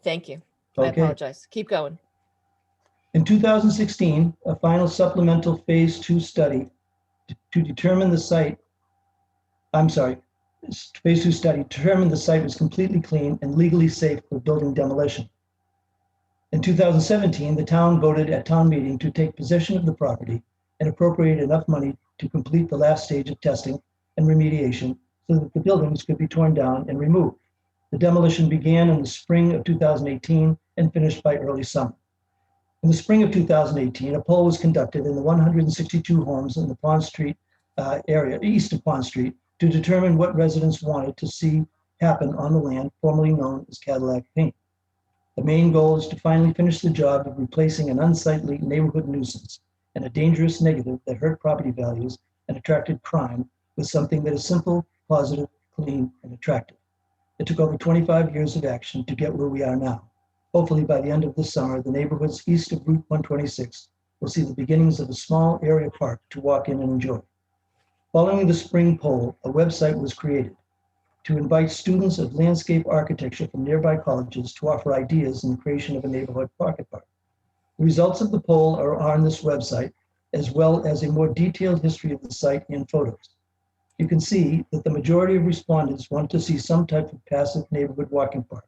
Thank you. I Okay. apologize. Keep going. In 2016, a final supplemental phase 2 study to determine the site, phase 2 study determined the site was completely clean and legally safe for building demolition. In 2017, the town voted at town meeting to take possession of the property and appropriate enough money to complete the last stage of testing and remediation so that the buildings could be torn down and removed. The demolition began in the spring of 2018 and finished by early summer. In the spring of 2018, a poll was conducted in the 162 homes in the Pond Street area, east of Pond Street, to determine what residents wanted to see happen on the land formerly known as Cadillac Paint. The main goal is to finally finish the job of replacing an unsightly neighborhood nuisance and a dangerous negative that hurt property values and attracted crime with something that is simple, positive, clean, and attractive. It took over 25 years of action to get where we are now. Hopefully by the end of this summer, the neighborhoods east of Route 126 will see the beginnings of a small area park to walk in and enjoy. Following the spring poll, a website was created to invite students of landscape architecture from nearby colleges to offer ideas in the creation of a neighborhood pocket park. The results of the poll are on this website, as well as a more detailed history of the site and photos. You can see that the majority of respondents want to see some type of passive neighborhood walking park.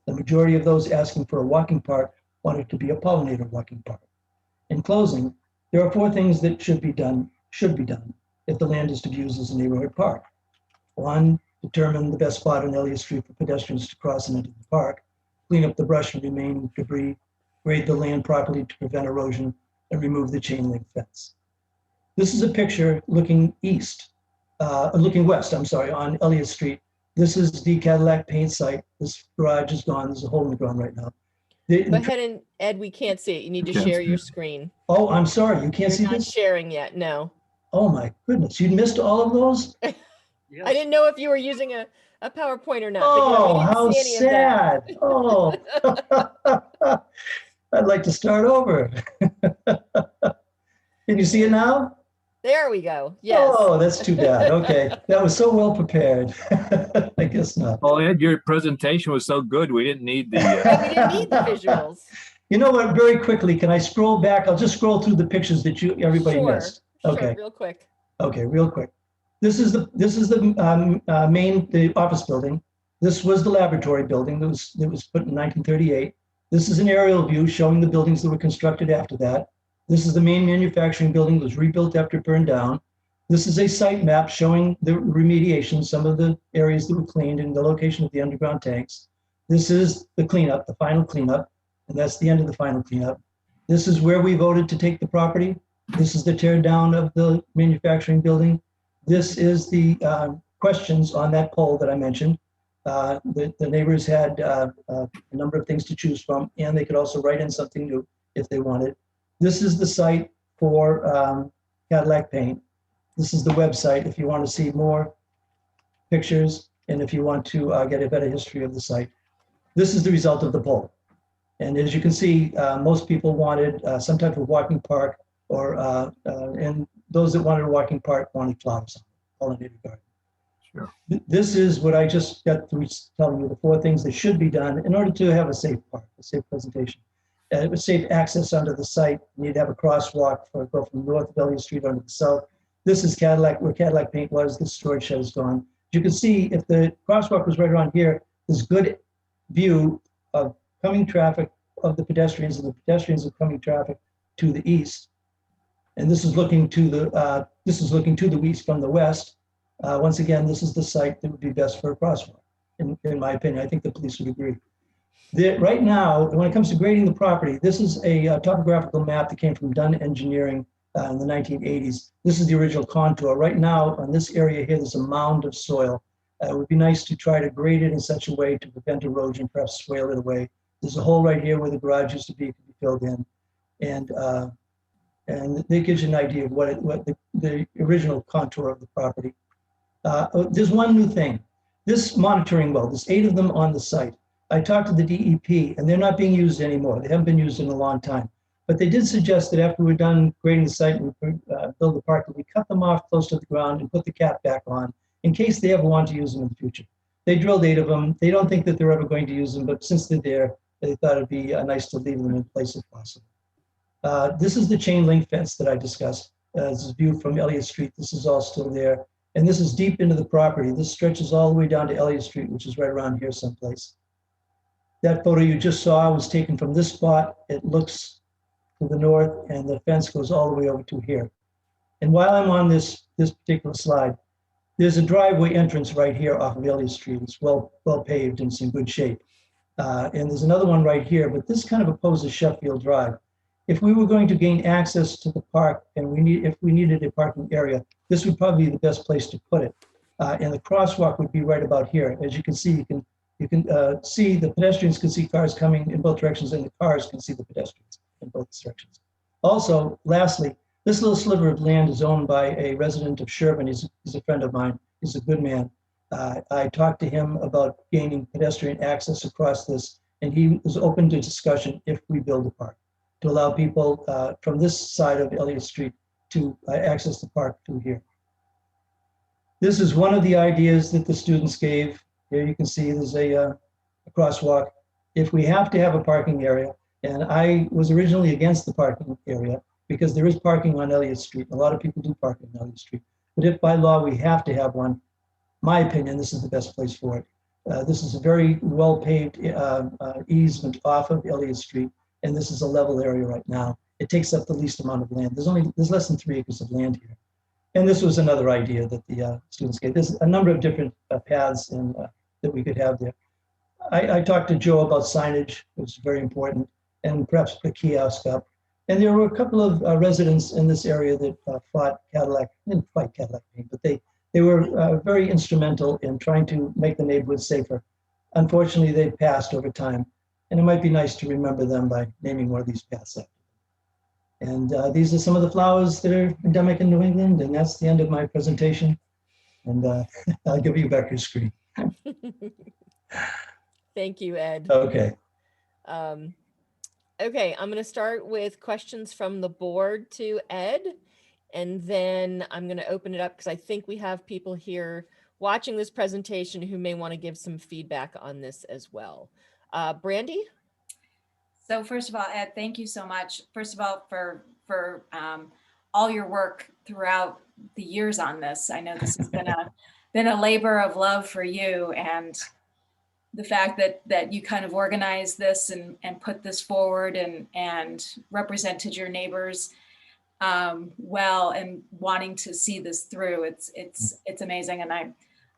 The majority of those asking for a walking park want it to be a pollinator walking park. In closing, there are 4 things that should be done if the land is to be used as a neighborhood park. 1, determine the best spot on Elliott Street for pedestrians to cross and enter the park, clean up the brush and remaining debris, grade the land properly to prevent erosion, and remove the chain link fence. This is a picture looking west, on Elliott Street. This is the Cadillac Paint site. This garage is gone. There's a hole in the ground right now. Go ahead, and Ed, we can't see it. You need to share your screen. Oh, I'm sorry. You can't see You're not this? sharing yet, no. Oh my goodness. You missed all of those? Yes. I didn't know if you were using a PowerPoint or not. Oh, but how see any sad. Oh, I'd like to start over. Can you see it now? There we go. Yes. Oh, that's too bad. Okay. That was so well prepared. I guess not. Oh, Ed, your presentation was so good. We didn't need the. Yeah, we didn't need the visuals. You know what? Very quickly, can I scroll back? I'll just scroll through the pictures that everybody missed. Okay. Sure, real quick. Okay, real quick. This is the the office building. This was the laboratory building that was put in 1938. This is an aerial view showing the buildings that were constructed after that. This is the main manufacturing building that was rebuilt after it burned down. This is a site map showing the remediation, some of the areas that were cleaned and the location of the underground tanks. This is the cleanup, the final cleanup, and that's the end of the final cleanup. This is where we voted to take the property. This is the tear down of the manufacturing building. This is the questions on that poll that I mentioned. The neighbors had a number of things to choose from, and they could also write in something new if they wanted. This is the site for Cadillac Paint. This is the website if you want to see more pictures and if you want to get a better history of the site. This is the result of the poll. And as you can see, most people wanted some type of walking park, and those that wanted a walking park wanted flowers, pollinated garden. Sure. This is what I just got through telling you, the 4 things that should be done in order to have a safe park, a safe presentation. With safe access onto the site, you need to have a crosswalk go from north of Elliott Street onto the south. This is Cadillac, where Cadillac Paint was. The storage shed is gone. You can see if the crosswalk was right around here, there's good view of coming traffic of the pedestrians, and the pedestrians of coming traffic to the east. And this is looking to the east from the west. Once again, this is the site that would be best for a crosswalk, in my opinion. I think the police would agree. Right now, when it comes to grading the property, this is a topographical map that came from Dunn Engineering in the 1980s. This is the original contour. Right now, on this area here, there's a mound of soil. It would be nice to try to grade it in such a way to prevent erosion, perhaps swale it away. There's a hole right here where the garage used to be, could be filled in. And that gives you an idea of what the original contour of the property. There's one new thing. This monitoring well, there's 8 of them on the site. I talked to the DEP, and they're not being used anymore. They haven't been used in a long time. But they did suggest that after we're done grading the site and we build the park, that we cut them off close to the ground and put the cap back on in case they ever want to use them in the future. They drilled 8 of them. They don't think that they're ever going to use them, but since they're there, they thought it'd be nice to leave them in place if possible. This is the chain link fence that I discussed. This is viewed from Elliott Street. This is all still there. And this is deep into the property. This stretches all the way down to Elliott Street, which is right around here someplace. That photo you just saw was taken from this spot. It looks to the north, and the fence goes all the way over to here. And while I'm on this particular slide, there's a driveway entrance right here off of Elliott Street. It's well paved and it's in good shape. And there's another one right here, but this kind of opposes Sheffield Drive. If we were going to gain access to the park and if we needed a parking area, this would probably be the best place to put it. And the crosswalk would be right about here. As you can see, you can see the pedestrians can see cars coming in both directions, and the cars can see the pedestrians in both directions. Also, lastly, this little sliver of land is owned by a resident of Sherburne. He's a friend of mine. He's a good man. I talked to him about gaining pedestrian access across this, and he was open to discussion if we build a park, to allow people from this side of Elliott Street to access the park to here. This is one of the ideas that the students gave. Here you can see there's a crosswalk. If we have to have a parking area, and I was originally against the parking area because there is parking on Elliott Street. A lot of people do park on Elliott Street. But if by law we have to have one, my opinion, this is the best place for it. This is a very well-paved easement off of Elliott Street, and this is a level area right now. It takes up the least amount of land. There's less than 3 acres of land here. And this was another idea that the students gave. There's a number of different paths that we could have there. I talked to Joe about signage, which is very important, and perhaps put a kiosk up. And there were a couple of residents in this area that fought Cadillac, didn't fight Cadillac paint, but they were very instrumental in trying to make the neighborhood safer. Unfortunately, they passed over time, and it might be nice to remember them by naming one of these paths after them. And these are some of the flowers that are endemic in New England, and that's the end of my presentation. And I'll give you back your screen. Thank you, Ed. Okay. Okay, I'm going to start with questions from the board to Ed, and then I'm going to open it up because I think we have people here watching this presentation who may want to give some feedback on this as well. Brandy? So first of all, Ed, thank you so much. First of all, for all your work throughout the years on this. I know this has been a labor of love for you, and the fact that you kind of organized this and put this forward and represented your neighbors well, and wanting to see this through. It's amazing. And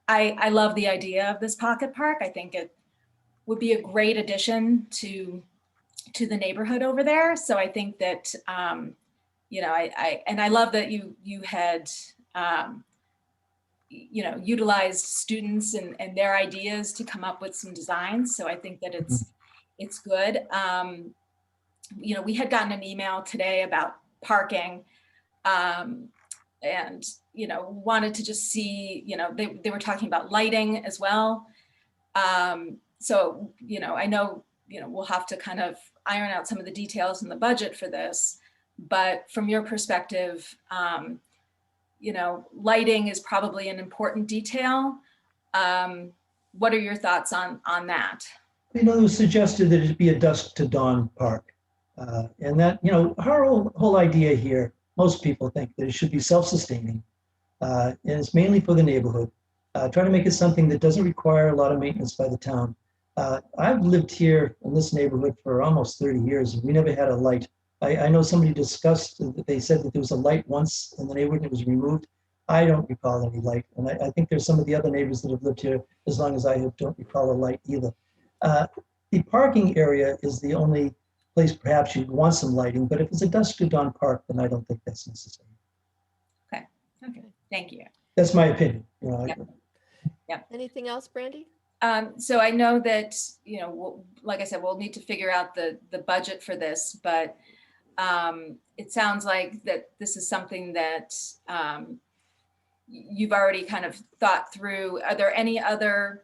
I love the idea of this pocket park. I think it would be a great addition to the neighborhood over there. So I think that, you know, I love that you had, you know, utilized students and their ideas to come up with some designs. So I think that it's good. You know, we had gotten an email today about parking, and, you know, wanted to just see, you know, they were talking about lighting as well. So, you know, I know, you know, we'll have to kind of iron out some of the details in the budget for this, but from your perspective, you know, lighting is probably an important detail. What are your thoughts on that? You know, it was suggested that it be a dusk to dawn park. And that, you know, our whole idea here, most people think that it should be self-sustaining. And it's mainly for the neighborhood. Try to make it something that doesn't require a lot of maintenance by the town. I've lived here in this neighborhood for almost 30 years, and we never had a light. I know somebody discussed that they said that there was a light once in the neighborhood and it was removed. I don't recall any light. And I think there's some of the other neighbors that have lived here as long as I have don't recall a light either. The parking area is the only place perhaps you'd want some lighting, but if it's a dusk to dawn park, then I don't think that's necessary. Okay, thank you. That's my opinion. You know, Yeah. Anything else, Brandy? So I know that, you know, like I said, we'll need to figure out the budget for this, but it sounds like that this is something that you've already kind of thought through. Are there any other,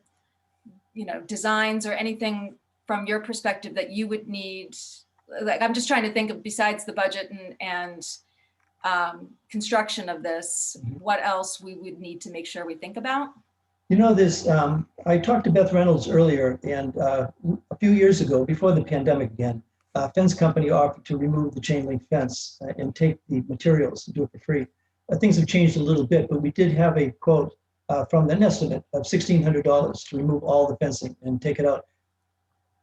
you know, designs or anything from your perspective that you would need? Like, I'm just trying to think of, besides the budget and construction of this, what else we would need to make sure we think about? You know, this, I talked to Beth Reynolds earlier, and a few years ago, before the pandemic began, a fence company offered to remove the chain link fence and take the materials and do it for free. Things have changed a little bit, but we did have a quote from an estimate of $1,600 to remove all the fencing and take it out.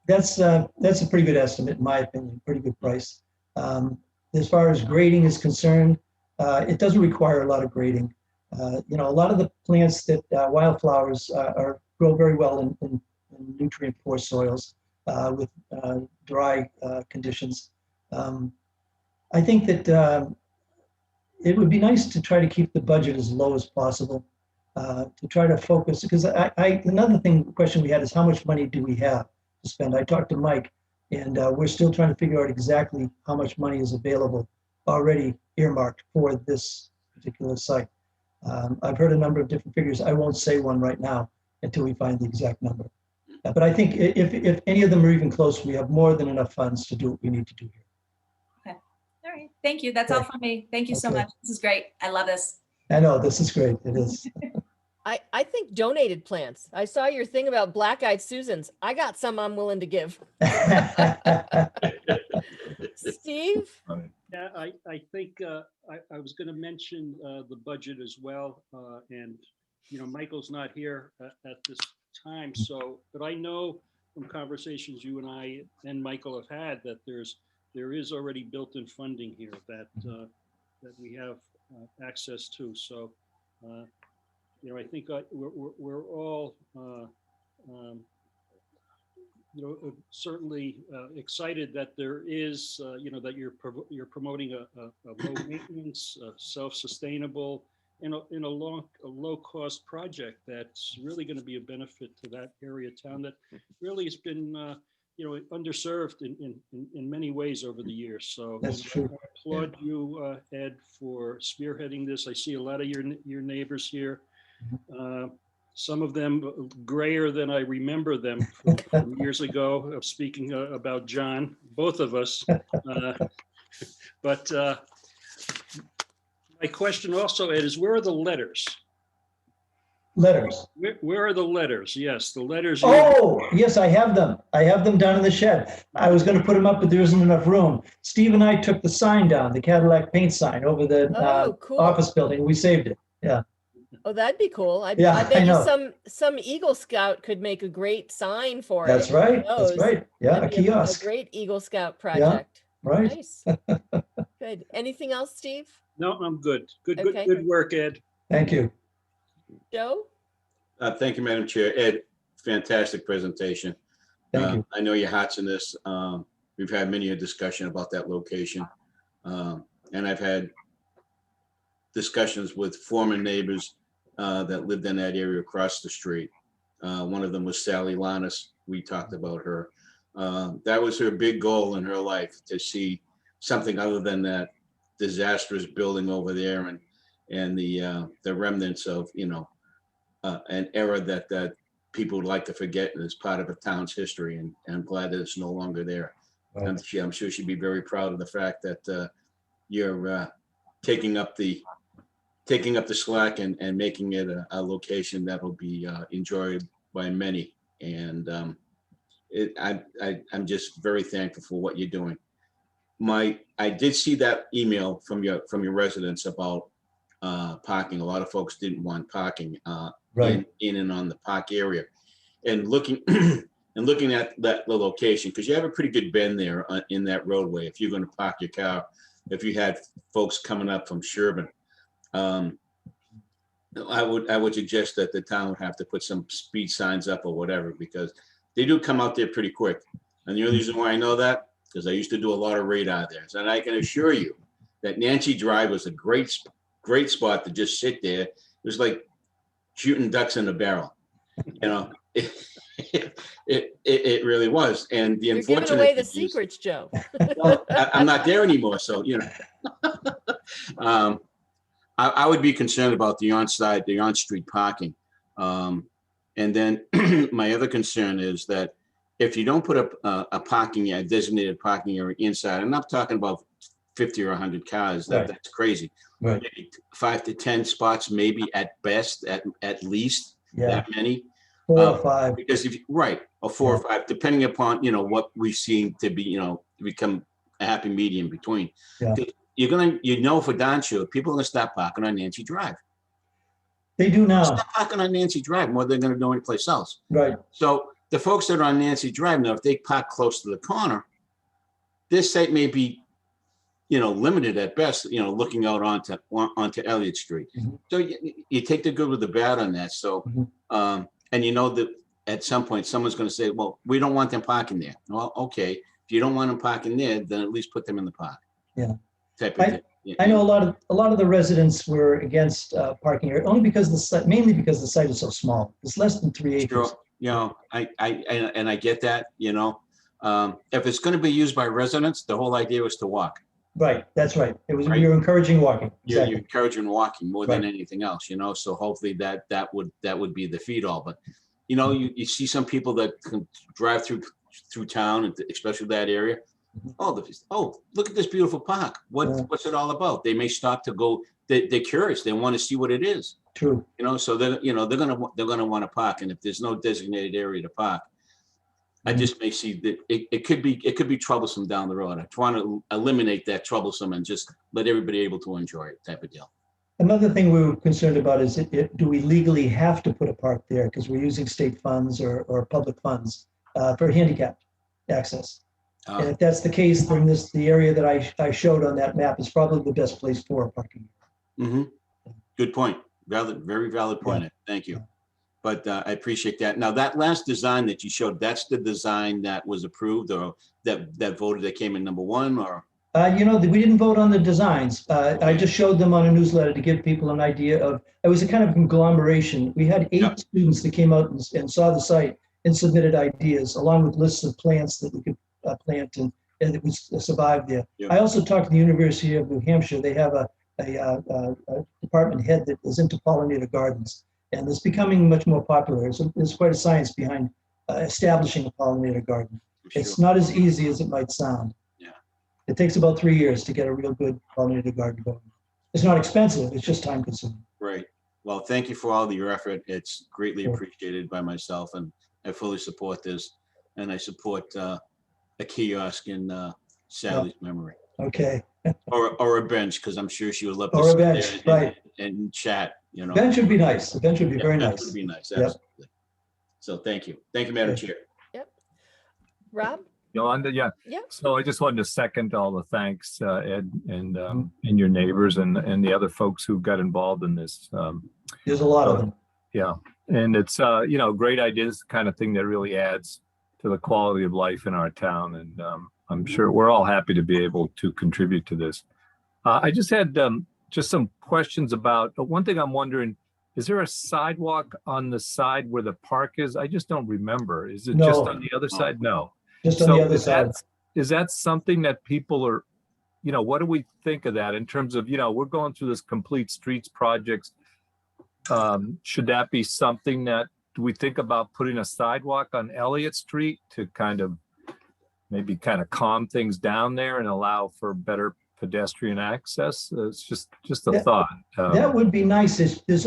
That's a pretty good estimate, in my opinion, pretty good price. As far as grading is concerned, it doesn't require a lot of grading. You know, a lot of the plants that wildflowers grow very well in nutrient poor soils with dry conditions. I think that it would be nice to try to keep the budget as low as possible, to try to focus, because another question we had is how much money do we have to spend? I talked to Mike, and we're still trying to figure out exactly how much money is available already earmarked for this particular site. I've heard a number of different figures. I won't say one right now until we find the exact number. But I think if any of them are even close, we have more than enough funds to do what we need to do here. Okay. All right. Thank you. That's all from me. Thank you so Okay. much. This is great. I love this. I know, this is great. It is. I think donated plants. I saw your thing about black-eyed Susans. I got some I'm willing to give. Steve? Yeah, I think I was going to mention the budget as well. And, you know, Michael's not here at this time. So, but I know from conversations you and I and Michael have had that there is already built-in funding here that we have access to. So, you know, I think we're all, you know, certainly excited that there is, you know, that you're promoting a low maintenance, self-sustainable, in a low cost project that's really going to be a benefit to that area of town that really has been, you know, underserved in many ways over the years. So That's true. I applaud you, Ed, for spearheading this. I see a lot of your neighbors here. Some of them grayer than I remember them from years ago, speaking about John, both of us. But my question also, Ed, is where are the letters? Letters. Where are the letters? Yes, the letters. Oh, yes, I have them. I have them down in the shed. I was going to put them up, but there isn't enough room. Steve and I took the sign down, the Cadillac paint sign over the Cool. office building. We saved it. Yeah. Oh, that'd be cool. I Yeah, bet I you know. some Eagle Scout could make a great sign for That's it. right. Who That's knows? right. Yeah, a That'd be kiosk. A great Eagle Scout project. Right. Nice. Good. Anything else, Steve? No, I'm good. Okay. Good work, Ed. Thank you. Joe? Thank you, Madam Chair. Ed, fantastic presentation. Thank you. I know your heart's in this. We've had many a discussion about that location. And I've had discussions with former neighbors that lived in that area across the street. One of them was Sally Lannis. We talked about her. That was her big goal in her life, to see something other than that disastrous building over there and the remnants of, you know, an era that people would like to forget as part of a town's history, and I'm glad that it's no longer there. Right. I'm sure she'd be very proud of the fact that you're taking up the slack and making it a location that will be enjoyed by many. And I'm just very thankful for what you're doing. I did see that email from your residents about parking. A lot of folks didn't want parking Right. in and on the park area, and looking at the location, because you have a pretty good bend there in that roadway. If you're going to park your car, if you had folks coming up from Sherburne, I would suggest that the town would have to put some speed signs up or whatever, because they do come out there pretty quick. And the only reason why I know that, because I used to do a lot of radar there. And I can assure you that Nancy Drive was a great spot to just sit there. It was like shooting ducks in a barrel, you know. It really was. And the You're unfortunate giving away the thing is, secrets, Joe. well, I'm not there anymore, so you know. I would be concerned about the on-street parking. And then my other concern is that if you don't put up a designated parking area inside, I'm not talking about 50 or 100 cars, Right. that's crazy. Right. Maybe 5 to 10 spots, maybe at best, at least. Yeah, that many. 4 or 5. Because if, right, or 4 or Yeah. 5, depending upon, what we seem to be, to become a happy medium between. Yeah. For darn sure, people are gonna stop parking on Nancy Drive. They do now, Stop parking on Nancy Drive more than they're gonna do anyplace else. right? So the folks that are on Nancy Drive now, if they park close to the corner, this site may be, limited at best, looking out onto Elliott Street. Mhm. So you take the good with the bad on that. So, Mhm. and that at some point, someone's gonna say, well, we don't want them parking there. Well, okay, if you don't want them parking there, then at least put them in the park. Yeah. Type of thing. I know a lot of the residents were against parking area, only because mainly because the site is so small. It's less than 3 acres. Sure, I get that, if it's gonna be used by residents, the whole idea was to walk. Right, that's right. It was, Right. we were encouraging walking. You're Exactly. encouraging walking more than Right. anything else, so hopefully that would be the feed all, but you see some people that can drive through town, and especially that area. Mhm. Oh, look at this beautiful park. Yeah. What's it all about? They may stop to go, they're curious. They want to see what it is, True. so they're gonna want to park. And if there's no designated area to park, I Mhm. just may see that it could be troublesome down the road. I try to eliminate that troublesome and just let everybody able to enjoy it type of deal. Another thing we were concerned about is do we legally have to put a park there because we're using state funds or public funds for handicap access? And if that's the case, then the area that I showed on that map is probably the best place for parking. Good point. Very valid point. Thank you. But I appreciate that. Now, that last design that you showed, that's the design that was approved or that voted, that came in number 1, or? We didn't vote on the designs. I just showed them on a newsletter to give people an idea of, it was a kind of conglomeration. We had 8 students that came out and saw the site and submitted ideas along with lists of plants that we could plant and that would survive there. Yeah. I also talked to the University of New Hampshire. They have a department head that is into pollinator gardens, and it's becoming much more popular. So there's quite a science behind establishing a pollinator garden. It's not as easy as it might sound. Yeah. It takes about 3 years to get a real good pollinator garden going. It's not expensive, it's just time consuming. Right. Well, thank you for all of your effort. It's greatly Sure. appreciated by myself, and I fully support this. And I support a kiosk in Sally's memory, Okay. or a bench, because I'm sure she would love to Or a sit there bench, right. and chat. Bench would be nice. The bench would be Yeah, very that nice. would be nice. Yep. Absolutely. So thank you, Madam Okay. Chair. Rob? Yolanda, yeah. Yeah. So I just wanted to second all the thanks, Ed, and your neighbors and the other folks who got involved in this. There's a lot of them. Yeah, and it's great ideas, the kind of thing that really adds to the quality of life in our town, and I'm sure we're all happy to be able to contribute to this. I just had just some questions about one thing. I'm wondering, is there a sidewalk on the side where the park is? I just don't remember. Is it just No. on the other side? No. Just on the other side. Is that something that people are, what do we think of that in terms of, we're going through this complete streets projects. Should that be something that, do we think about putting a sidewalk on Elliott Street to maybe calm things down there and allow for better pedestrian access? It's just a thought. That would be nice. There's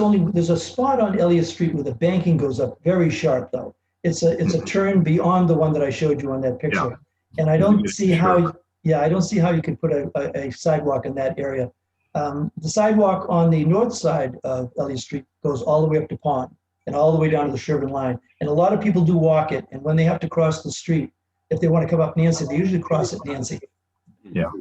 a spot on Elliott Street where the banking goes up very sharp though. It's a turn beyond the one that I showed you on that picture. Yeah. And I don't see Sure. I don't see how you could put a sidewalk in that area. The sidewalk on the north side of Elliott Street goes all the way up to Pond and all the way down to the Sherburne line. And a lot of people do walk it. And when they have to cross the street, if they want to come up Nancy, they usually cross at Nancy. Yeah.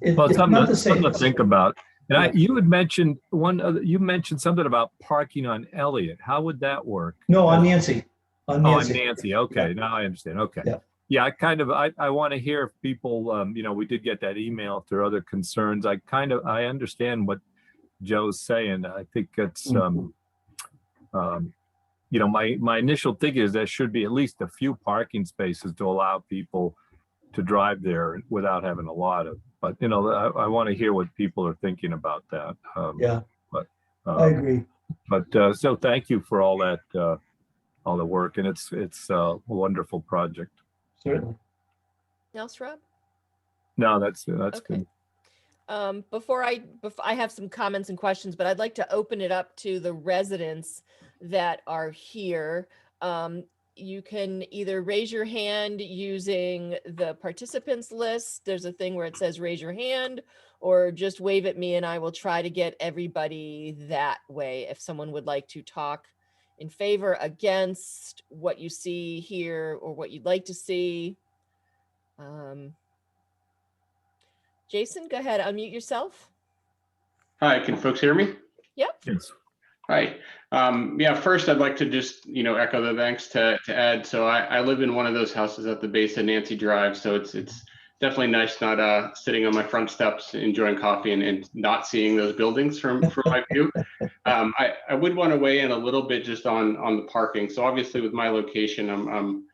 It's Well, it's not the something to same. think about. And Yeah. you had mentioned you mentioned something about parking on Elliott. How would that work? No, on Nancy. On Oh, on Nancy. Nancy. Okay, now I understand. Okay. Yeah. Yeah, I want to hear if people, we did get that email, if there are other concerns. I understand what Joe's saying. I think it's, my initial thinking is there should be at least a few parking spaces to allow people to drive there without having a lot of, but, I want to hear what people are thinking about that. Yeah, But, I agree. but so thank you for all that, all the work, and it's a wonderful project. Certainly. Else, Rob? No, that's Okay. good. Before I have some comments and questions, but I'd like to open it up to the residents that are here. You can either raise your hand using the participants list. There's a thing where it says raise your hand, or just wave at me and I will try to get everybody that way. If someone would like to talk in favor, against what you see here, or what you'd like to see. Jason, go ahead, unmute yourself. Hi, can folks hear me? Yep. Yes. Hi. Yeah, first I'd like to just, echo the thanks to Ed. So I live in one of those houses at the base of Nancy Drive. So it's definitely nice not sitting on my front steps enjoying coffee and not seeing those buildings from my view. I would want to weigh in a little bit just on the parking. So obviously with my location, I'm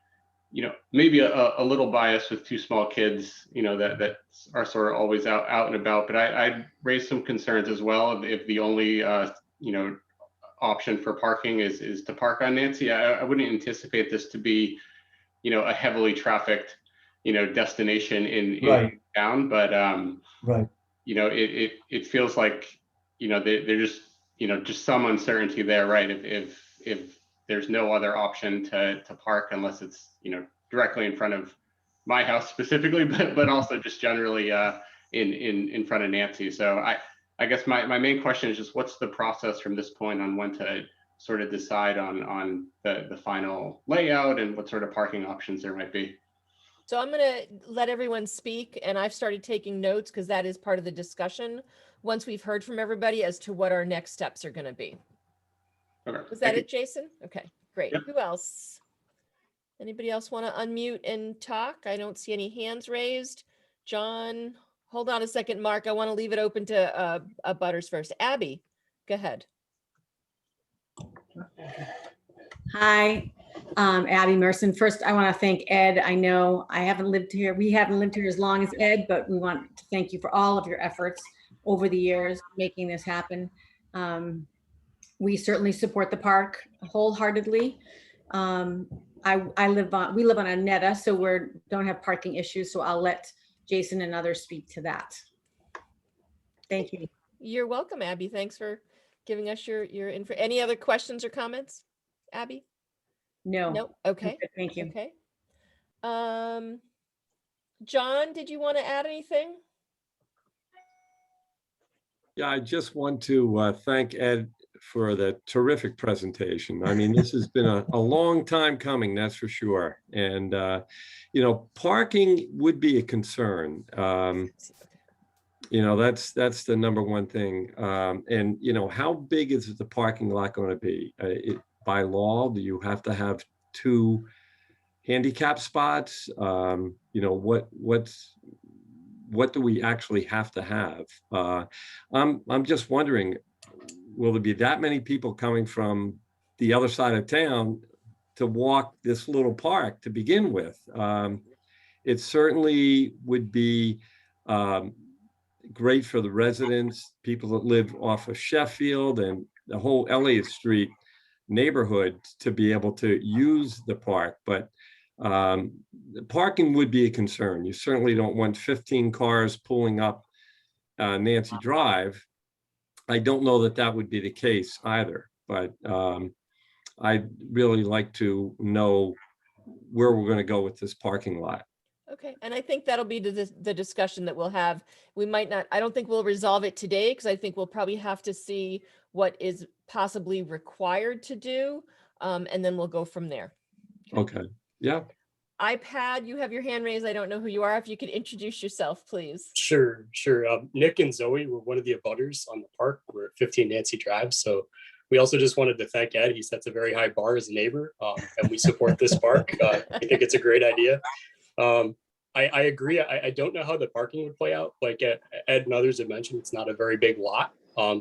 maybe a little biased with two small kids, that are sort of always out and about. But I raised some concerns as well if the only option for parking is to park on Nancy. I wouldn't anticipate this to be, a heavily trafficked, destination in Right. town, but Right. it feels like, they're just, just some uncertainty there, right? If there's no other option to park unless it's, directly in front of my house specifically, but also just generally in front of Nancy. So I guess my main question is just what's the process from this point on when to sort of decide on the final layout and what sort of parking options there might be? So I'm going to let everyone speak, and I've started taking notes because that is part of the discussion once we've heard from everybody as to what our next steps are going to be. Okay. Was that it, Jason? Okay, great. Yep. Who else? Anybody else want to unmute and talk? I don't see any hands raised. John, hold on a second, Mark. I want to leave it open to butters first. Abby, go ahead. Hi, Abby Merson. First, I want to thank Ed. I know we haven't lived here as long as Ed, but we want to thank you for all of your efforts over the years making this happen. We certainly support the park wholeheartedly. We live on a netta, so we don't have parking issues. So I'll let Jason and others speak to that. Thank you. You're welcome, Abby. Thanks for giving us your info. Any other questions or comments, Abby? No. No. Okay. Thank you. Okay. John, did you want to add anything? Yeah, I just want to thank Ed for the terrific presentation. I mean, this has been a long time coming, that's for sure. And, parking would be a concern. That's the number one thing. And, how big is the parking lot going to be? By law, do you have to have 2 handicap spots? What do we actually have to have? I'm just wondering, will there be that many people coming from the other side of town to walk this little park to begin with? It certainly would be great for the residents, people that live off of Sheffield and the whole Elliott Street neighborhood to be able to use the park. But parking would be a concern. You certainly don't want 15 cars pulling up Nancy Drive. I don't know that would be the case either, but I'd really like to know where we're going to go with this parking lot. Okay, and I think that'll be the discussion that we'll have. We might not, I don't think we'll resolve it today because I think we'll probably have to see what is possibly required to do, and then we'll go from there. Okay, yeah. iPad, you have your hand raised. I don't know who you are. If you could introduce yourself, please. Sure. Nick and Zoe were one of the abutters on the park. We're at 15 Nancy Drive. So we also just wanted to thank Ed. He sets a very high bar as a neighbor, and we support this park. I think it's a great idea. I agree. I don't know how the parking would play out. Like Ed and others have mentioned, it's not a very big lot.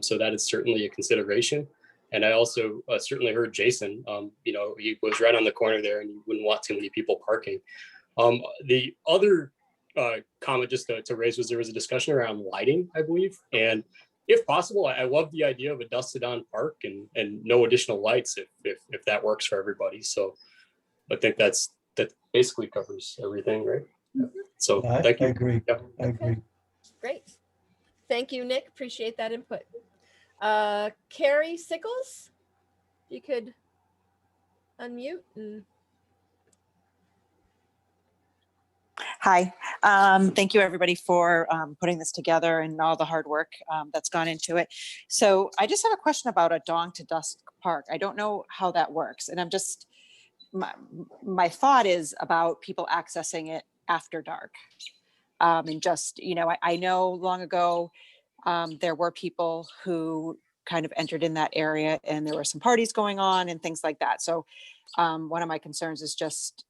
So that is certainly a consideration. And I also certainly heard Jason, he was right on the corner there and you wouldn't want too many people parking. The other comment just to raise was there was a discussion around lighting, I believe. And if possible, I love the idea of a dusted on park and no additional lights if that works for everybody. So I think that basically covers everything, right? So thank you. I agree. Yep. I agree. Great. Thank you, Nick. Appreciate that input. Carrie Sickles? you could unmute and Hi, thank you everybody for putting this together and all the hard work that's gone into it. So I just have a question about a dawn to dusk park. I don't know how that works. And I'm just, my thought is about people accessing it after dark. And just, you know, I know long ago, there were people who kind of entered in that area and there were some parties going on and things like that. So one of my concerns is just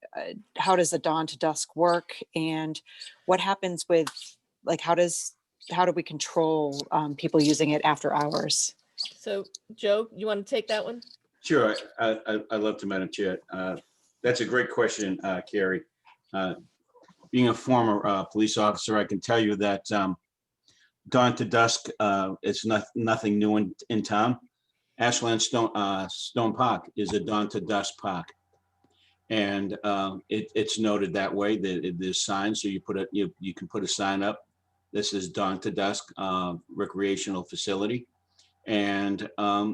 how does the dawn to dusk work and what happens with, like, how do we control people using it after hours? so Joe, you want to take that one? Sure, I love to, Madam Chair. That's a great question, Carrie. Being a former police officer, I can tell you that dawn to dusk, it's nothing new in town. Ashland Stone Park is a dawn to dusk park. And it's noted that way, that there's signs, so you can put a sign up. This is dawn to dusk recreational facility. And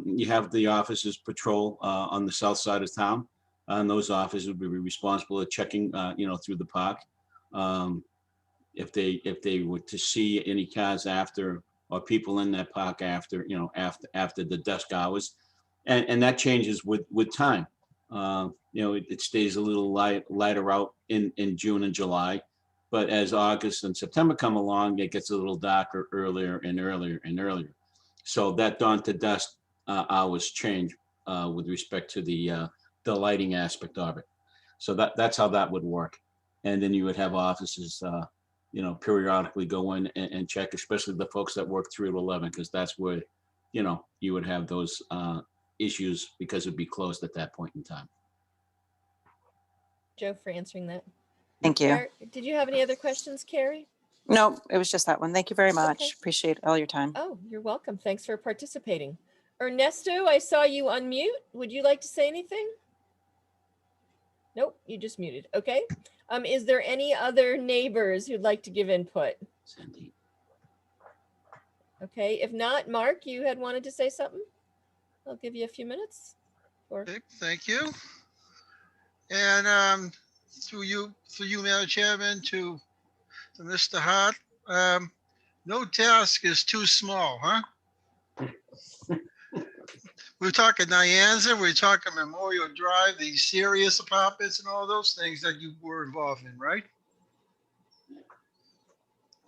you have the officers patrol on the south side of town. And those officers would be responsible at checking, through the park. If they were to see any cars after, or people in that park after, after the dusk hours, and that changes with time. It stays a little lighter out in June and July, but as August and September come along, it gets a little darker earlier and earlier and earlier. So that dawn to dusk hours change with respect to the lighting aspect of it. So that's how that would work. And then you would have officers, periodically go in and check, especially the folks that work 3 to 11, because that's where, you would have those issues because it'd be closed at that point in time. Joe, for answering that. Thank you. Did you have any other questions, Carrie? No, it was just that one. Thank you very much. Okay. Appreciate all your time. Oh, you're welcome. Thanks for participating. Ernesto, I saw you unmute. Would you like to say anything? Nope, you just muted. Okay. Is there any other neighbors who'd like to give input? Cindy. Okay, if not, Mark, you had wanted to say something? I'll give you a few minutes. Or Okay, thank you. And through you, Madam Chairman, to Mr. Hart, no task is too small, huh? We're talking Nyanza, we're talking Memorial Drive, the serious apartments and all those things that you were involved in, right?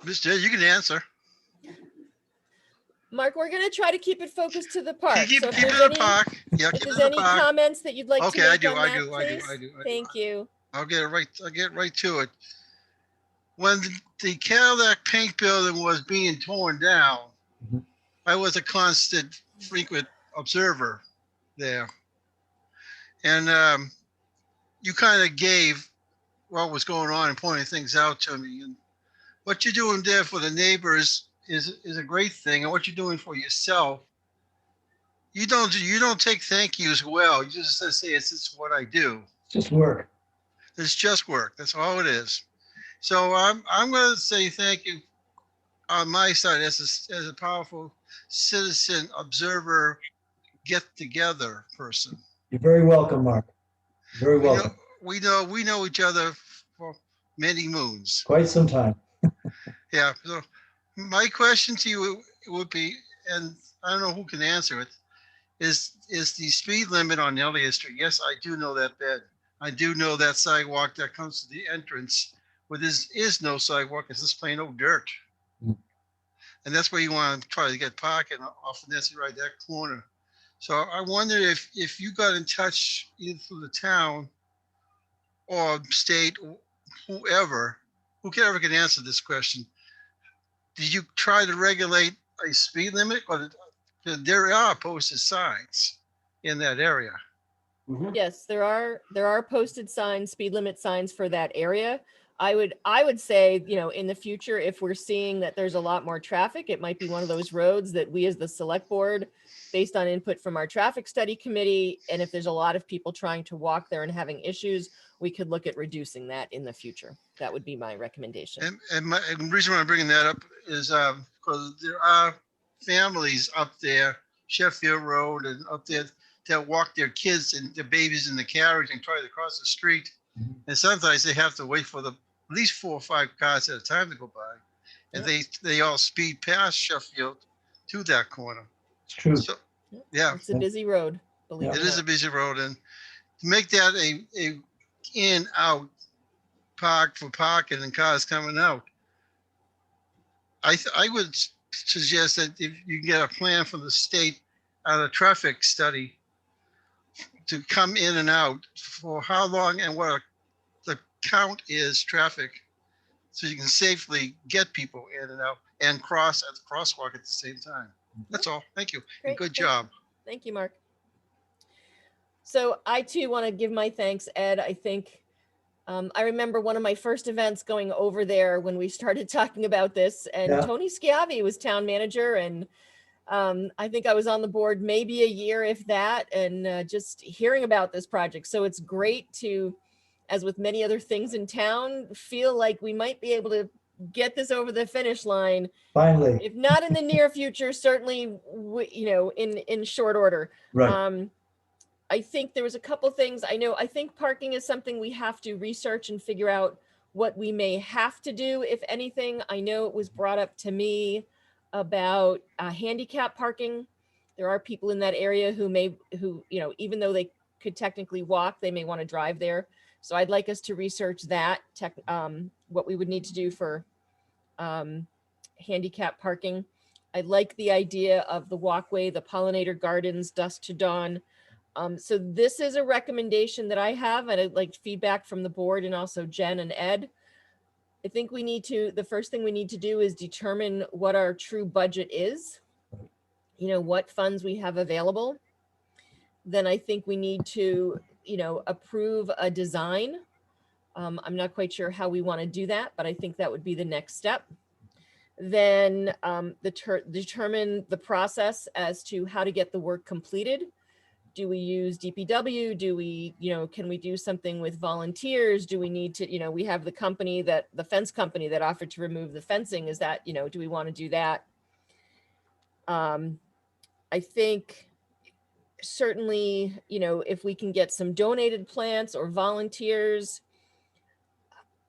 Mr. You can answer. Mark, we're gonna try to keep it focused to the park. Keep So it if in there's the any, park. Yeah, if keep it there's in the any park. comments that you'd like to Okay, I make do, on I that, do. please? Thank you. I'll get right to it. When the Cadillac Pink Building was being torn down, Mhm. I was a constant, frequent observer there. And you kind of gave what was going on and pointed things out to me. And what you're doing there for the neighbors is a great thing. And what you're doing for yourself, you don't take thank yous well. You just say it's what I do. Just work. It's just work. That's all it is. So I'm going to say thank you on my side as a powerful citizen observer get together person. You're very welcome, Mark. Very welcome. We know each other for many moons. Quite some time. Yeah. So my question to you would be, and I don't know who can answer it, is the speed limit on Elliott Street? Yes, I do know that bed. I do know that sidewalk that comes to the entrance, where there is no sidewalk. It's just plain old dirt. Mm. And that's where you want to try to get parking off of Nancy right that corner. So I wonder if you got in touch either through the town or state, whoever can answer this question. Did you try to regulate a speed limit, or there are posted signs in that area? Yes, there are posted signs, speed limit signs for that area. I would say, in the future, if we're seeing that there's a lot more traffic, it might be one of those roads that we as the select board, based on input from our traffic study committee, and if there's a lot of people trying to walk there and having issues, we could look at reducing that in the future. That would be my recommendation. And the reason why I'm bringing that up is because there are families up there, Sheffield Road and up there, that walk their kids and their babies in the carriage and try to cross the street. Mhm. And sometimes they have to wait for at least 4 or 5 cars at a time to go by. And they all speed past Sheffield to that corner. It's true. So, yeah, It's a busy road, believe Yeah. it it or is a not. busy road. And to make that a in out park for parking and cars coming out, I would suggest that if you can get a plan from the state on a traffic study to come in and out for how long and what the count is traffic, so you can safely get people in and out and cross at the crosswalk at the same time. That's all. Thank you. And Great, good thank- job. Thank you, Mark. So I too want to give my thanks, Ed. I think I remember one of my first events going over there when we started talking about this, and Yeah. Tony Schiavi was town manager, and I think I was on the board maybe a year, if that, and just hearing about this project. So it's great to, as with many other things in town, feel like we might be able to get this over the finish line, Finally, if not in the near future, certainly, in short order. right. I think there was a couple things I think parking is something we have to research and figure out what we may have to do, if anything. I know it was brought up to me about handicap parking. There are people in that area who even though they could technically walk, they may want to drive there. So I'd like us to research that, what we would need to do for handicap parking. I like the idea of the walkway, the pollinator gardens, dusk to dawn. So this is a recommendation that I have, and I'd like feedback from the board and also Jen and Ed. I think the first thing we need to do is determine what our true budget is, what funds we have available. Then I think we need to, approve a design. I'm not quite sure how we want to do that, but I think that would be the next step. Then determine the process as to how to get the work completed. Do we use DPW? Do we, can we do something with volunteers? Do we need to, we have the fence company that offered to remove the fencing. Is that, do we want to do that? I think certainly, if we can get some donated plants or volunteers,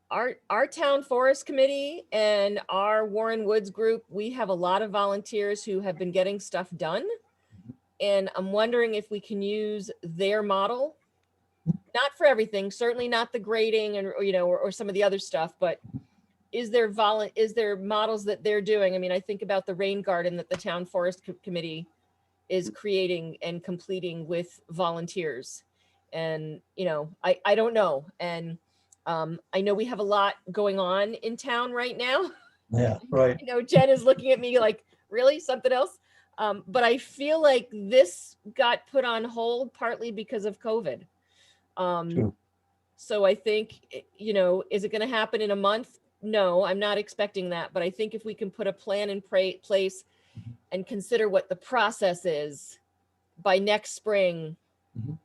our town forest committee and our Warren Woods group, we have a lot of volunteers who have been getting stuff done. And I'm wondering if we can use their model, not for everything, certainly not the grading and, or some of the other stuff, but is there models that they're doing? I mean, I think about the rain garden that the town forest committee is creating and completing with volunteers. And, I don't know. And I know we have a lot going on in town right now. Yeah, right. Jen is looking at me like, really, something else? But I feel like this got put on hold partly because of COVID. True. So I think, is it going to happen in a month? No, I'm not expecting that. But I think if we can put a plan in place and consider what the process is by next spring, Mhm.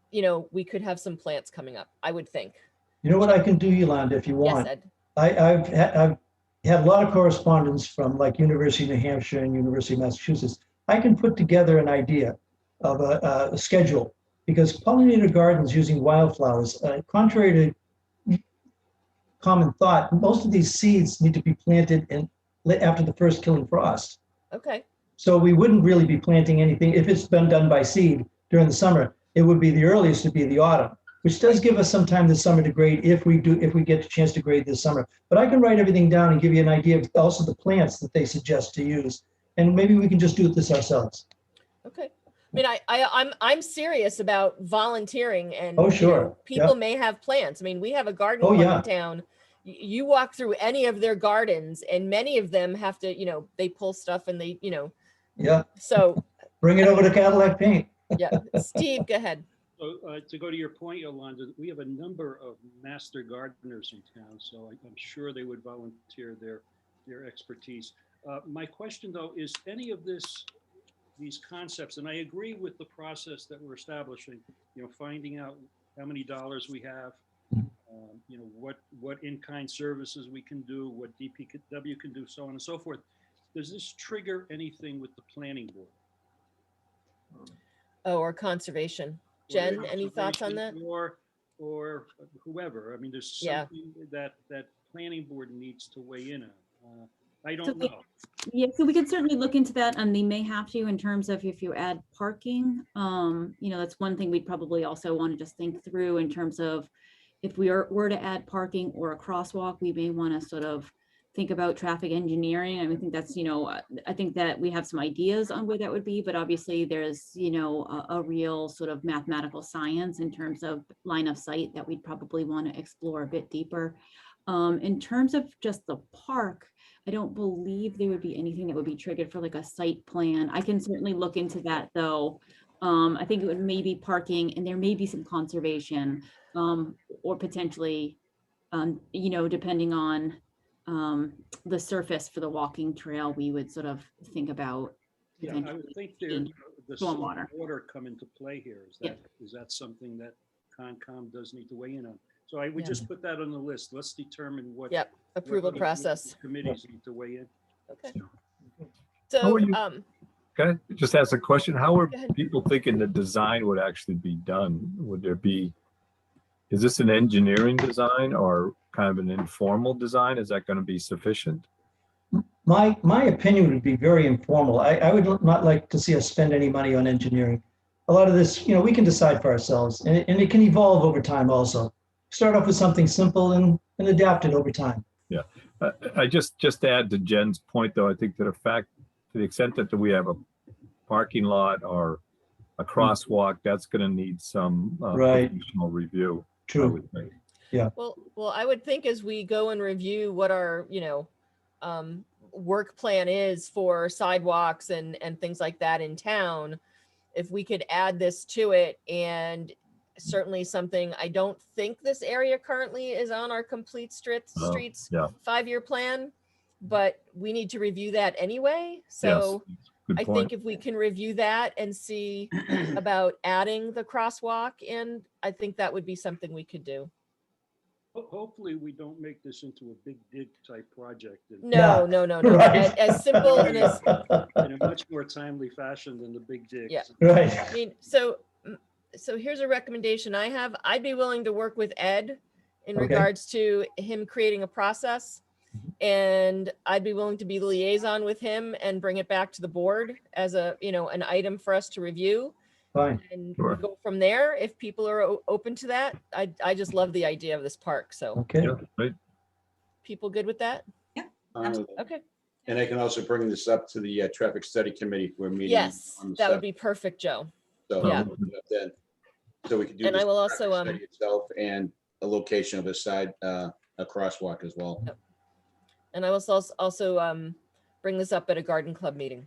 We could have some plants coming up, I would think. You know what I can do, Yolanda, if you Yes, want? Ed. I've had a lot of correspondence from like University of New Hampshire and University of Massachusetts. I can put together an idea of a schedule, because pollinator gardens using wildflowers, contrary to common thought, most of these seeds need to be planted after the first killing frost. Okay. So we wouldn't really be planting anything if it's been done by seed during the summer. It would be the earliest to be the autumn, which does give us some time this summer to grade if we get a chance to grade this summer. But I can write everything down and give you an idea of also the plants that they suggest to use. And maybe we can just do this ourselves. Okay. I mean, I'm serious about volunteering, and Oh, sure. people Yeah. may have plants. I mean, we have a garden Oh, club yeah. in town. You walk through any of their gardens, and many of them have to, they pull stuff and they, Yeah. So Bring it over to Cadillac Paint. yeah, Steve, go ahead. So to go to your point, Yolanda, we have a number of master gardeners in town, so I'm sure they would volunteer their expertise. My question though is, any of these concepts, and I agree with the process that we're establishing, finding out how many dollars we have, what in-kind services we can do, what DPW can do, so on and so forth. Does this trigger anything with the planning board? Oh, or conservation. Jen, any thoughts on that? Or whoever. I mean, there's Yeah. something that planning board needs to weigh in on. I So don't know. Yeah, so we could certainly look into that, and they may have to in terms of if you add parking. That's one thing we'd probably also want to just think through in terms of if we were to add parking or a crosswalk, we may want to sort of think about traffic engineering. I think that's, I think that we have some ideas on where that would be, but obviously there's, a real sort of mathematical science in terms of line of sight that we'd probably want to explore a bit deeper. In terms of just the park, I don't believe there would be anything that would be triggered for like a site plan. I can certainly look into that though. I think it would maybe parking and there may be some conservation or potentially, depending on the surface for the walking trail, we would sort of think about. Yeah, I would think the stormwater. water come into play here. Is that something that Concom does need to weigh in on? So I would just put that on the list. Let's determine what. Yep, approval what process. Committees need to weigh in. Okay. How So, are you- Can I just ask a question? How are Go ahead. people thinking the design would actually be done? Is this an engineering design or kind of an informal design? Is that going to be sufficient? My opinion would be very informal. I would not like to see us spend any money on engineering. A lot of this, we can decide for ourselves, and it can evolve over time also. Start off with something simple and adapt it over time. Yeah, I just add to Jen's point, though, I think that to the extent that we have a parking lot or a crosswalk, that's going to need some Right. professional review. I True. would think. well, I would think as we go and review what our, work plan is for sidewalks and things like that in town, if we could add this to it, and certainly something, I don't think this area currently is on our complete streets yeah. 5-year plan, but we need to review that anyway. So Yes. Good I point. think if we can review that and see about adding the crosswalk in, I think that would be something we could do. Hopefully, we don't make this into a big dig type project. No, Yeah, no. right. As simple and as, In a much more timely fashion than the big digs. Yeah. Right. I mean, so here's a recommendation I have. I'd be willing to work with Ed in Okay. regards to him creating a process. And I'd be willing to be the liaison with him and bring it back to the board as an item for us to review. Fine. And Sure. go from there. If people are open to that, I just love the idea of this park. So Okay. Yeah, right. people good with that? Okay. And I can also bring this up to the traffic study committee. We're meeting. Yes, on the that would 7th. be perfect, Joe. So, Yeah. then, so we can do. And I this will traffic also, study itself and a location of a side, a crosswalk as well. Yep. And I will also bring this up at a garden club meeting.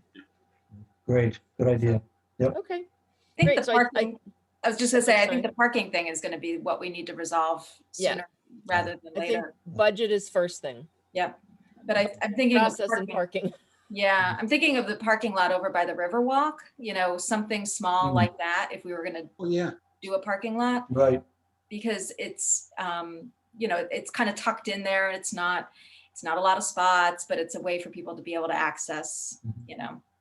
Great. Good idea. Okay. I think Great, the so parking, I was just gonna say, I think Sorry. the parking thing is gonna be what we need to resolve Yeah. sooner rather than I think later. budget is first thing. Yeah, but I'm thinking of Process and parking. parking. Yeah, I'm thinking of the parking lot over by the Riverwalk, something small Mhm. like that, if we were gonna Oh, yeah. do a parking lot, Right. because it's, it's kind of tucked in there. It's not a lot of spots, but it's a way for people to be able to access,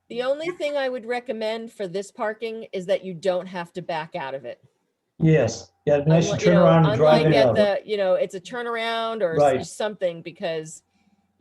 The only thing I would recommend for this parking is that you don't have to back out of it. Yes. Yeah. Nice to Unlike- turn around and drive unlike it at out. it's a turnaround or Right. something, because,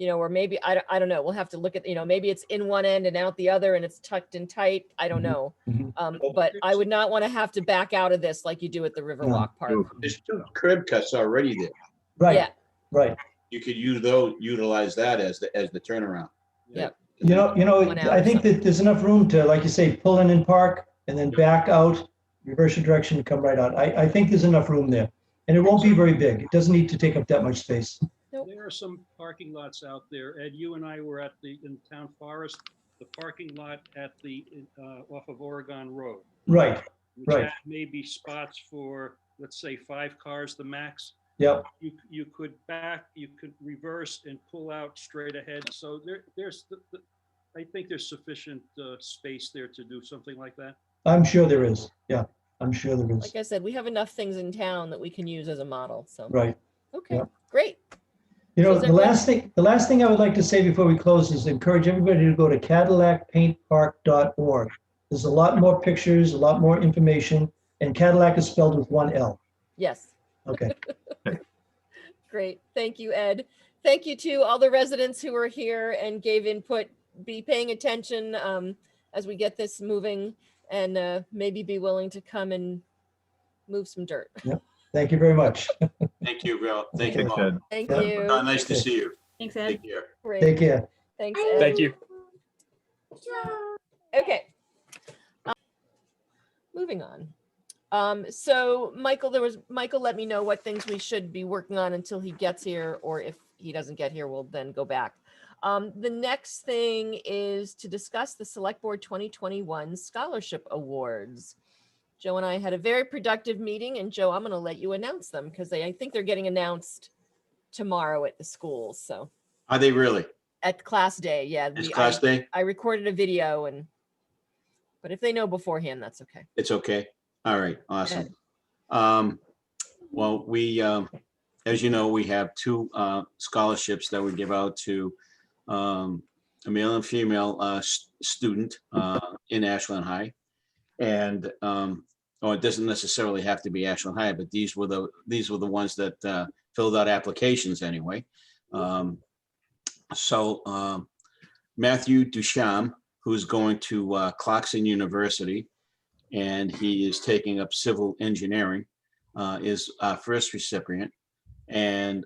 or maybe, I don't know, we'll have to look at, maybe it's in one end and out the other and it's tucked in tight. I don't know. Mhm. But I would not want to have to back out of this like you do at the Riverwalk Park. There's 2 curb cuts already there. Right. Yeah. Right. You could utilize that as the turnaround. Yep. One out I or think that there's enough room to, like you say, pull in and park and then back out, reverse your direction and come right out. I think there's enough room there. And it won't be very big. It doesn't need to take up that much space. There are some parking lots out there. Ed, you and I were in Town Forest, the parking lot at off of Oregon Road. Right. Which Right. had maybe spots for, let's say, 5 cars, the max. Yep. You could reverse and pull out straight ahead. So I think there's sufficient space there to do something like that. I'm sure there is. Yeah. I'm sure there is. Like I said, we have enough things in town that we can use as a model. So, Right. okay, Yep. great. You know, So is the everyone- last thing I would like to say before we close is encourage everybody to go to CadillacPaintPark.org. There's a lot more pictures, a lot more information, and Cadillac is spelled with one L. Yes. Okay. Great. Thank you, Ed. Thank you to all the residents who were here and gave input. Be paying attention as we get this moving, and maybe be willing to come and move some dirt. Thank you very much. Thank you, Bill. Thank you. Thanks, all. Ed. Thank Yeah. you. Nice to see you. Thanks, Ed. Take care. Great. Take care. Thanks, Ed. Thank you. Okay. Moving on. So Michael let me know what things we should be working on until he gets here, or if he doesn't get here, we'll then go back. The next thing is to discuss the Select Board 2021 Scholarship Awards. Joe and I had a very productive meeting, and Joe, I'm going to let you announce them because I think they're getting announced tomorrow at the schools. So Are they really? at class day, yeah. It's class day? I recorded a video, but if they know beforehand, that's okay. It's okay. All right, awesome. Well, we, as you know, we have two scholarships that we give out to a male and female student in Ashland High. And it doesn't necessarily have to be Ashland High, but these were the ones that filled out applications anyway. So Matthew Duchamp, who's going to Clarkson University, and he is taking up civil engineering, is our first recipient. And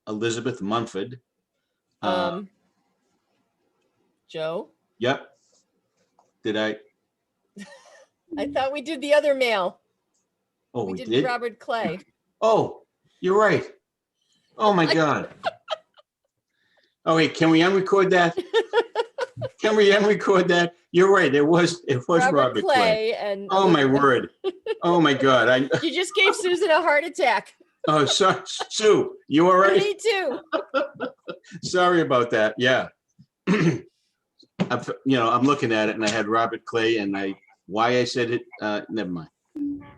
Elizabeth Munford. Joe? Yep. Did I? I thought we did the other male. Oh, We we did did? Robert Clay. Oh, you're right. Oh, my God. Oh, wait, can we unrecord that? Can we unrecord that? You're right. It was Robert Clay. And Oh, my word. Oh, my God. You just gave Susan a heart attack. Oh, Sue, you all right? Me too. Sorry about that. Yeah. I'm looking at it and I had Robert Clay and why I said it, never mind.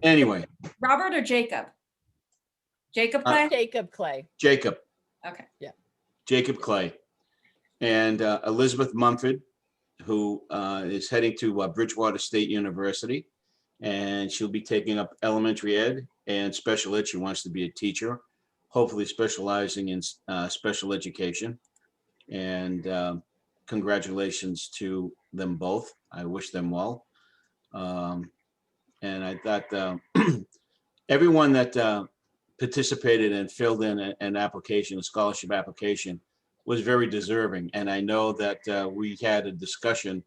Anyway. Robert or Jacob? Jacob Clay? Jacob Clay. Jacob. Okay. Yeah. Jacob Clay. And Elizabeth Mumford, who is heading to Bridgewater State University. And she'll be taking up elementary ed and special ed. She wants to be a teacher, hopefully specializing in special education. And congratulations to them both. I wish them well. And I thought everyone that participated and filled in an application, a scholarship application, was very deserving. And I know that we had a discussion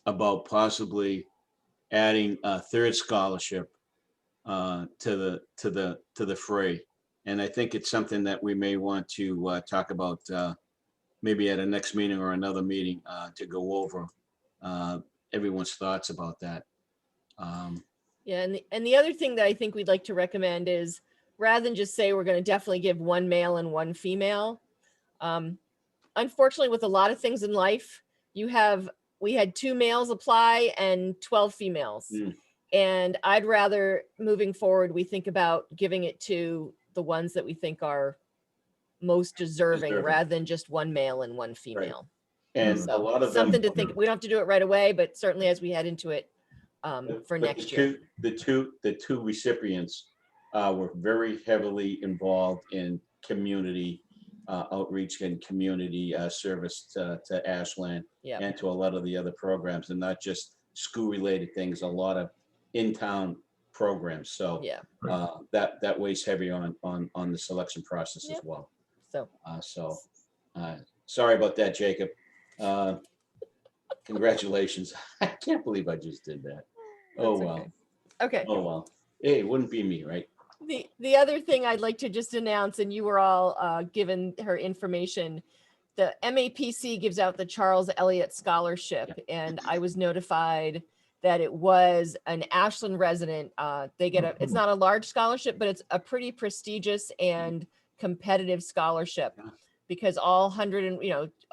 about possibly adding a third scholarship to the fray. And I think it's something that we may want to talk about maybe at a next meeting or another meeting to go over everyone's thoughts about that. Yeah, and the other thing that I think we'd like to recommend is, rather than just say we're going to definitely give one male and one female, unfortunately, with a lot of things in life, we had 2 males apply and 12 females. And I'd rather, moving forward, we think about giving it to the ones that we think are most deserving rather than just one male and one female. And So a lot of something them, to think. We don't have to do it right away, but certainly as we head into it for but next year. The two recipients were very heavily involved in community outreach and community service to Ashland Yeah. and to a lot of the other programs, and not just school related things, a lot of in-town programs. So Yeah. that weighs heavy on the selection process as well. So Sorry about that, Jacob. Congratulations. I can't believe I just did that. Oh, That's well. okay. Oh, well. Hey, it wouldn't be me, right? The other thing I'd like to just announce, and you were all given her information, the MAPC gives out the Charles Elliott Scholarship, and I was notified that it was an Ashland resident. They get it's not a large scholarship, but it's a pretty prestigious and competitive scholarship, because all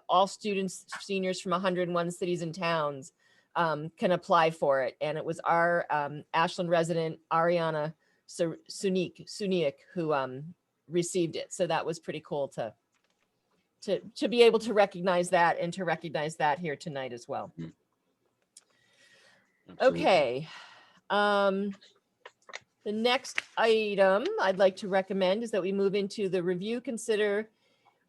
all students, seniors from 101 cities and towns can apply for it. And it was our Ashland resident, Ariana Suniak, who received it. So that was pretty cool to to be able to recognize that and to recognize that here tonight as well. Absolutely. Okay. The next item I'd like to recommend is that we move into the review, consider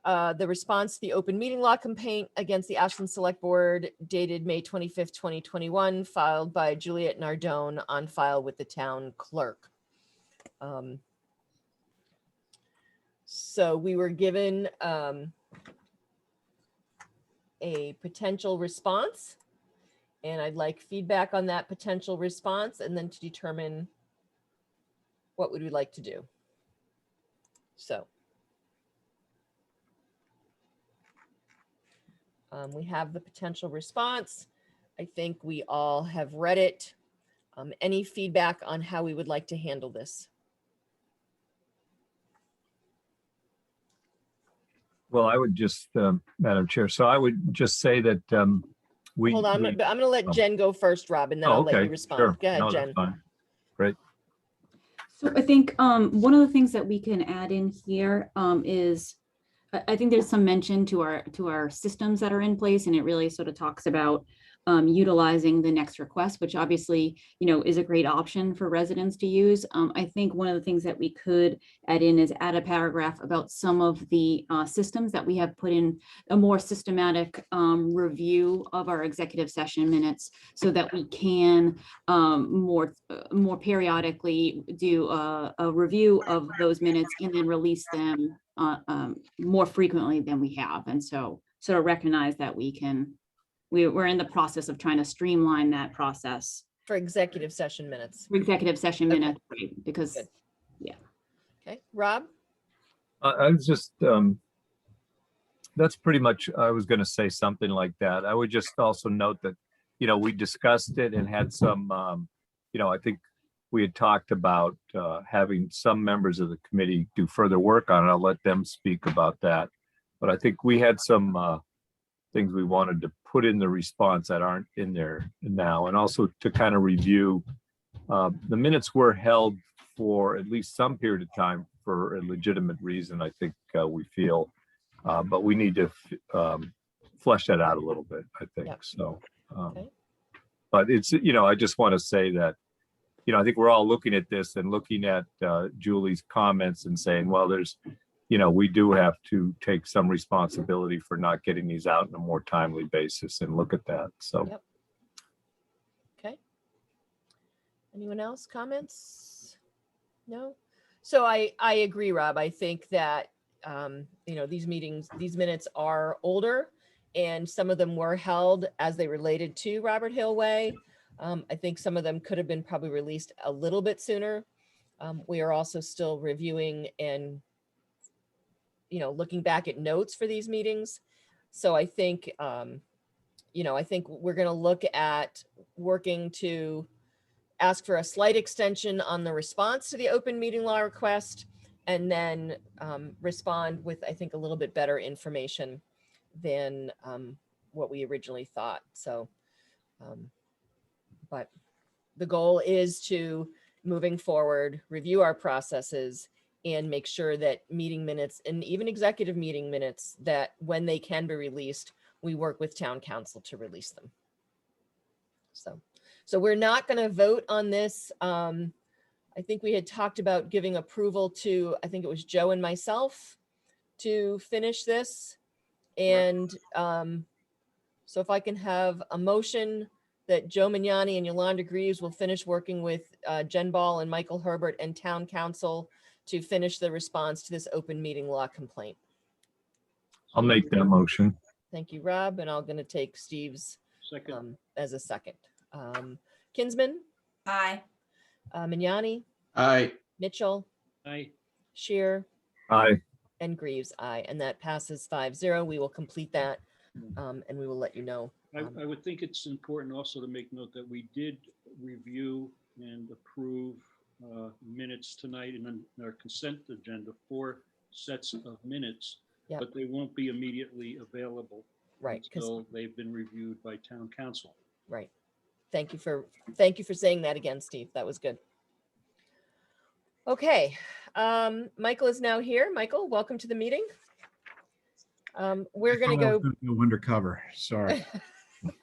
the response to the open meeting law complaint against the Ashland Select Board dated May 25th, 2021, filed by Juliet Nardone on file with the town clerk. So we were given a potential response, and I'd like feedback on that potential response and then to determine what would we like to do. So we have the potential response. I think we all have read it. Any feedback on how we would like to handle this? Well, I would just, Madam Chair, so I would just say that we. Hold on, I'm going to let Jen go first, Rob, and then Oh, I'll let okay, you respond. sure. Go ahead, No, Jen. that's fine. Great. So I think one of the things that we can add in here is I think there's some mention to our systems that are in place, and it really sort of talks about utilizing the next request, which obviously, is a great option for residents to use. I think one of the things that we could add in is add a paragraph about some of the systems that we have put in a more systematic review of our executive session minutes, so that we can more periodically do a review of those minutes and then release them more frequently than we have. And so sort of recognize that we're in the process of trying to streamline that process For executive session minutes. for executive session Okay. minutes, right? Because, Good. yeah. Okay, Rob? I was just, that's pretty much, I was going to say something like that. I would just also note that, we discussed it and had some, I think we had talked about having some members of the committee do further work on it. I'll let them speak about that. But I think we had some things we wanted to put in the response that aren't in there now, and also to kind of review. The minutes were held for at least some period of time for a legitimate reason, I think we feel, but we need to flesh that out a little bit, I think. Yep. So, Okay. but it's, I just want to say that, I think we're all looking at this and looking at Julie's comments and saying, well, there's, we do have to take some responsibility for not getting these out in a more timely basis and look at that. So. Yep. Okay. Anyone else comments? No? So I agree, Rob. I think that, these minutes are older, and some of them were held as they related to Robert Hill Way. I think some of them could have been probably released a little bit sooner. We are also still reviewing and, looking back at notes for these meetings. So I think, I think we're going to look at working to ask for a slight extension on the response to the open meeting law request, and then respond with, I think, a little bit better information than what we originally thought. So, but the goal is to, moving forward, review our processes and make sure that meeting minutes and even executive meeting minutes, that when they can be released, we work with town council to release them. So we're not going to vote on this. I think we had talked about giving approval to, I think it was Joe and myself, to finish this. And so if I can have a motion that Joe Mignani and Yolanda Greaves will finish working with Jen Ball and Michael Herbert and town council to finish the response to this open meeting law complaint. I'll make that motion. Thank you, Rob. And I'm going to take Steve's Second. as a second. Kinsman, Aye. Mignani, Aye. Mitchell, Aye. Shear, Aye. and Greaves, aye. And that passes 5-0. We will complete that, and we will let you know. I would think it's important also to make note that we did review and approve minutes tonight in our consent agenda, 4 sets of minutes, Yep. but they won't be immediately available Right, 'cause- until they've been reviewed by town council. Right. Thank you for saying that again, Steve. That was good. Okay, Michael is now here. Michael, welcome to the meeting. We're going to Go undercover. Sorry.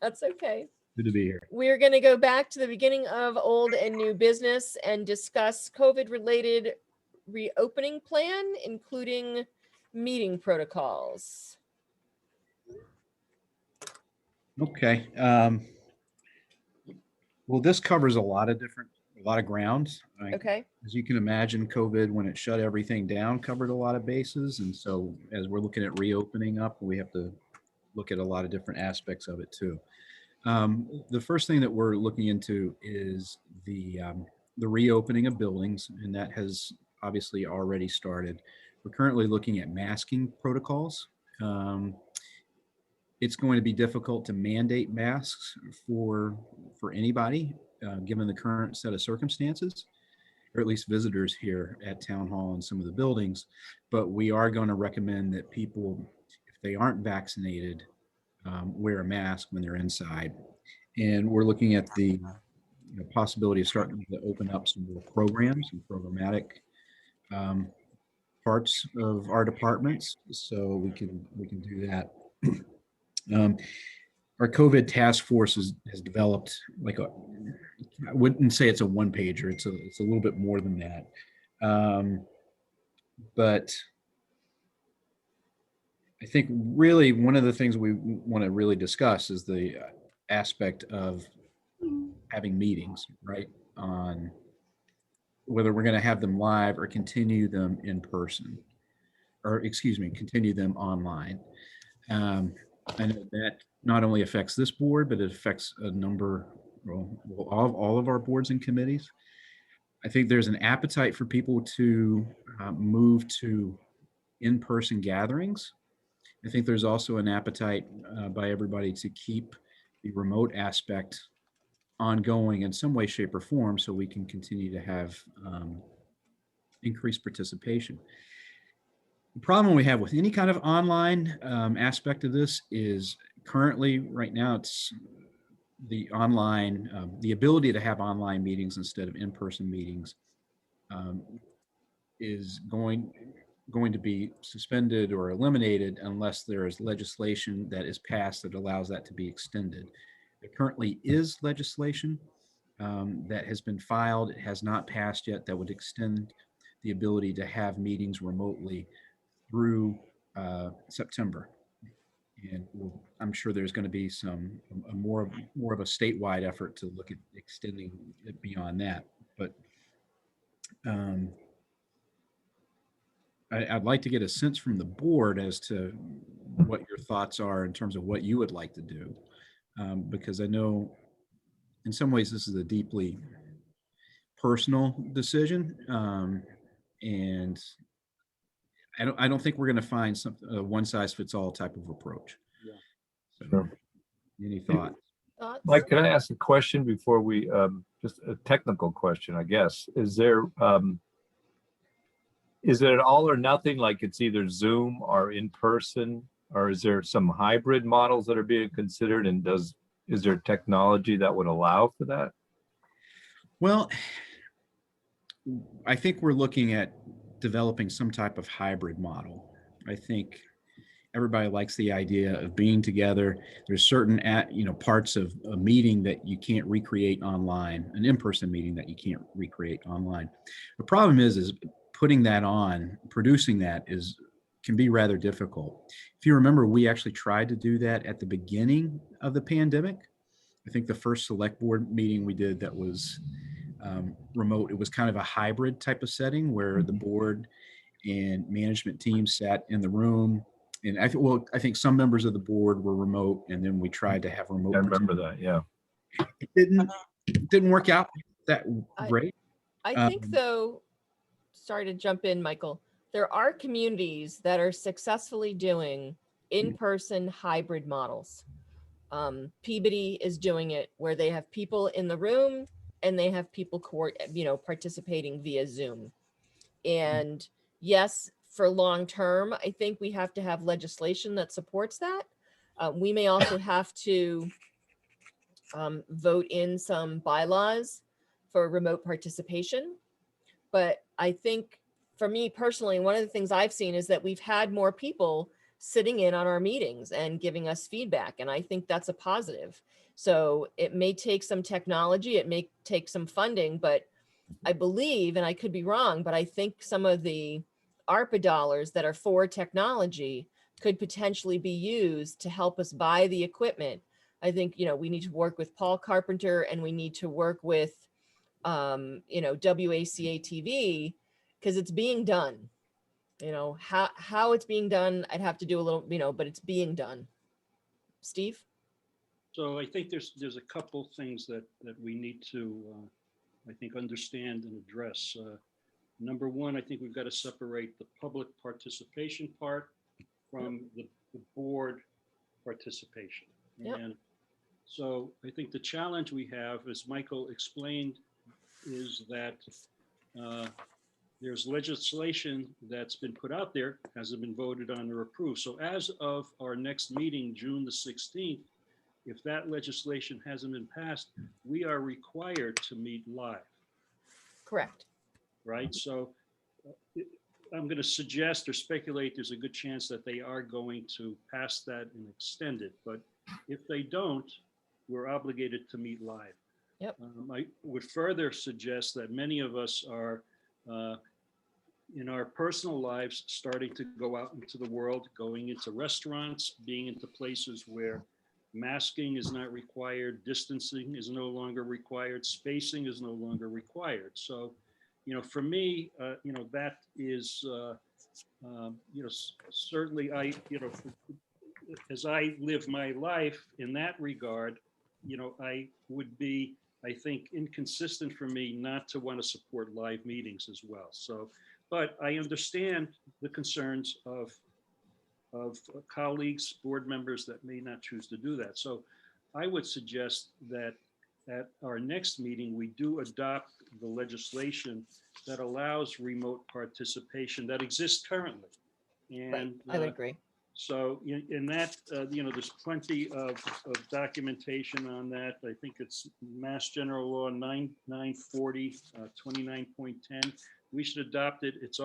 that's okay. Good to be here. We're going to go back to the beginning of old and new business and discuss COVID-related reopening plan, including meeting protocols. Okay. Well, this covers a lot of grounds. Okay. As you can imagine, COVID, when it shut everything down, covered a lot of bases. And so as we're looking at reopening up, we have to look at a lot of different aspects of it too. The first thing that we're looking into is the reopening of buildings, and that has obviously already started. We're currently looking at masking protocols. It's going to be difficult to mandate masks for anybody, given the current set of circumstances, or at least visitors here at Town Hall and some of the buildings. But we are going to recommend that people, if they aren't vaccinated, wear a mask when they're inside. And we're looking at the possibility of starting to open up some more programs and programmatic parts of our departments, so we can do that. Our COVID task force has developed I wouldn't say it's a one pager. It's a little bit more than that. But I think really one of the things we want to really discuss is the aspect of having meetings, right? On whether we're going to have them live or continue them in person, or excuse me, continue them online. I know that not only affects this board, but it affects a number, all of our boards and committees. I think there's an appetite for people to move to in-person gatherings. I think there's also an appetite by everybody to keep the remote aspect ongoing in some way, shape, or form, so we can continue to have increased participation. The problem we have with any kind of online aspect of this is currently, right now, it's the online, the ability to have online meetings instead of in-person meetings is going to be suspended or eliminated unless there is legislation that is passed that allows that to be extended. There currently is legislation that has been filed. It has not passed yet, that would extend the ability to have meetings remotely through September. And I'm sure there's going to be more of a statewide effort to look at extending it beyond that. But I'd like to get a sense from the board as to what your thoughts are in terms of what you would like to do. Because I know in some ways this is a deeply personal decision. And I don't think we're going to find a one size fits all type of approach. Yeah. So, sure. Any thoughts? Mike, can I ask a question before we, just a technical question, I guess. Is it an all or nothing, like it's either Zoom or in person, or is there some hybrid models that are being considered, and is there technology that would allow for that? Well, I think we're looking at developing some type of hybrid model. I think everybody likes the idea of being together. There's certain parts of a meeting that you can't recreate online, an in-person meeting that you can't recreate online. The problem is putting that on, producing that can be rather difficult. If you remember, we actually tried to do that at the beginning of the pandemic. I think the first select board meeting we did that was remote, it was kind of a hybrid type of setting where the board and management team sat in the room. And I think some members of the board were remote, and then we tried to have remote. I remember that, yeah. It didn't work out that great. I think though, sorry to jump in, Michael, there are communities that are successfully doing in-person hybrid models. Peabody is doing it where they have people in the room and they have people participating via Zoom. And yes, for long term, I think we have to have legislation that supports that. We may also have to vote in some bylaws for remote participation. But I think for me personally, one of the things I've seen is that we've had more people sitting in on our meetings and giving us feedback. And I think that's a positive. So it may take some technology, it may take some funding, but I believe, and I could be wrong, but I think some of the ARPA dollars that are for technology could potentially be used to help us buy the equipment. I think, we need to work with Paul Carpenter, and we need to work with, WACA-TV, because it's being done. How it's being done, I'd have to do a little, but it's being done. Steve? So I think there's a couple things that we need to, I think, understand and address. Number one, I think we've got to separate the public participation part from the board participation. Yep. And so I think the challenge we have, as Michael explained, is that there's legislation that's been put out there, hasn't been voted on or approved. So as of our next meeting, June the 16th, if that legislation hasn't been passed, we are required to meet live. Correct. Right? So I'm going to suggest or speculate there's a good chance that they are going to pass that and extend it. But if they don't, we're obligated to meet live. Yep. I would further suggest that many of us are in our personal lives starting to go out into the world, going into restaurants, being into places where masking is not required, distancing is no longer required, spacing is no longer required. So, for me, that is, certainly as I live my life in that regard, I would be, I think, inconsistent for me not to want to support live meetings as well. So, but I understand the concerns of colleagues, board members that may not choose to do that. So I would suggest that at our next meeting, we do adopt the legislation that allows remote participation that exists currently. And Right. I would agree. so in that, there's plenty of documentation on that. I think it's Mass General Law 940, 29.10. We should adopt it. It's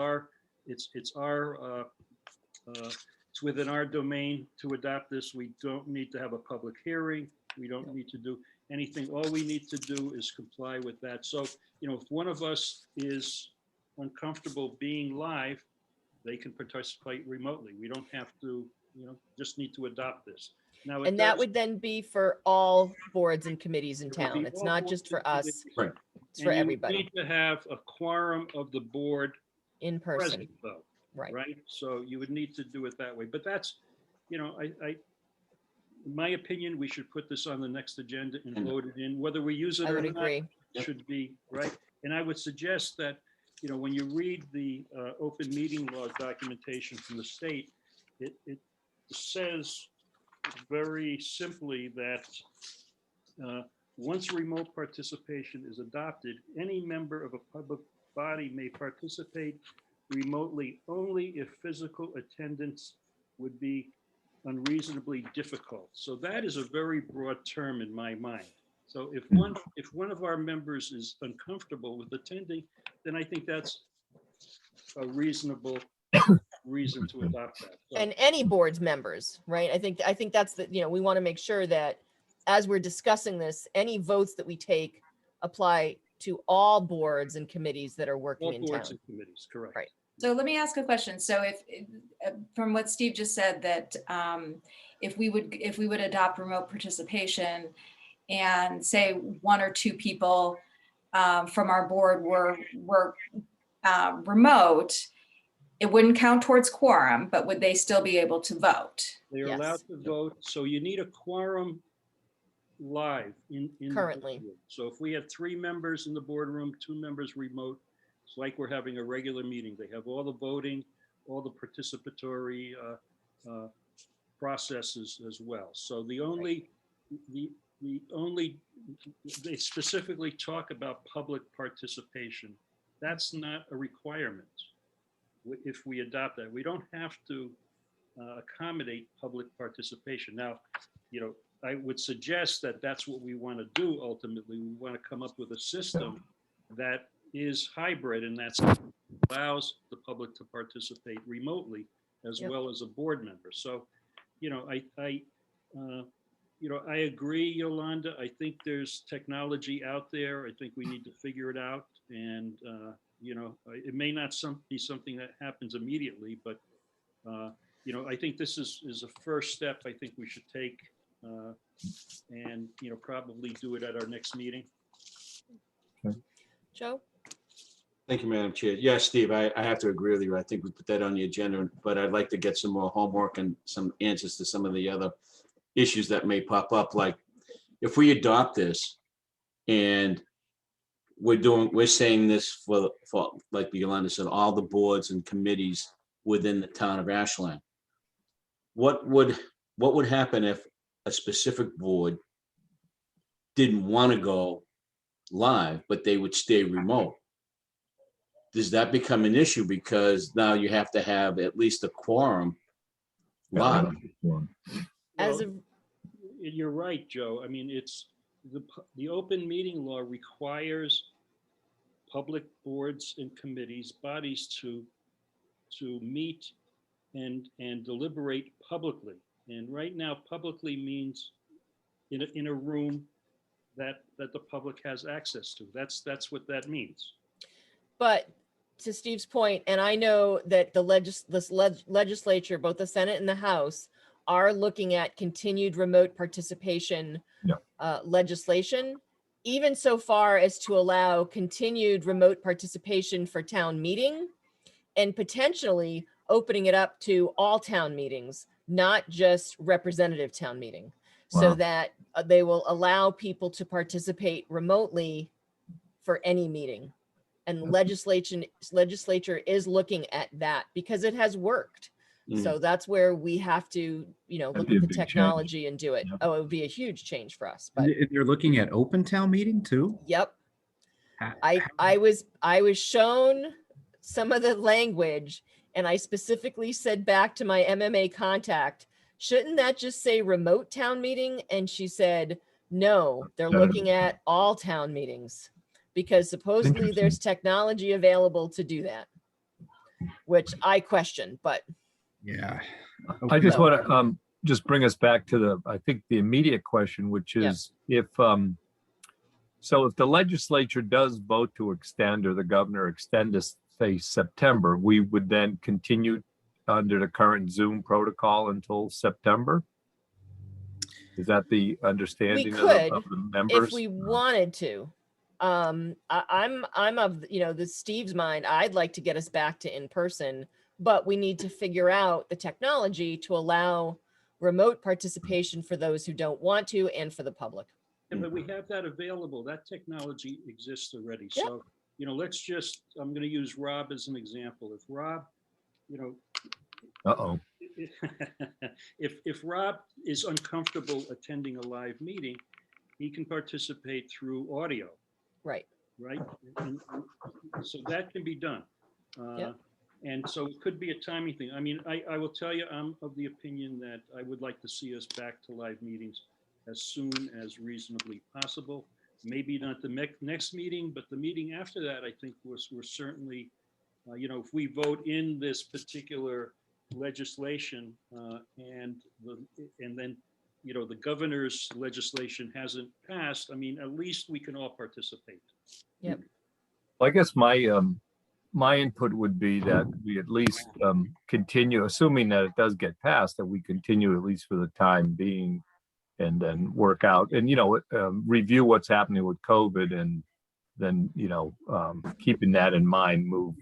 within our domain to adopt this. We don't need to have a public hearing. We don't need to do anything. All we need to do is comply with that. So, if one of us is uncomfortable being live, they can participate remotely. We don't have to, just need to adopt this. Now, And that would then be for all boards and committees in town. It's not just for us. Right. It's for and you everybody need to have a quorum of the board in person. present, though. Right. Right. So you would need to do it that way. But that's, in my opinion, we should put this on the next agenda and vote it in. Whether we use it I or would not, agree. it should be right. And I would suggest that, when you read the open meeting law documentation from the state, it says very simply that once remote participation is adopted, any member of a public body may participate remotely only if physical attendance would be unreasonably difficult. So that is a very broad term in my mind. So if one of our members is uncomfortable with attending, then I think that's a reasonable reason to adopt that. So, And any board's members, right? I think that's we want to make sure that as we're discussing this, any votes that we take apply to all boards and committees that are working all in boards town. and committees, correct. Right. So let me ask a question. So if from what Steve just said, that if we would adopt remote participation and say one or two people from our board were remote, it wouldn't count towards quorum, but would they still be able to vote? They're Yes. allowed to vote. So you need a quorum live in the Currently. boardroom. So if we have 3 members in the boardroom, 2 members remote, it's like we're having a regular meeting. They have all the voting, all the participatory processes as well. So the only they specifically talk about public participation. That's not a requirement. If we adopt that, we don't have to accommodate public participation. Now, I would suggest that that's what we want to do. Ultimately, we want to come up with a system that is hybrid and that allows the public to participate remotely as Yep. well as a board member. So, I agree, Yolanda. I think there's technology out there. I think we need to figure it out. And, it may not be something that happens immediately, but, I think this is a first step I think we should take, and, probably do it at our next meeting. Joe? Thank you, Madam Chair. Yeah, Steve, I have to agree with you. I think we put that on the agenda, but I'd like to get some more homework and some answers to some of the other issues that may pop up. Like if we adopt this and we're saying this for like Yolanda said, all the boards and committees within the town of Ashland. What would happen if a specific board didn't want to go live, but they would stay remote? Does that become an issue because now you have to have at least a quorum live? As Well, you're right, Joe. I mean, it's the open meeting law requires public boards and committees, bodies to meet and deliberate publicly. And right now, publicly means in a room that the public has access to. That's what that means. But to Steve's point, and I know that the legislature, both the Senate and the House, are looking at continued remote participation legislation, even so far as to allow continued remote participation for town meeting and potentially opening it up to all town meetings, not just representative town meeting, so that they will allow people to participate remotely for any meeting. And legislature is looking at that because it has worked. So that's where we have to, look be a at the big change. technology and do it. Yep. Oh, it would be a huge change for us, but And you're looking at open town meeting too? yep. Ha- I was shown some of the language and I specifically said back to my MMA contact, shouldn't that just say remote town meeting? And she said, no, they're looking at all town meetings because supposedly there's technology available to do that, which I question, but Yeah. I just want to just bring us back to I think the immediate question, which is if the legislature does vote to extend or the governor extend this, say, September, we would then continue under the current Zoom protocol until September? Is that the understanding we of could the members? if we wanted to. I'm of the Steve's mind. I'd like to get us back to in person, but we need to figure out the technology to allow remote participation for those who don't want to and for the public. Yeah, but we have that available. That technology exists already. Yep. So, I'm going to use Rob as an example. If Rob, Uh-oh. if Rob is uncomfortable attending a live meeting, he can participate through audio, Right. right? And so that can be done. Yep. And so it could be a timing thing. I mean, I will tell you, I'm of the opinion that I would like to see us back to live meetings as soon as reasonably possible. Maybe not the next meeting, but the meeting after that, I think we're certainly, if we vote in this particular legislation and then, the governor's legislation hasn't passed, I mean, at least we can all participate. Yep. Well, I guess my input would be that we at least continue, assuming that it does get passed, that we continue at least for the time being and then work out and, review what's happening with COVID and then, keeping that in mind, move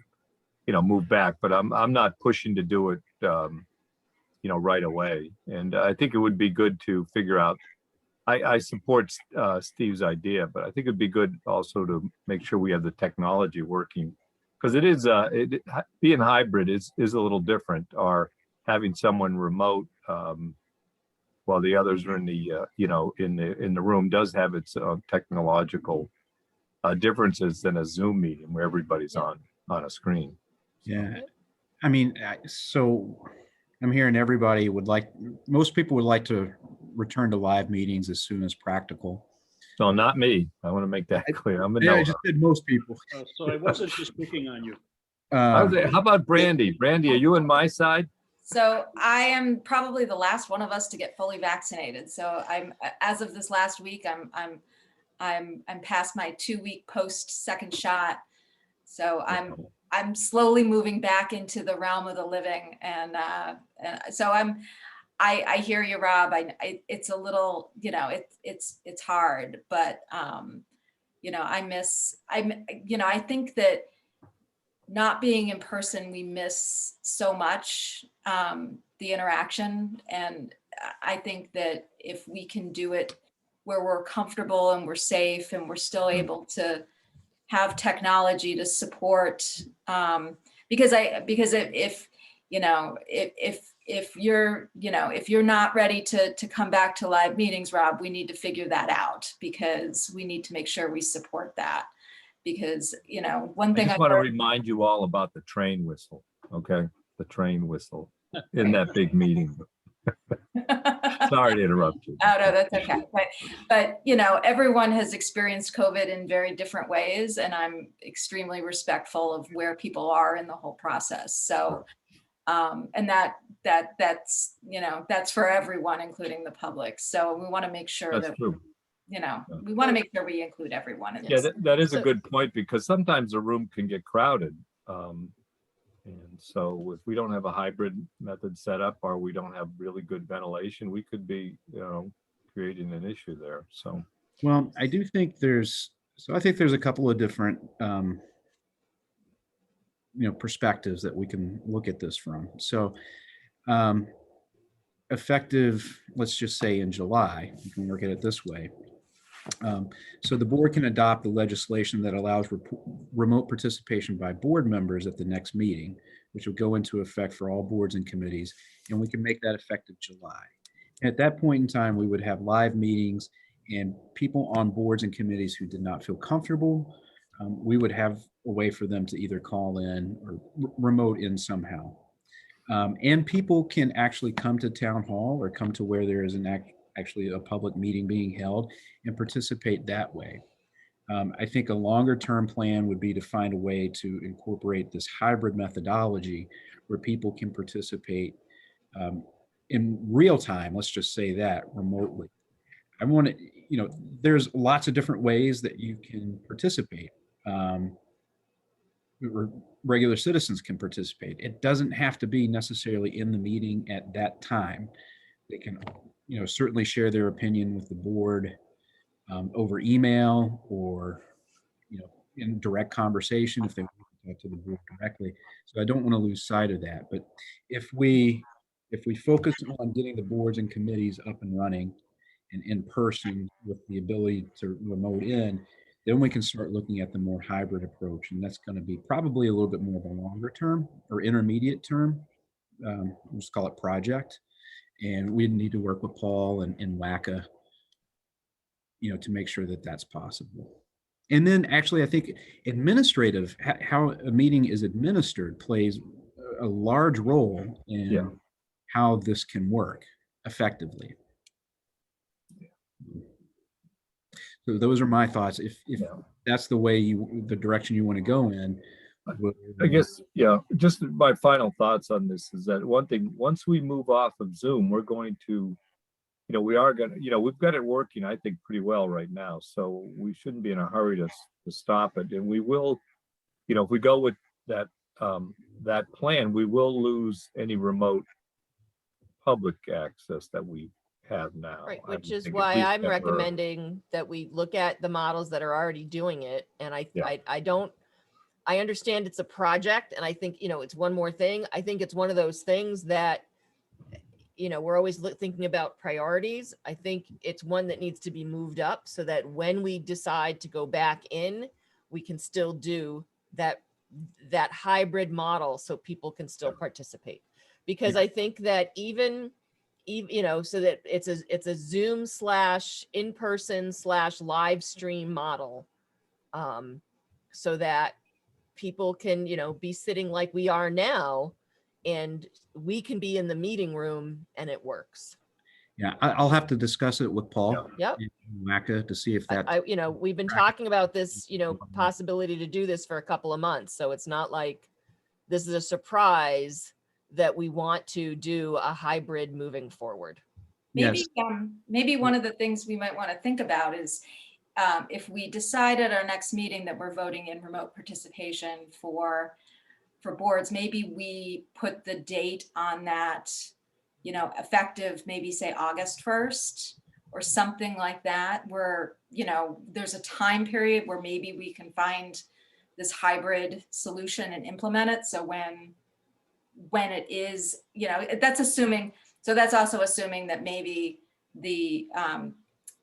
back. But I'm not pushing to do it, right away. And I think it would be good to figure out, I support Steve's idea, but I think it'd be good also to make sure we have the technology working. Because it is being hybrid is a little different, or having someone remote while the others are in the room does have its technological differences than a Zoom meeting where everybody's on a screen. Yeah. I mean, so I'm hearing everybody most people would like to return to live meetings as soon as practical. No, not me. I want to make that clear. I'm a Yeah, no. I just said most people. So I wasn't just picking on you. How about Brandy? Brandy, are you on my side? So I am probably the last one of us to get fully vaccinated. So as of this last week, I'm past my 2-week post second shot. So I'm slowly moving back into the realm of the living. And so I hear you, Rob. It's a little, it's hard, but I think that not being in person, we miss so much the interaction. And I think that if we can do it where we're comfortable and we're safe and we're still able to have technology to support, because if you're not ready to come back to live meetings, Rob, we need to figure that out, because we need to make sure we support that. Because, one I thing just want to remind you all about the train whistle, okay? The train whistle in that big meeting. Sorry to interrupt you. Oh, no, that's okay. But everyone has experienced COVID in very different ways, and I'm extremely respectful of where people are in the whole process. So, and that's for everyone, including the public. So we want to make sure That's that true. we want to make sure we include everyone in Yeah, this. that is a good point, because sometimes a room can get crowded. And so if we don't have a hybrid method set up, or we don't have really good ventilation, we could be, creating an issue there. So, Well, I do think I think there's a couple of different, perspectives that we can look at this from. So, effective, let's just say in July, you can look at it this way. So the board can adopt the legislation that allows remote participation by board members at the next meeting, which will go into effect for all boards and committees, and we can make that effective July. And at that point in time, we would have live meetings, and people on boards and committees who did not feel comfortable, we would have a way for them to either call in or remote in somehow. And people can actually come to town hall or come to where there is actually a public meeting being held and participate that way. I think a longer term plan would be to find a way to incorporate this hybrid methodology where people can participate in real time, let's just say that, remotely. I want to, there's lots of different ways that you can participate. Regular citizens can participate. It doesn't have to be necessarily in the meeting at that time. They can, certainly share their opinion with the board over email, or, in direct conversation if they want to talk to the board directly. So I don't want to lose sight of that. But if we focus on getting the boards and committees up and running and in person with the ability to remote in, then we can start looking at the more hybrid approach. And that's going to be probably a little bit more of a longer term or intermediate term. We'll just call it project. And we need to work with Paul and WACA, to make sure that that's possible. And then actually, I think administrative, how a meeting is administered plays a large role in how this can work effectively. So those are my thoughts. If that's the way the direction you want to go in. I guess, just my final thoughts on this is that one thing, once we move off of Zoom, we're going to, we are going to, we've got it working, I think, pretty well right now. So we shouldn't be in a hurry to stop it. And we will, if we go with that, that plan, we will lose any remote public access that we have now. Right, which is why I'm recommending that we look at the models that are already doing it. And I understand it's a project, and I think, it's one more thing. I think it's one of those things that, we're always thinking about priorities. I think it's one that needs to be moved up so that when we decide to go back in, we can still do that hybrid model so people can still participate. Because I think that even so that it's a Zoom / in-person / live stream model, so that people can, be sitting like we are now, and we can be in the meeting room and it works. Yeah, I'll have to discuss it with Paul. Yep. And WACA to see if that. We've been talking about this, possibility to do this for a couple of months. So it's not like this is a surprise that we want to do a hybrid moving forward. Maybe, Yes. maybe one of the things we might want to think about is if we decide at our next meeting that we're voting in remote participation for boards, maybe we put the date on that, you know, effective, maybe say August 1st or something like that, where, you know, there's a time period where maybe we can find this hybrid solution and implement it. So when it is, you know, that's assuming, so that's also assuming that maybe the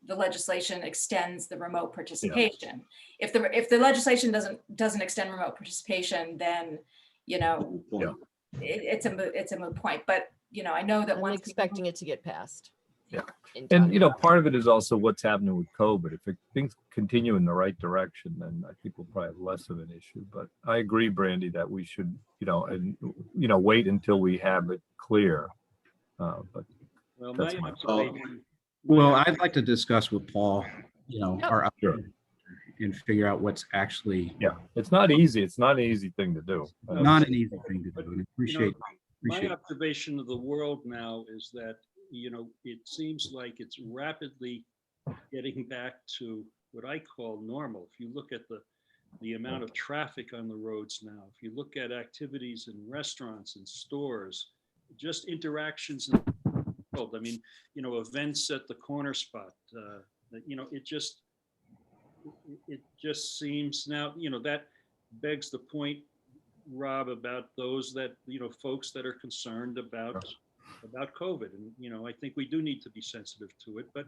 legislation extends the remote participation. If the legislation doesn't extend remote participation, then, you know, Yeah. it's a moot point. But, you know, I know that I'm once expecting it to get passed. Yeah. in And, time. you know, part of it is also what's happening with COVID. If things continue in the right direction, then I think we'll probably have less of an issue. But I agree, Brandy, that we should, you know, and, you know, wait until we have it clear. But Well, That's my my- observation. Well, I'd like to discuss with Paul, you know, Yep. our, Sure. and figure out what's actually yeah, it's not easy. It's not an easy thing to do. not an easy thing to do. And appreciate, My appreciate. observation of the world now is that, you know, it seems like it's rapidly getting back to what I call normal. If you look at the amount of traffic on the roads now, if you look at activities in restaurants and stores, just interactions in the world. I mean, you know, events at the corner spot, you know, it just seems now, you know, that begs the point, Rob, about those that, you know, folks that are concerned about COVID. And, you know, I think we do need to be sensitive to it, but,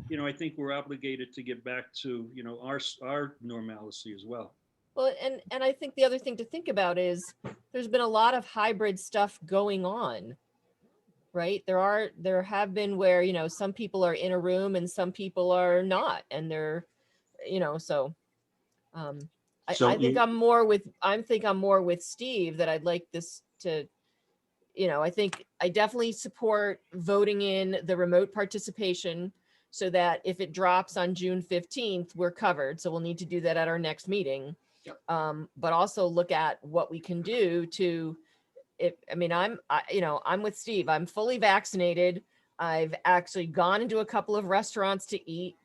you know, I think we're obligated to get back to, you know, our normalcy as well. Well, and I think the other thing to think about is there's been a lot of hybrid stuff going on, right? There have been where, you know, some people are in a room and some people are not, and they're, you know, so So I think you- I'm more with Steve, that I'd like this to, you know, I think I definitely support voting in the remote participation so that if it drops on June 15th, we're covered. So we'll need to do that at our next meeting. But also look at what we can do to, you know, I'm with Steve. I'm fully vaccinated. I've actually gone into a couple of restaurants to eat.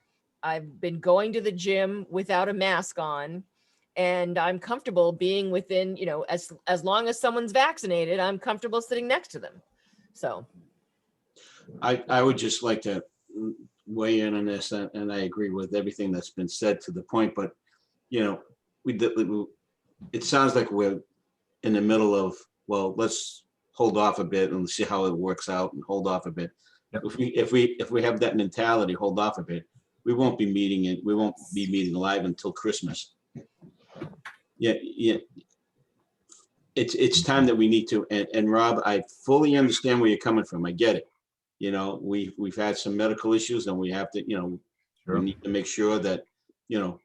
I've been going to the gym without a mask on, and I'm comfortable being within, you know, as long as someone's vaccinated, I'm comfortable sitting next to them. So I would just like to weigh in on this, and I agree with everything that's been said to the point, but, you know, it sounds like we're in the middle of, well, let's hold off a bit and see how it works out and hold off a bit. Yep. If we have that mentality, hold off a bit, we won't be meeting live until Christmas. Yeah. It's time that we need to, and Rob, I fully understand where you're coming from. I get it. You know, we've had some medical issues, and we have to, you know, Sure. we need to make sure that, you know,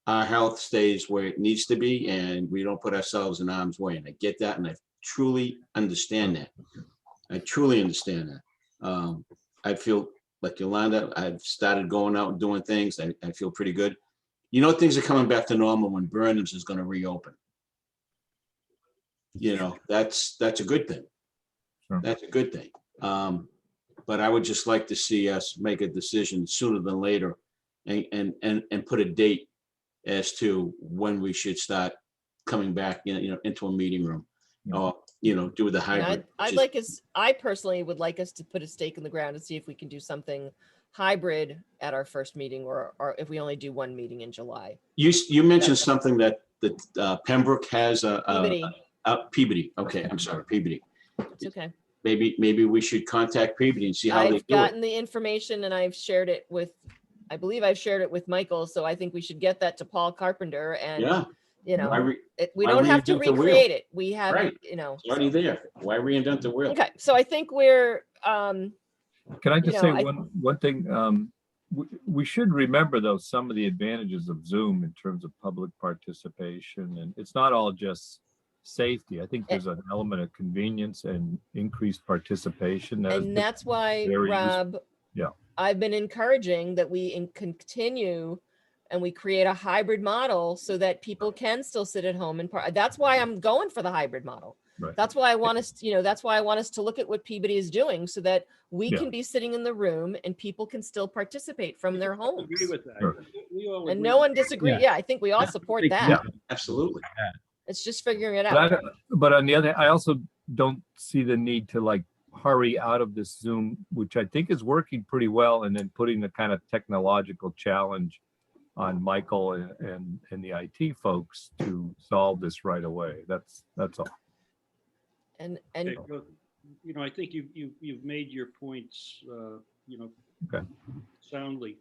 our health stays where it needs to be, and we don't put ourselves in harm's way. And I get that, and I truly understand that. I feel like Yolanda, I've started going out and doing things. I feel pretty good. You know, things are coming back to normal when Burnham's is going to reopen. You know, that's a good thing. Sure. That's a good thing. But I would just like to see us make a decision sooner than later, and put a date as to when we should start coming back, you know, into a meeting room, or, you know, do the and hybrid. I personally would like us to put a stake in the ground and see if we can do something hybrid at our first meeting, or if we only do one meeting in July. You mentioned something that Pembroke has Peabody. Peabody. Okay, I'm sorry, Peabody. It's okay. Maybe we should contact Peabody and see how they I've do it. gotten the information and I've shared it with, I believe I've shared it with Michael. So I think we should get that to Paul Carpenter, and, Yeah. you know, we why don't have to reinvent the wheel? recreate it. We have, Right. you know. It's already there. Why reinvent the wheel? Okay. So I think we're, Can I just say one thing? We should remember, though, some of the advantages of Zoom in terms of public participation, and it's not all just safety. I think there's an element of convenience and increased participation. and that's why, very useful. Rob, Yeah. I've been encouraging that we continue and we create a hybrid model so that people can still sit at home and that's why I'm going for the hybrid model. Right. That's why I want us, that's why I want us to look at what Peabody is doing so that we Yeah. can be sitting in the room and people can still participate from their homes. Agree with that. Sure. We all And agree no with one disagrees. Yeah. Yeah, I think we all support think- that. Yeah. Absolutely. It's just figuring it But, out. but on the other, I also don't see the need to like hurry out of this Zoom, which I think is working pretty well, and then putting the kind of technological challenge on Michael and the IT folks to solve this right away. That's all. And Okay, well, I think you've made your points, Okay. soundly.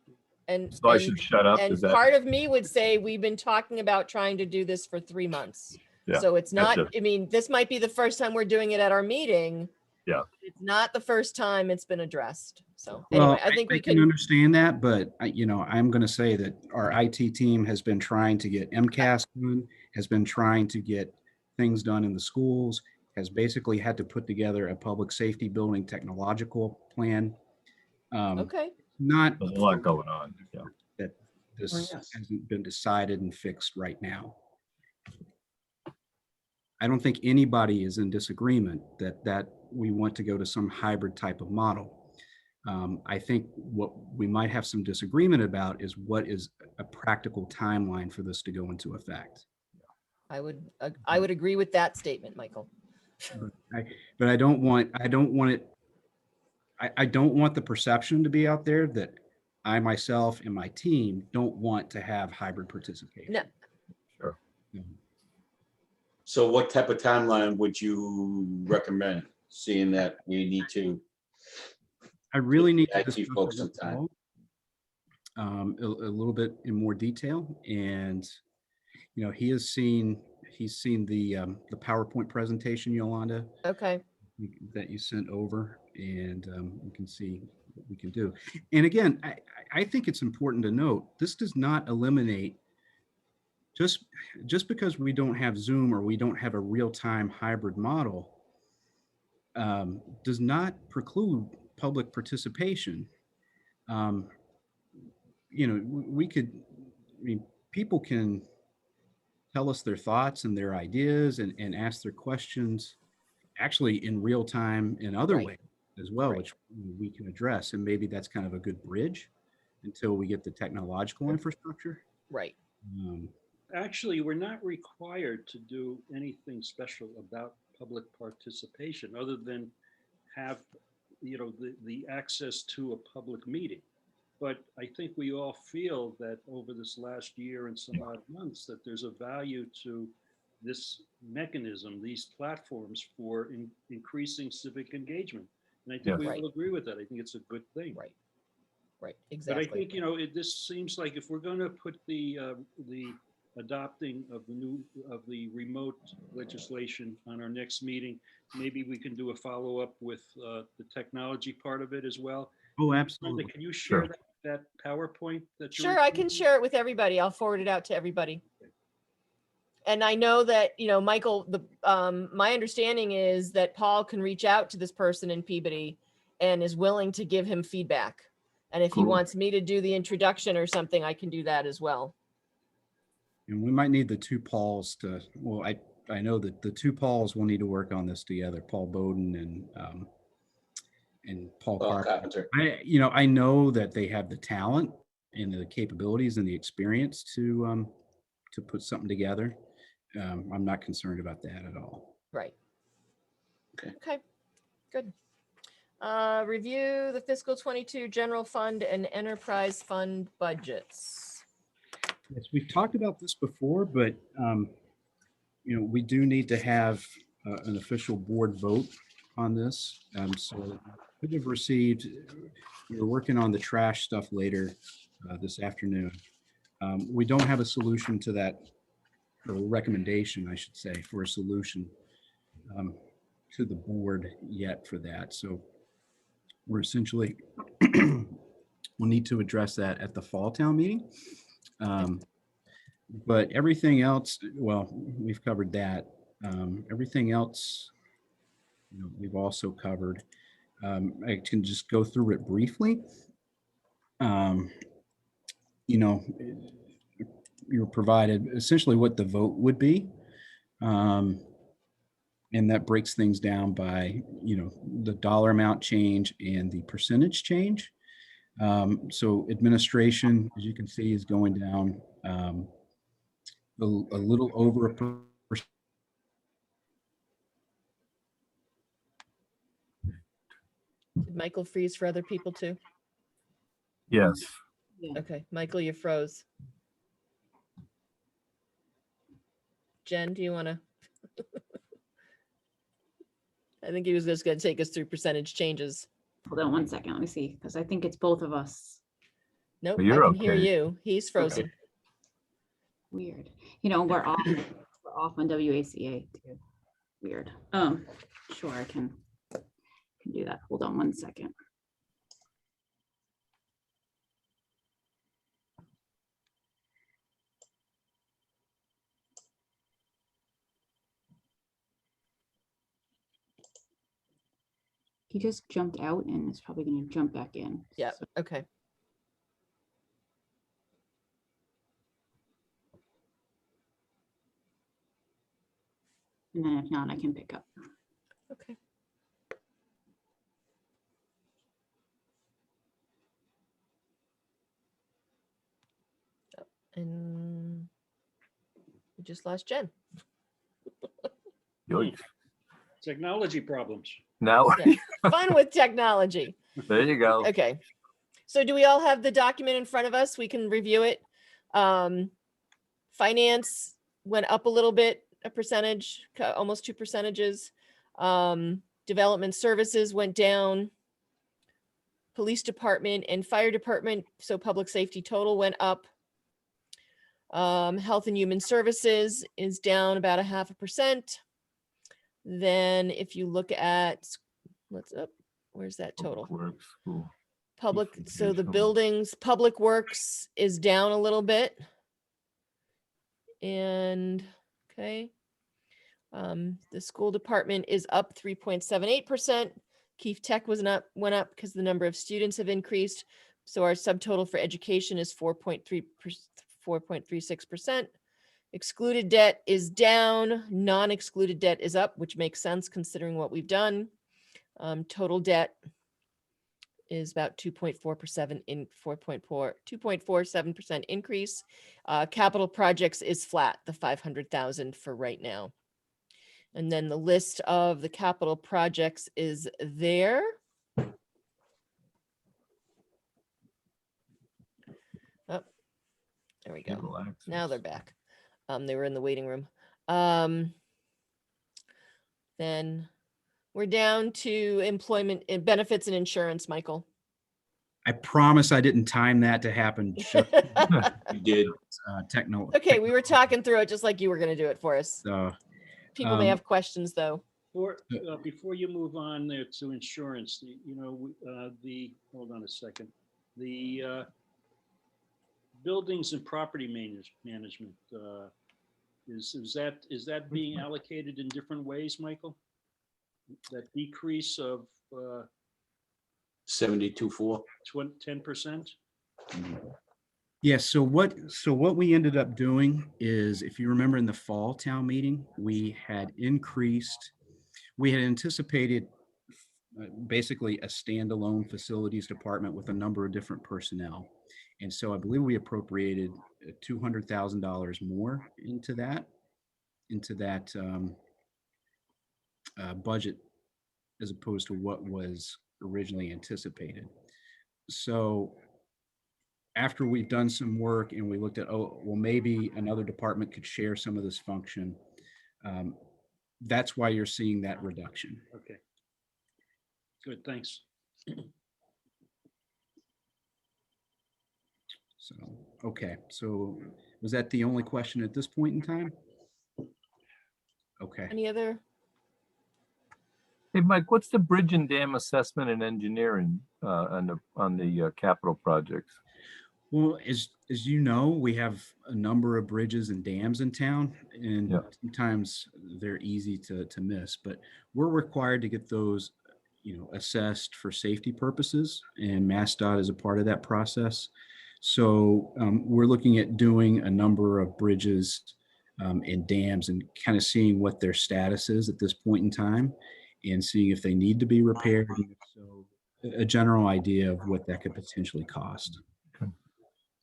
and So I and- should shut up. And Is that? part of me would say we've been talking about trying to do this for 3 months. Yeah, So it's that's not, I mean, this might be the first time we're doing it at our meeting. Yeah. It's not the first time it's been addressed. So Well, anyway, I think we can can, understand that, but I'm going to say that our IT team has been trying to get MCAS done, has been trying to get things done in the schools, has basically had to put together a public safety building technological plan. okay. Not There's a lot going on. Yeah. that this Oh, yes. hasn't been decided and fixed right now. I don't think anybody is in disagreement that we want to go to some hybrid type of model. I think what we might have some disagreement about is what is a practical timeline for this to go into effect. I would agree with that statement, Michael. But I don't want the perception to be out there that I myself and my team don't want to have hybrid participation. No. Sure. So what type of timeline would you recommend, seeing that we need to? I really need to IT discuss folks it with sometime. Paul, a little bit in more detail, and he's seen the PowerPoint presentation, Yolanda, Okay. that you sent over, and we can see what we can do. And again, I think it's important to note this does not eliminate just because we don't have Zoom or we don't have a real-time hybrid model does not preclude public participation. People can tell us their thoughts and their ideas and ask their questions actually in real time in other Right. ways as well, Right. which we can address. And maybe that's kind of a good bridge until we get the technological infrastructure. Right. Actually, we're not required to do anything special about public participation other than have, the access to a public meeting. But I think we all feel that over this last year and some odd months that there's a value to this mechanism, these platforms for increasing civic engagement. And I think Yes. we Right. all agree with that. I think it's a good thing. Right. Right. But Exactly. I think, this seems like if we're going to put the adopting of the remote legislation on our next meeting, maybe we can do a follow-up with the technology part of it as well. Oh, Linda, absolutely. can you share Sure. that PowerPoint that you're? Sure, I can share it with everybody. I'll forward it out to everybody. And I know that, Michael, my understanding is that Paul can reach out to this person in Peabody and is willing to give him feedback. And if he Cool. wants me to do the introduction or something, I can do that as well. And we might need the two Pauls I know that the two Pauls will need to work on this together, Paul Bowden and Paul Carpenter. Carpenter. I know that they have the talent and the capabilities and the experience to put something together. I'm not concerned about that at all. Right. Okay. Okay, good. Review the fiscal 22 general fund and enterprise fund budgets. Yes, we've talked about this before, but we do need to have an official board vote on this. So we have received, we're working on the trash stuff later this afternoon. We don't have a solution to that, or a recommendation, I should say, for a solution to the board yet for that. So we're essentially, we'll need to address that at the fall town meeting. But everything else, well, we've covered that. Everything else, we've also covered. I can just go through it briefly. You're provided essentially what the vote would be. And that breaks things down by, the dollar amount change and the percentage change. So administration, as you can see, is going down a little over a percent. Did Michael freeze for other people too? Yes. Yeah. Okay, Michael, you froze. Jen, do you want to? I think he was just going to take us through percentage changes. Hold on one second. Let me see, because I think it's both of us. Nope, You're I can hear okay. you. He's frozen. Weird. We're off on WACA too. Weird. Sure, I can do that. Hold on one second. He just jumped out and is probably going to jump back in. Yeah, So- okay. And then if not, I can pick up. Okay. And we just lost Jen. Yoink. Technology problems. Now, Yeah. Fun with technology. there you go. Okay. So do we all have the document in front of us? We can review it. Finance went up a little bit, a percentage, almost 2 percentages. Development services went down. Police department and fire department, so public safety total went up. Health and human services is down about 0.5%. Then if you look at, what's up? Where's that total? Works, school. Public, so the Educational. buildings, public works is down a little bit. And, okay. The school department is up 3.78%. Keefe Tech went up because the number of students have increased. So our subtotal for education is 4.36%. Excluded debt is down, non-excluded debt is up, which makes sense considering what we've done. Total debt is about 2.4% in 2.47% increase. Capital projects is flat, the 500,000 for right now. And then the list of the capital projects is there. Oh, there we go. Cable access. Now they're back. They were in the waiting room. Then we're down to employment and benefits and insurance, Michael. I promise I didn't time that to happen. Just, You did. techno. Okay, we were talking through it just like you were going to do it for us. So, People may have questions though. Before you move on there to insurance, hold on a second. The buildings and property management, is that being allocated in different ways, Michael? That decrease of 72.4. 10%? yeah, so what we ended up doing is, if you remember in the fall town meeting, we had anticipated basically a standalone facilities department with a number of different personnel. And so I believe we appropriated $200,000 more into that budget as opposed to what was originally anticipated. So after we've done some work and we looked at, oh, well, maybe another department could share some of this function. That's why you're seeing that reduction. Okay. Good, thanks. So, okay, so was that the only question at this point in time? Okay. Any other? Hey, Mike, what's the bridge and dam assessment and engineering on the capital projects? Well, as you know, we have a number of bridges and dams in town, and Yeah. sometimes they're easy to miss, but we're required to get those, assessed for safety purposes, and MassDOT is a part of that process. So we're looking at doing a number of bridges and dams, and kind of seeing what their status is at this point in time and seeing if they need to be repaired. And if so, a general idea of what that could potentially cost.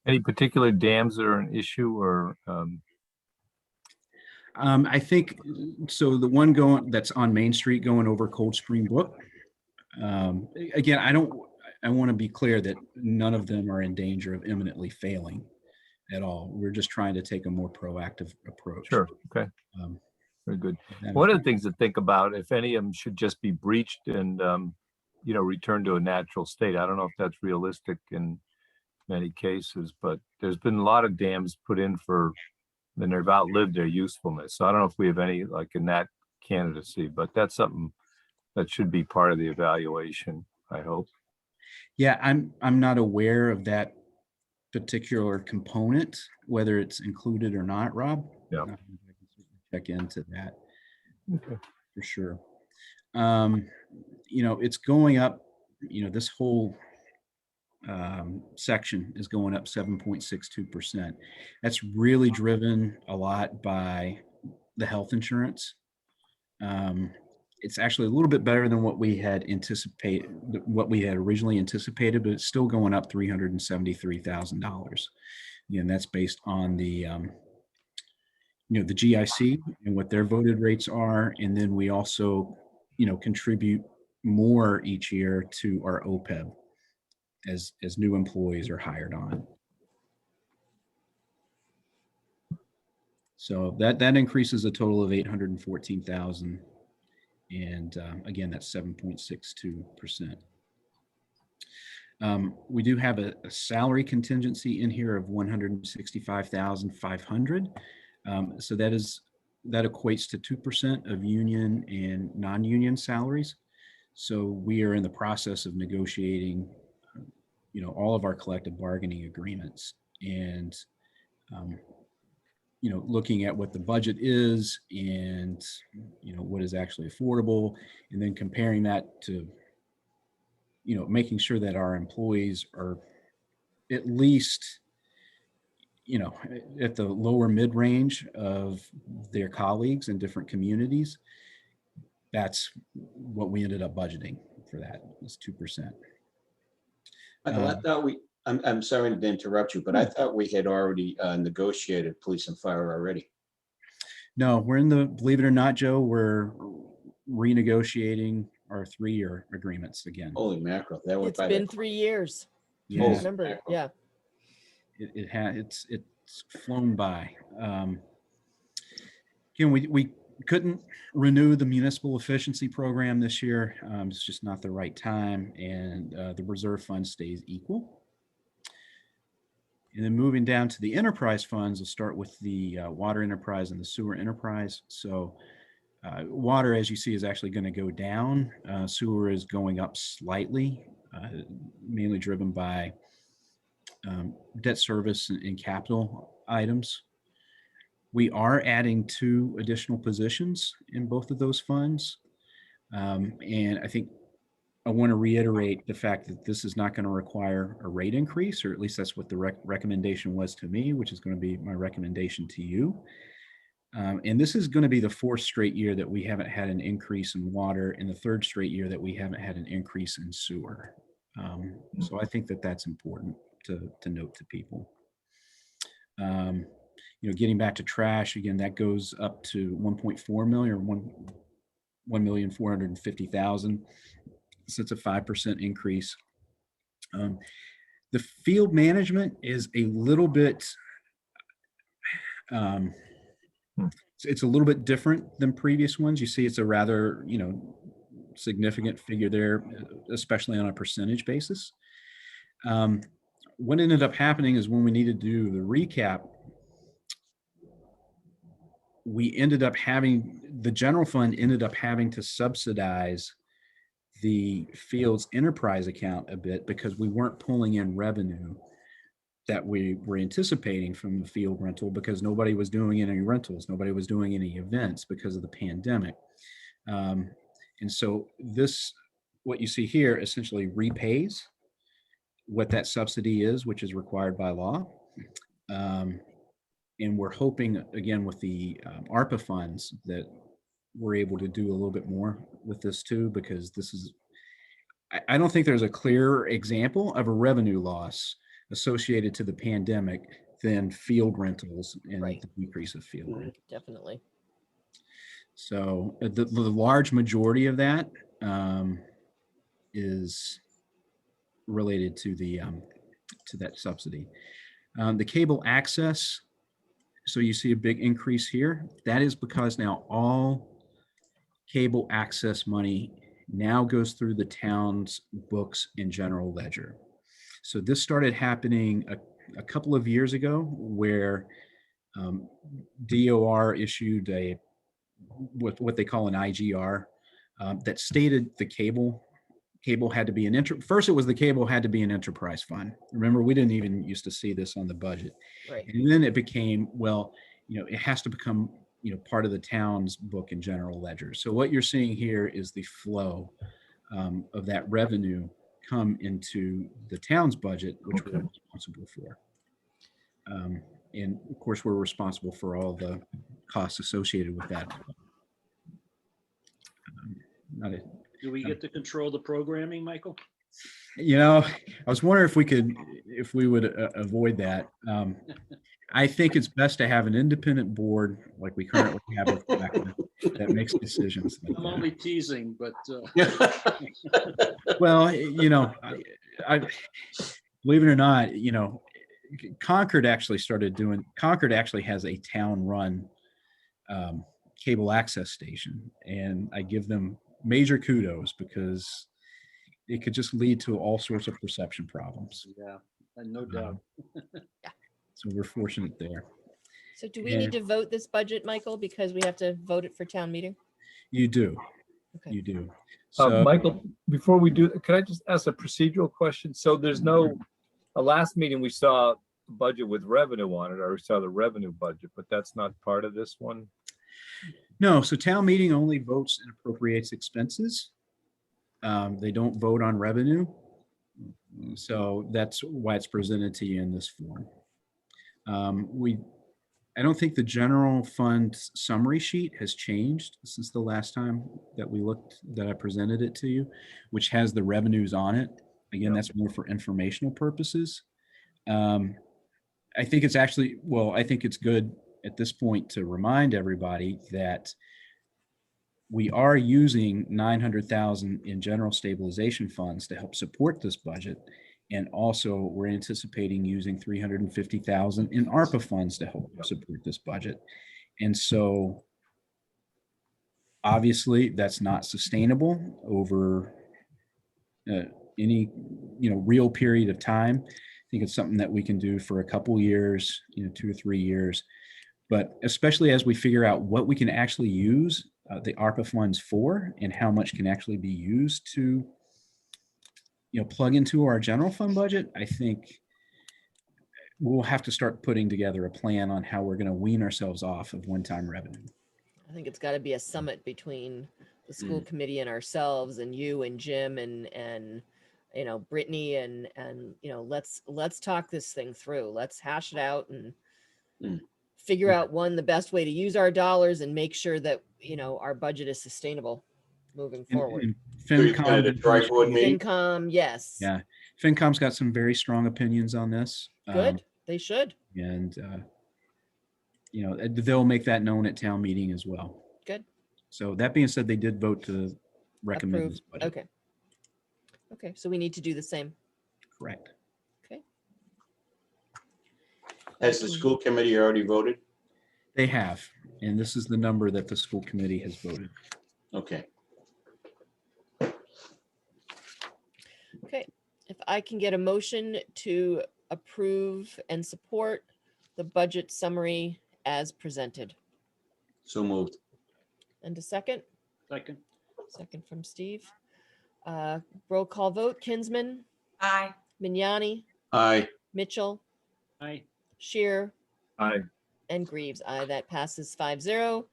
Any particular dams that are an issue or? I think, so the one that's on Main Street going over Cold Spring Brook. Again, I want to be clear that none of them are in danger of imminently failing at all. We're just trying to take a more proactive approach. Sure. Okay. Very good. One of the things to think about, if any of them should just be breached and, return to a natural state. I don't know if that's realistic in many cases, but there's been a lot of dams put in and they've outlived their usefulness. So I don't know if we have any like in that candidacy, but that's something that should be part of the evaluation, I hope. Yeah, I'm not aware of that particular component, whether it's included or not, Rob. Yeah. I can check into that. Okay. For sure. It's going up, this whole section is going up 7.62%. That's really driven a lot by the health insurance. It's actually a little bit better than what we had originally anticipated, but it's still going up $373,000. Again, that's based on the GIC and what their voted rates are. And then we also, contribute more each year to our OPEB as new employees are hired on. So that increases a total of 814,000. And again, that's 7.62%. We do have a salary contingency in here of 165,500. So that equates to 2% of union and non-union salaries. So we are in the process of negotiating, all of our collective bargaining agreements and, looking at what the budget is and, what is actually affordable, and then comparing that to, making sure that our employees are at least, at the lower mid-range of their colleagues in different communities. That's what we ended up budgeting for that, is 2%. Michael, I thought I'm sorry to interrupt you, but I thought we had already negotiated police and fire already. No, believe it or not, Joe, we're renegotiating our 3-year agreements again. Holy mackerel. That went It's by been that 3 years. Yeah. I remember. Yeah. It's flown by. Again, we couldn't renew the municipal efficiency program this year. It's just not the right time, and the reserve fund stays equal. And then moving down to the enterprise funds, we'll start with the water enterprise and the sewer enterprise. So water, as you see, is actually going to go down. Sewer is going up slightly, mainly driven by debt service and capital items. We are adding 2 additional positions in both of those funds. And I think I want to reiterate the fact that this is not going to require a rate increase, or at least that's what the recommendation was to me, which is going to be my recommendation to you. And this is going to be the 4th straight year that we haven't had an increase in water, and the 3rd straight year that we haven't had an increase in sewer. So I think that that's important to note to people. Getting back to trash, again, that goes up to 1.4 million, or 1,450,000. So it's a 5% increase. The field management is a little bit, it's a little bit different than previous ones. You see, it's a rather, significant figure there, especially on a percentage basis. What ended up happening is when we needed to do the recap, the general fund ended up having to subsidize the field's enterprise account a bit, because we weren't pulling in revenue that we were anticipating from the field rental, because nobody was doing any rentals, nobody was doing any events because of the pandemic. And so what you see here essentially repays what that subsidy is, which is required by law. And we're hoping, again, with the ARPA funds, that we're able to do a little bit more with this too, because this is, I don't think there's a clearer example of a revenue loss associated to the pandemic than field rentals and Right. the decrease of field rentals. Definitely. So the large majority of that is related to the to that subsidy. The cable access, so you see a big increase here. That is because now all cable access money now goes through the town's books and general ledger. So this started happening a couple of years ago, where DOR issued a what they call an IGR that stated the cable had to be first it was the cable had to be an enterprise fund. Remember, we didn't even used to see this on the budget. Right. And then it became, well, it has to become, part of the town's book and general ledger. So what you're seeing here is the flow of that revenue come into the town's budget, which we're responsible for. And of course, we're responsible for all the costs associated with that. Do we get to control the programming, Michael? I was wondering if we would avoid that. I think it's best to have an independent board like we currently have with WACA that makes decisions. Like I'm that. only teasing, but Well, I believe it or not, Concord actually has a town-run cable access station, and I give them major kudos, because it could just lead to all sorts of perception problems. yeah, and no doubt. So we're fortunate there. So do we need to vote this budget, Michael, because we have to vote it for town meeting? You do. Okay. You do. So, Michael, before we do, can I just ask a procedural question? So there's last meeting we saw a budget with revenue on it, or we saw the revenue budget, but that's not part of this one? no, so town meeting only votes and appropriates expenses. They don't vote on revenue. So that's why it's presented to you in this form. I don't think the general fund summary sheet has changed since the last time that I presented it to you, which has the revenues on it. Again, that's more for informational purposes. I think it's good at this point to remind everybody that we are using 900,000 in general stabilization funds to help support this budget. And also we're anticipating using 350,000 in ARPA funds to help support this budget. And so obviously that's not sustainable over any, real period of time. I think it's something that we can do for a couple years, 2 or 3 years, but especially as we figure out what we can actually use the ARPA funds for and how much can actually be used to plug into our general fund budget, I think we'll have to start putting together a plan on how we're going to wean ourselves off of one-time revenue. I think it's got to be a summit between the school committee and ourselves, and you and Jim and Brittany and let's talk this thing through. Let's hash it out and figure out the best way to use our dollars and make sure that our budget is sustainable moving forward. FinCom, yes. Yeah, FinCom's got some very strong opinions on this. Good, they should. And they'll make that known at town meeting as well. Good. So that being said, they did vote to recommend this budget. Okay, so we need to do the same. Correct. Okay. Has the school committee already voted? They have, and this is the number that the school committee has voted. Okay. Okay, if I can get a motion to approve and support the budget summary as presented. So moved. And a second? Second. Second from Steve. Roll call vote, Kinsman, Aye. Mignani, Aye. Mitchell, Aye. Shear, Aye. and Greaves. Aye, that passes 5-0.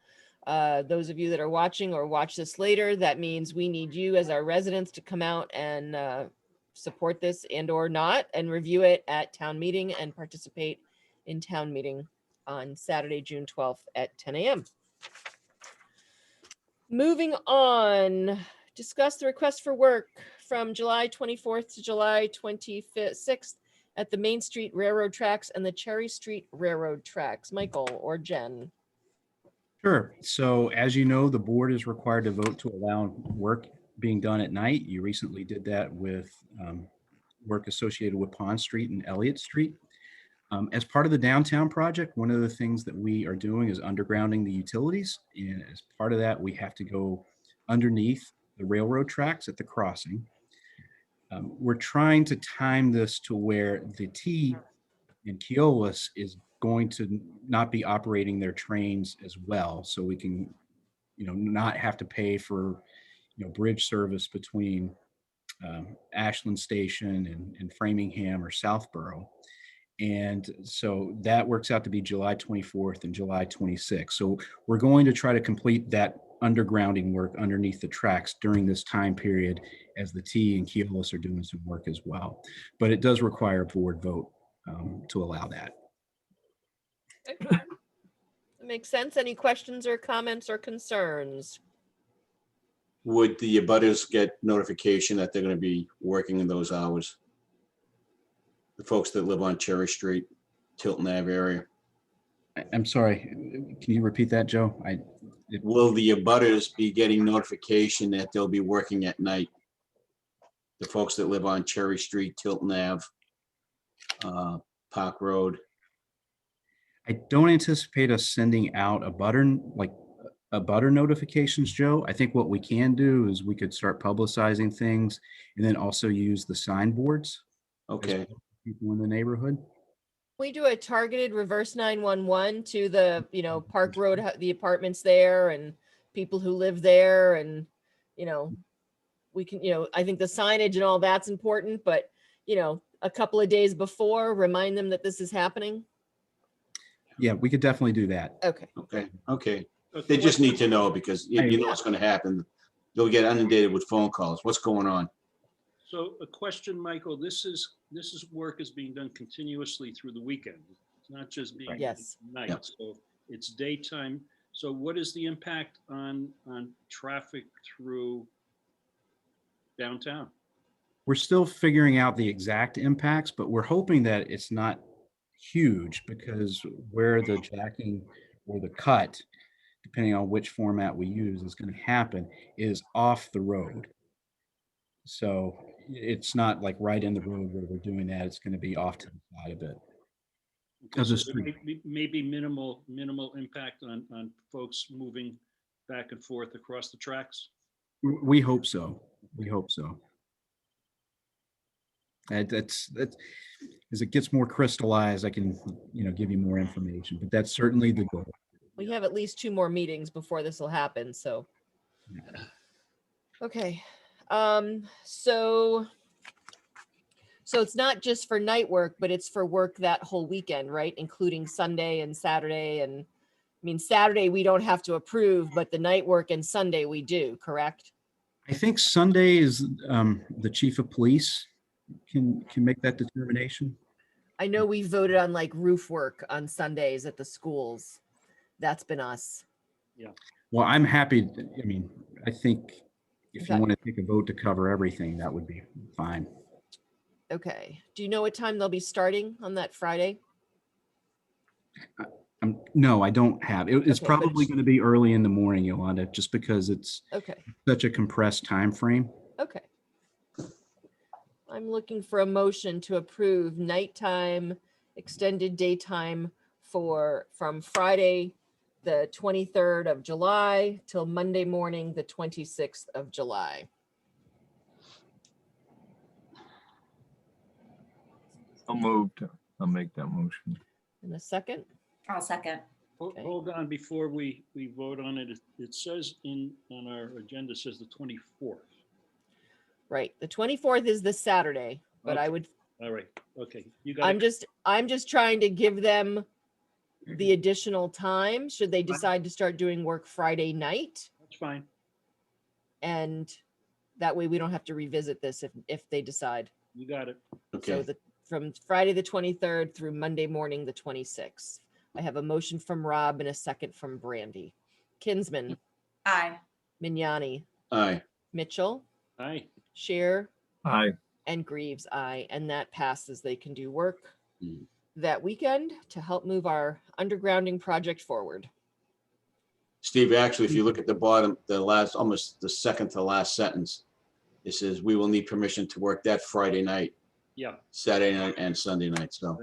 Those of you that are watching or watch this later, that means we need you as our residents to come out and support this and or not, and review it at town meeting and participate in town meeting on Saturday, June 12th at 10 a.m. Moving on, discuss the request for work from July 24th to July 26th at the Main Street Railroad Tracks and the Cherry Street Railroad Tracks. Michael or Jen? Sure. So as you know, the board is required to vote to allow work being done at night. You recently did that with work associated with Pond Street and Elliott Street. As part of the downtown project, one of the things that we are doing is undergrounding the utilities. And as part of that, we have to go underneath the railroad tracks at the crossing. We're trying to time this to where the T in Keolis is going to not be operating their trains as well. So we can, not have to pay for, bridge service between Ashland Station and Framingham or Southborough. And so that works out to be July 24th and July 26th. So we're going to try to complete that undergrounding work underneath the tracks during this time period as the T and Keolis are doing some work as well. But it does require a board vote to allow that. That makes sense. Any questions or comments or concerns? Would the abutters get notification that they're going to be working in those hours? The folks that live on Cherry Street, Tilton Ave area. I'm sorry, can you repeat that, Joe? Will the abutters be getting notification that they'll be working at night? The folks that live on Cherry Street, Tilton Ave, Park Road. I don't anticipate us sending out a butter notifications, Joe. I think what we can do is we could start publicizing things and then also use the signboards. Okay. People in the neighborhood. We do a targeted reverse 911 to the, Park Road, the apartments there and people who live there. And, we can, I think the signage and all that's important, but, a couple of days before, remind them that this is happening. Yeah, we could definitely do that. Okay. They just need to know because you know what's going to happen. They'll get inundated with phone calls. What's going on? So a question, Michael, this is work is being done continuously through the weekend. It's not just being done at night. Yep. So it's daytime. So what is the impact on traffic through downtown? We're still figuring out the exact impacts, but we're hoping that it's not huge because where the jacking or the cut, depending on which format we use, is going to happen is off the road. So it's not like right in the road where we're doing that. It's going to be off to the side of it. Okay, so there maybe minimal impact on folks moving back and forth across the tracks. We hope so. We hope so. That's as it gets more crystallized, I can give you more information, but that's certainly the goal. We have at least 2 more meetings before this will happen. So, okay. So it's not just for night work, but it's for work that whole weekend, right? Including Sunday and Saturday. And I mean, Saturday we don't have to approve, but the night work and Sunday we do, correct? I think Sunday is the chief of police can make that determination. I know we voted on like roof work on Sundays at the schools. That's been us. Yeah. Well, I'm happy. I think if you want to take a vote to cover everything, that would be fine. Okay. Do you know what time they'll be starting on that Friday? No, I don't have. It's probably going to be early in the morning, Yolanda, just because it's such a compressed time frame. Okay. I'm looking for a motion to approve nighttime, extended daytime from Friday, the 23rd of July till Monday morning, the 26th of July. I'll move. I'll make that motion. In a second. I'll second. Hold on, before we vote on it, it says on our agenda, says the 24th. Right. The 24th is the Saturday, but I would. All right. Okay. You got I'm just trying to give them the additional time should they decide to start doing work Friday night. That's fine. And that way we don't have to revisit this if they decide. You got it. Okay. So from Friday the 23rd through Monday morning the 26th. I have a motion from Rob and a second from Brandy. Kinsman, Aye. Mignani, Aye. Mitchell, Aye. Shear, Aye. and Greaves, aye. And that passes. They can do work Mm. that weekend to help move our undergrounding project forward. Steve, actually, if you look at the bottom, the last, almost the second to last sentence, it says, we will need permission to work that Friday night, Yeah. Saturday night, and Sunday night. So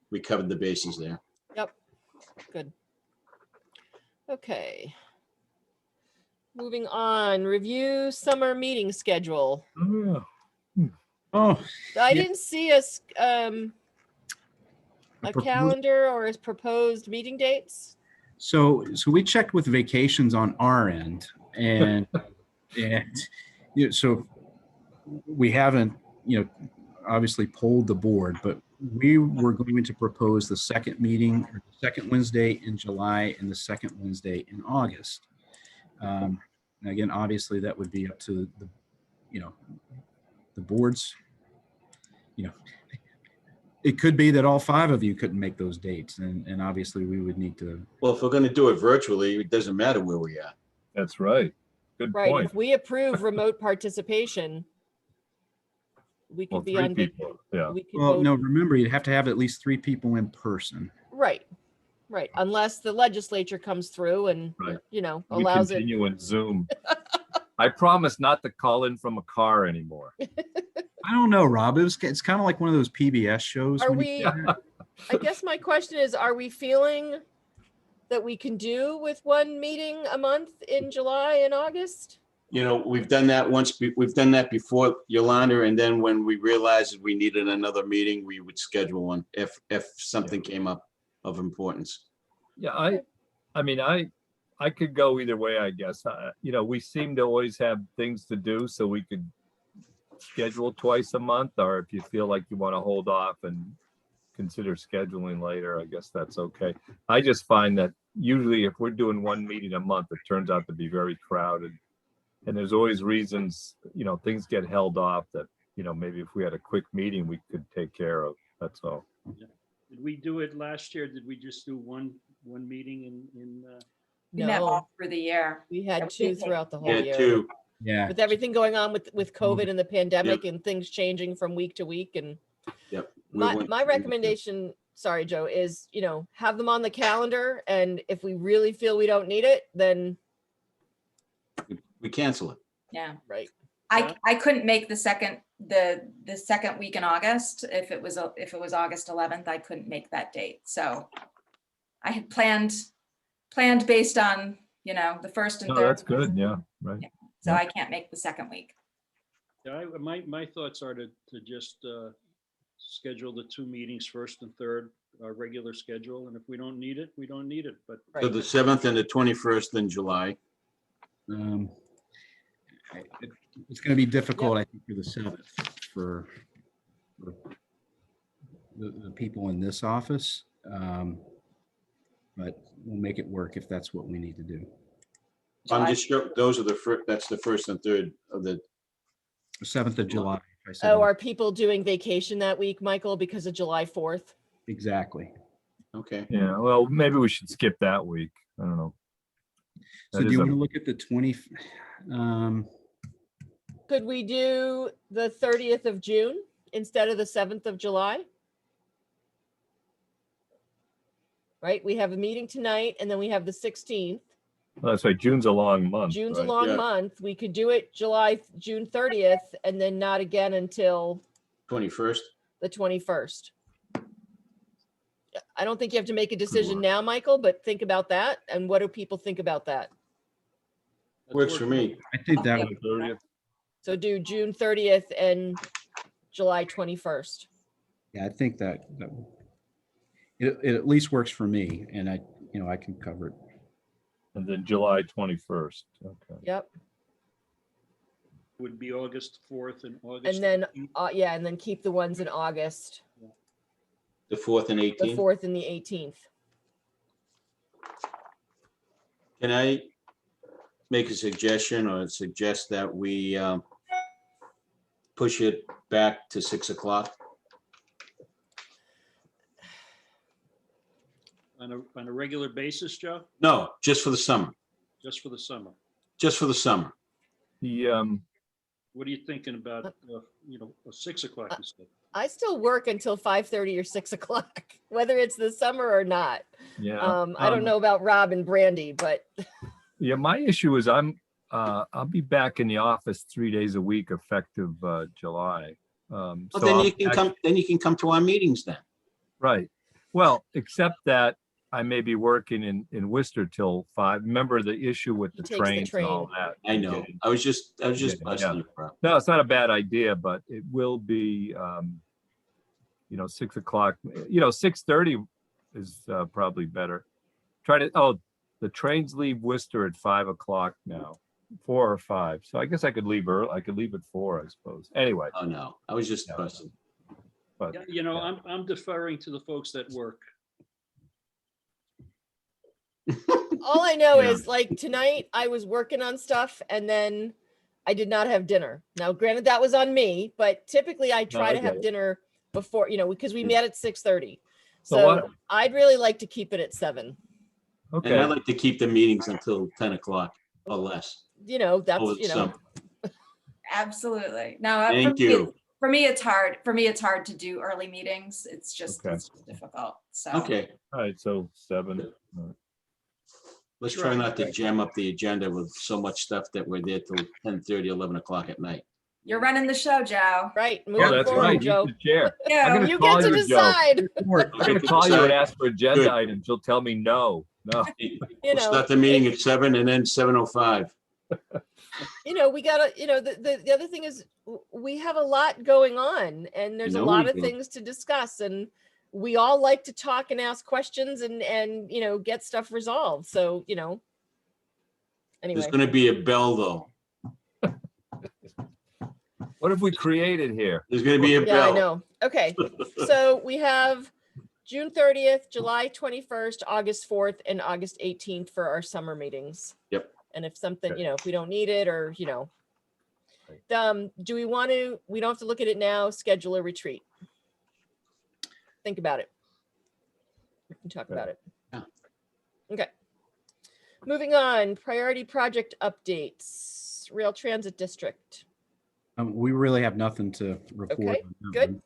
we covered the bases there. Yep, good. Okay. Moving on, review summer meeting schedule. Oh, I Yeah. didn't see us a proposed- calendar or as proposed meeting dates. So we checked with vacations on our end and, so we haven't, obviously polled the board, but we were going to propose the second meeting, or the second Wednesday in July and the second Wednesday in August. And again, obviously that would be up to the boards. It could be that all 5 of you couldn't make those dates, and obviously we would need to. Well, if we're going to do it virtually, it doesn't matter where we are. That's right. Good Right, point. if we approve remote participation, we Well, could be 3 on, people, yeah. we could Well, vote, no, remember, you'd have to have at least 3 people in person. right, unless the legislature comes through and, Right. you know, We allows it. continue in Zoom. I promise not to call in from a car anymore. I don't know, Rob. It's kind of like one of those PBS shows. Are when you- we, I guess my question is, are we feeling that we can do with one meeting a month in July and August? You know, we've done that once, we've done that before, Yolanda, and then when we realized that we needed another meeting, we would schedule one if something came up of importance. Yeah, I mean, I could go either way, I guess. We seem to always have things to do, so we could schedule twice a month, or if you feel like you want to hold off and consider scheduling later, I guess that's okay. I just find that usually if we're doing one meeting a month, it turns out to be very crowded. And there's always reasons, things get held off that, maybe if we had a quick meeting, we could take care of. That's all. Did we do it last year? Did we just do one meeting in? We met No, all through the year. we had 2 throughout the whole Yeah, year. 2. Yeah. With everything going on with COVID and the pandemic and things changing from week to week. And Yep. We my went- recommendation, sorry, Joe, is, have them on the calendar. And if we really feel we don't need it, then, We cancel it. Yeah. right. I couldn't make the second week in August. If it was August 11th, I couldn't make that date. So I had planned based on, the first and No, third. that's good. Yeah, right. So I can't make the second week. Yeah, my thoughts are to just schedule the 2 meetings, first and third, our regular schedule. And if we don't need it, we don't need it. But So the 7th and the 21st in July. It's going to be difficult, I think, for the 7th for the people in this office. But we'll make it work if that's what we need to do. I'm just sure those are that's the first and third of the, 7th of July. if I said Oh, that. are people doing vacation that week, Michael, because of July 4th? Exactly. okay. Yeah, well, maybe we should skip that week. I don't know. So That do is you a- want to look at the 20? Could we do the 30th of June instead of the 7th of July? Right, we have a meeting tonight and then we have the 16th. That's right. June's a long month. June's a right? long Yeah. month. We could do it June 30th and then not again until 21st. the 21st. I don't think you have to make a decision now, Michael, but think about that. And what do people think about that? Works for me. I think that Okay. would, So do June 30th and July 21st. yeah, I think that it at least works for me, and I can cover it. And then July 21st. Okay. Yep. would be August 4th and August. And then, 18th. yeah, and then keep the ones in August, The 4th and the 18th. 4th and the 18th. Can I make a suggestion or suggest that we push it back to 6 o'clock? on a regular basis, Joe? No, just for the summer, Just for the summer? just for the summer. The, What are you thinking about, a 6 o'clock instead? I still work until 5:30 or 6 o'clock, whether it's the summer or not. yeah. I don't know about Rob and Brandy, but Yeah, my issue is I'll be back in the office 3 days a week effective July. Well, So then I'll you can come, then you can come to our meetings then. Right. Well, except that I may be working in Worcester till 5. Remember the issue with the He takes the trains and all train. that. I know. I was just Yeah, busting yeah. your prop. No, it's not a bad idea, but it will be, 6 o'clock, 6:30 is probably better. The trains leave Worcester at 5 o'clock now, 4 or 5. So I guess I could leave early. I could leave at 4, I suppose. Anyway, Oh, no, I was just Yeah. busting. but Yeah, I'm deferring to the folks that work. all I know Yeah. is like tonight I was working on stuff and then I did not have dinner. Now, granted, that was on me, but typically I try I to get have it. dinner before, because we met at 6:30. So So what- I'd really like to keep it at 7. And I okay. like to keep the meetings until 10 o'clock or less. That's, over the summer. Absolutely. No, Thank you. For me, it's hard. For me, it's hard to do early meetings. It's just Okay. it's difficult. So Okay, All right, so 7. let's try not to jam up the agenda with so much stuff that we're there till 10:30, 11 o'clock at night. you're running the show, Joe. right. Oh, Moving that's forward, right. Joe. You're the chair. Yeah. I'm gonna You call get to you, Joe. decide. I'm gonna call you and ask for agenda Good. items. You'll tell me no. We'll start the meeting at 7 and then 7:05. We gotta, the other thing is we have a lot going on and there's a know lot we of do. things to discuss and we all like to talk and ask questions and get stuff resolved. So, There's anyway, gonna be a bell though. What have we created here? There's gonna be a yeah, I bell. know. Okay. So we have June 30th, July 21st, August 4th, and August 18th for our summer meetings. Yep. And if something, Okay. if we don't need it or, do we want to, we don't have to look at it now, schedule a retreat. Think about it. We can talk about it. Yeah. Okay. Moving on, priority project updates, Rail Transit District. We really have nothing to report. Okay, on that good. one.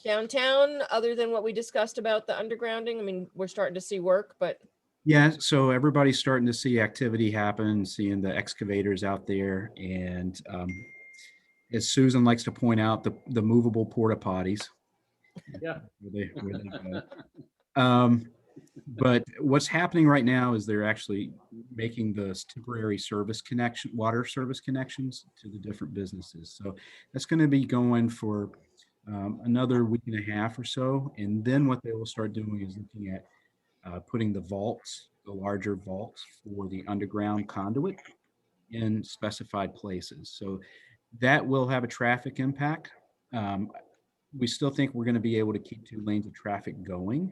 Downtown, other than what we discussed about the undergrounding, I mean, we're starting to see work, but Yeah, so everybody's starting to see activity happen, seeing the excavators out there, and as Susan likes to point out, the movable porta potties. Yeah. Where they go. But what's happening right now is they're actually making the temporary water service connections to the different businesses. So that's going to be going for another week and a half or so. And then what they will start doing is looking at putting the larger vaults for the underground conduit in specified places. So that will have a traffic impact. We still think we're going to be able to keep 2 lanes of traffic going.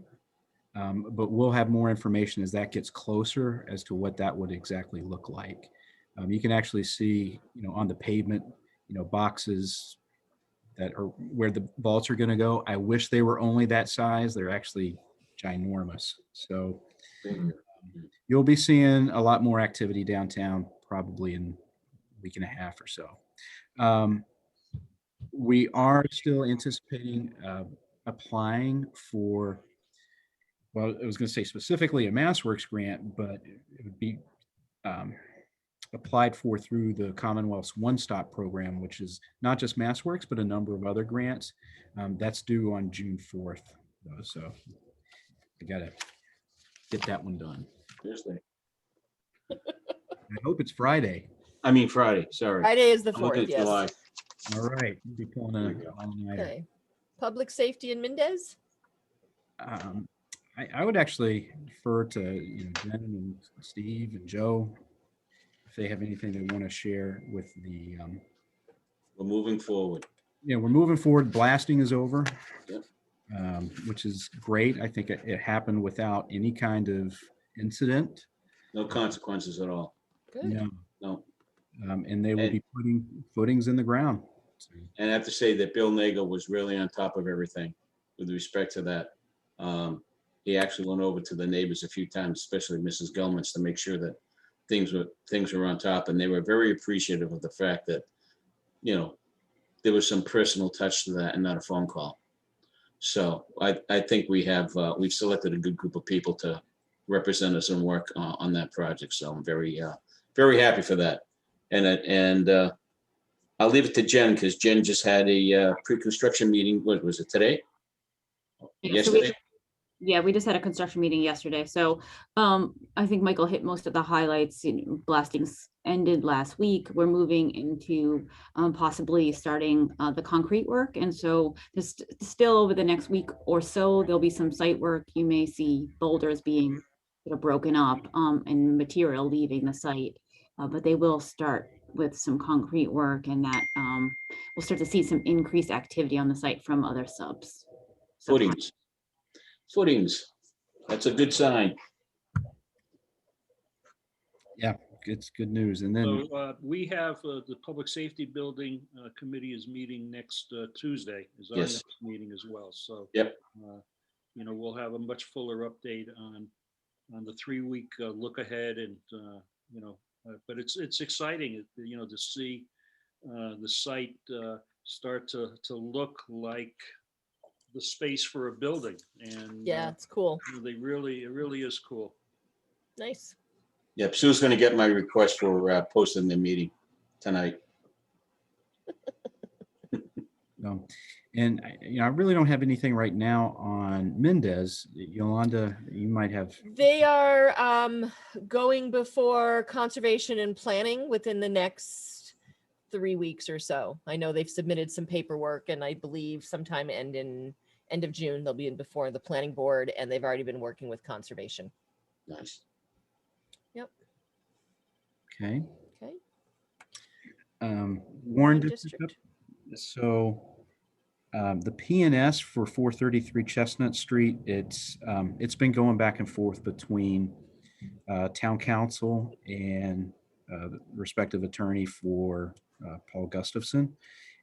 But we'll have more information as that gets closer as to what that would exactly look like. You can actually see, on the pavement, boxes that are where the vaults are going to go. I wish they were only that size. They're actually ginormous. So you'll be seeing a lot more activity downtown probably in a week and a half or so. We are still anticipating applying for, well, I was going to say specifically a MassWorks grant, but it would be applied for through the Commonwealth's One Stop program, which is not just MassWorks, but a number of other grants. That's due on June 4th, though, so I got to get that one done. Thursday. I hope it's Friday. I mean, Friday, sorry. Friday is the I'm looking 4th, at July. yes. All right, we'll be pulling a all-nighter. Okay. Public safety in Mendez? I would actually defer to Jen and Steve and Joe if they have anything they want to share with the. We're moving forward. Yeah, we're moving forward. Blasting is over, Yep. Which is great. I think it happened without any kind of incident. No consequences at all. Good. No. And they will be putting footings in the ground. And I have to say that Bill Nagle was really on top of everything with respect to that. he actually went over to the neighbors a few times, especially Mrs. Gilman's, to make sure that things were on top, and they were very appreciative of the fact that, you know, there was some personal touch to that and not a phone call. So I think we've selected a good group of people to represent us and work on that project. So I'm very happy for that. And I'll leave it to Jen, because Jen just had a pre-construction meeting. What was it, today? Yeah, so Yesterday? we just had a construction meeting yesterday. So I think Michael hit most of the highlights. Blastings ended last week. We're moving into possibly starting the concrete work. And so this still over the next week or so, there'll be some site work. You may see boulders being broken up and material leaving the site. But they will start with some concrete work, and that we'll start to see some increased activity on the site from other subs. Footings. That's a good sign. Yeah, it's good news. And then So we have the Public Safety Building Committee is meeting next Tuesday, is our Yes. next meeting as well. So, Yep. you know, we'll have a much fuller update on the 3-week look ahead, and, you know, but it's exciting, you know, to see the site start to look like the space for a building. And Yeah, it's cool. it really is cool. Nice. Yep, Sue's gonna get my request for posting the meeting tonight. And I really don't have anything right now on Mendez. Yolanda, you might have. They are going before conservation and planning within the next 3 weeks or so. I know they've submitted some paperwork, and I believe sometime end of June, they'll be in before the planning board, and they've already been working with conservation. Nice. Yep. Okay. Okay. Warren District. So the PNS for 433 Chestnut Street, it's been going back and forth between town council and the respective attorney for Paul Gustafson.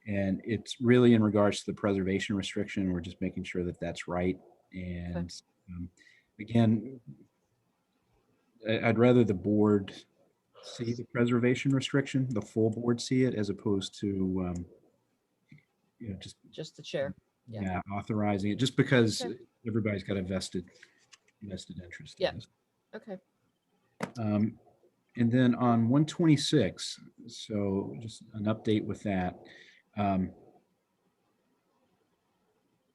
And it's really in regards to the preservation restriction. We're just making sure that that's right. And again, I'd rather the board see the preservation restriction, the full board see it, as opposed to just the chair. Yeah, authorizing it, just because everybody's got a vested interest. Yeah. In this. Okay. And then on 126, so just an update with that.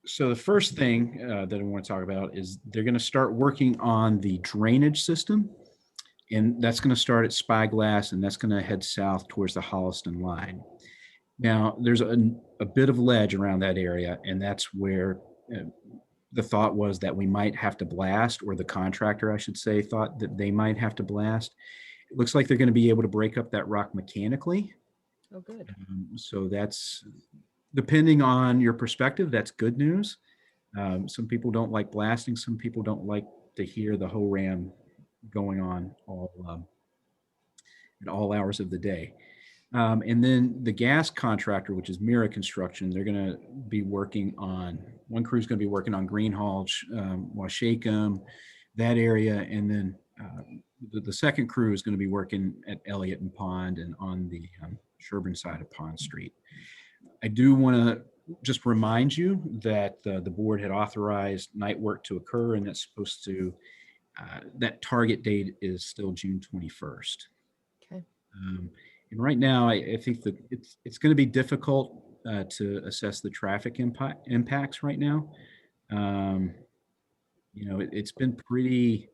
So the first thing that I want to talk about is they're going to start working on the drainage system, and that's going to start at Spyglass, and that's going to head south towards the Holliston line. Now, there's a bit of ledge around that area, and that's where the thought was that we might have to blast, or the contractor, I should say, thought that they might have to blast. It looks like they're going to be able to break up that rock mechanically. Oh, good. So that's, depending on your perspective, that's good news. Some people don't like blasting. Some people don't like to hear the ho-ram going on at all hours of the day. And then the gas contractor, which is Mira Construction, they're going to be working on, one crew's going to be working on Greenhalgh, Washakum, that area. And then the second crew is going to be working at Elliott and Pond and on the Sherburne side of Pond Street. I do want to just remind you that the board had authorized night work to occur, and that's supposed to, that target date is still June 21st. Okay. And right now, I think that it's going to be difficult to assess the traffic impacts right now. It's been pretty,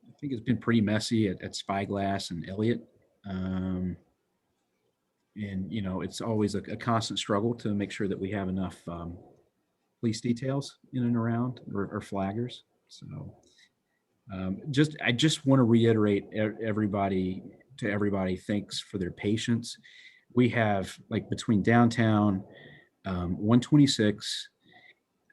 I think it's been pretty messy at Spyglass and Elliott. And, it's always a constant struggle to make sure that we have enough police details in and around, or flaggers. So I just want to reiterate everybody, thanks for their patience. We have, like, between downtown, 126,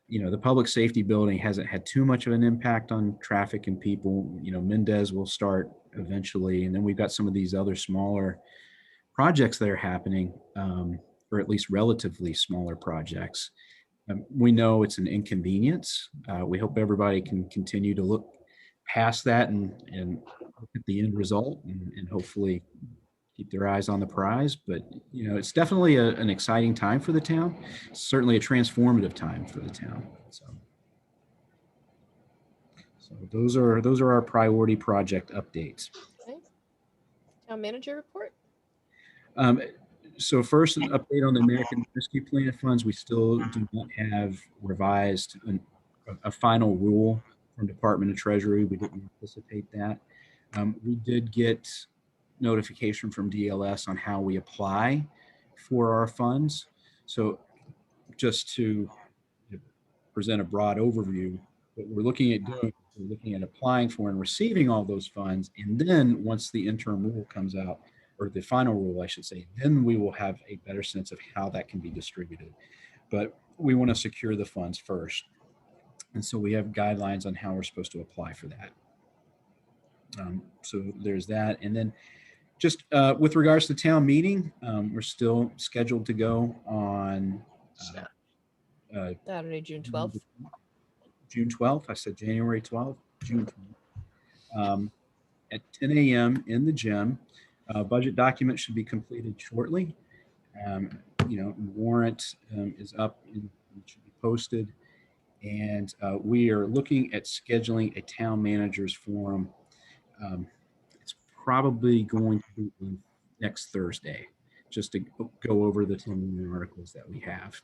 the public safety building hasn't had too much of an impact on traffic and people. Mendez will start eventually. And then we've got some of these other smaller projects that are happening, or at least relatively smaller projects. We know it's an inconvenience. We hope everybody can continue to look past that and look at the end result and hopefully keep their eyes on the prize. But, it's definitely an exciting time for the town. Certainly a transformative time for the town. So those are our priority project updates. Okay. Town manager report? So first, an update on the American Rescue Plan funds. We still do not have revised a final rule from Department of Treasury. We didn't anticipate that. We did get notification from DLS on how we apply for our funds. So just to present a broad overview, what we're looking at doing, we're looking at applying for and receiving all those funds. And then once the interim rule comes out, or the final rule, I should say, then we will have a better sense of how that can be distributed. But we want to secure the funds first. And so we have guidelines on how we're supposed to apply for that. So there's that. And then just with regards to town meeting, we're still scheduled to go on Saturday, June 12th. June 12th. I said January 12th, June 12th. At 10 a.m. in the gym. Budget document should be completed shortly. Warrant is up and should be posted. And we are looking at scheduling a town managers forum. It's probably going to be on next Thursday, just to go over the 10 articles that we have.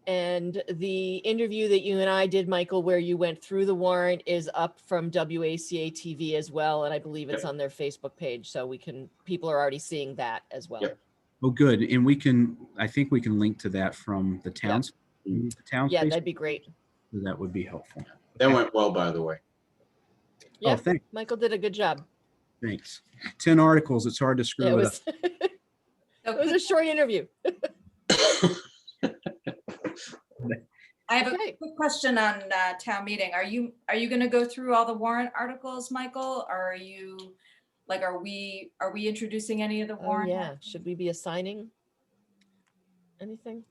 And the interview that you and I did, Michael, where you went through the warrant is up from WACA-TV as well. And I believe it's on their Facebook page. So people are already seeing that as well. Yep. Oh, good. And I think we can link to that from the town's. Yeah, Facebook. that'd be great. That would be helpful. That went well, by the way. Yeah, Oh, thanks. Michael did a good job. Thanks. 10 articles. It's hard to screw It it was, up. it was a short interview. I have a Okay. quick question on town meeting. Are you going to go through all the warrant articles, Michael? Or are we introducing any of the Oh, warrant? yeah. Should we be assigning anything?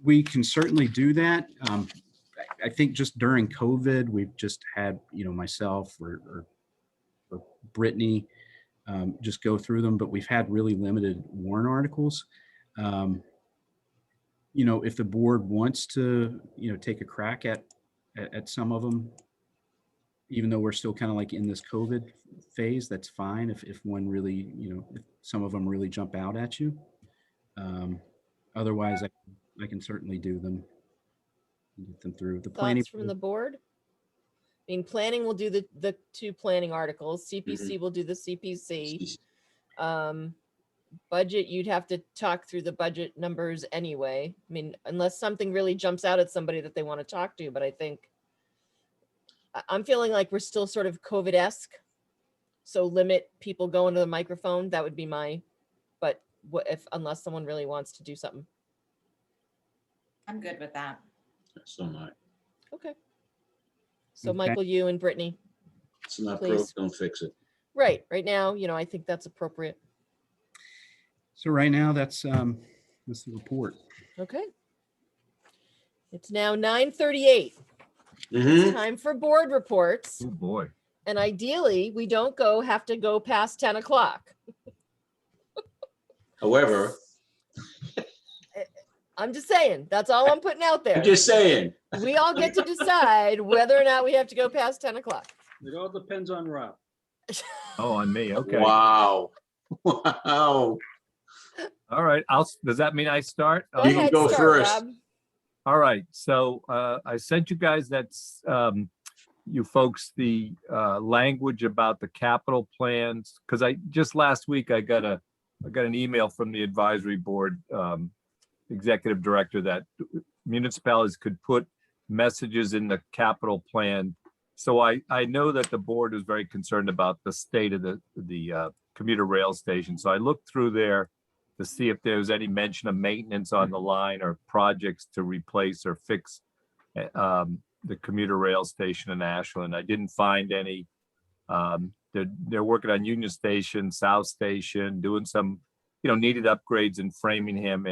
We can certainly do that. I think just during COVID, we've just had, myself or Brittany just go through them, but we've had really limited warrant articles. If the board wants to, take a crack at some of them, even though we're still kind of like in this COVID phase, that's fine. If one really, if some of them really jump out at you. Otherwise, I can certainly do them, get them through the planning. Thoughts from the board? I mean, planning will do the 2 planning articles. CPC will do the CPC. Budget, you'd have to talk through the budget numbers anyway. I mean, unless something really jumps out at somebody that they want to talk to, but I think I'm feeling like we're still sort of COVID-esque. So limit people going to the microphone. That would be but what if, unless someone really wants to do something. I'm good with that. So am I. Okay. So Okay. Michael, you and Brittany. It's not Please. broke, don't fix it. Right now, I think that's appropriate. So right now, that's the report. Okay. It's now 9:38. Mhm. It's time for board reports. Oh, boy. And ideally, we don't have to go past 10 o'clock. However, I'm just saying, that's all I'm putting out there. I'm just saying. We all get to decide whether or not we have to go past 10 o'clock. It all depends on Rob. Oh, on me. Okay. Wow. Wow. All right. Does that mean I start? Go You can ahead, go start, first. Rob. All right. So I sent you guys you folks the language about the capital plans, because just last week I got an email from the advisory board executive director that municipalities could put messages in the capital plan. So I know that the board is very concerned about the state of the commuter rail station. So I looked through there to see if there was any mention of maintenance on the line or projects to replace or fix the commuter rail station in Ashland. I didn't find any. They're working on Union Station, South Station, doing some needed upgrades in Framingham,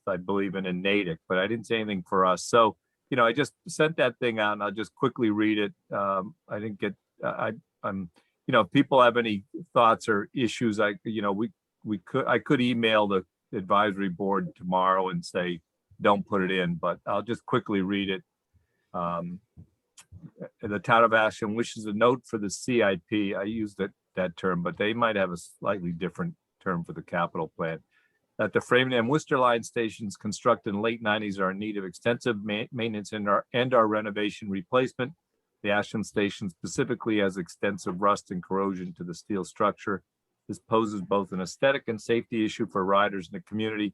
I believe in Natick, but I didn't say anything for us. So, I just sent that thing out and I'll just quickly read it. I didn't get, if people have any thoughts or issues, I could email the advisory board tomorrow and say, don't put it in, but I'll just quickly read it. The town of Ashland wishes a note for the CIP. I used that term, but they might have a slightly different term for the capital plan. That the Framingham Worcester line stations constructed in the late 90s are in need of extensive maintenance and our renovation replacement. The Ashland station specifically has extensive rust and corrosion to the steel structure. This poses both an aesthetic and safety issue for riders in the community.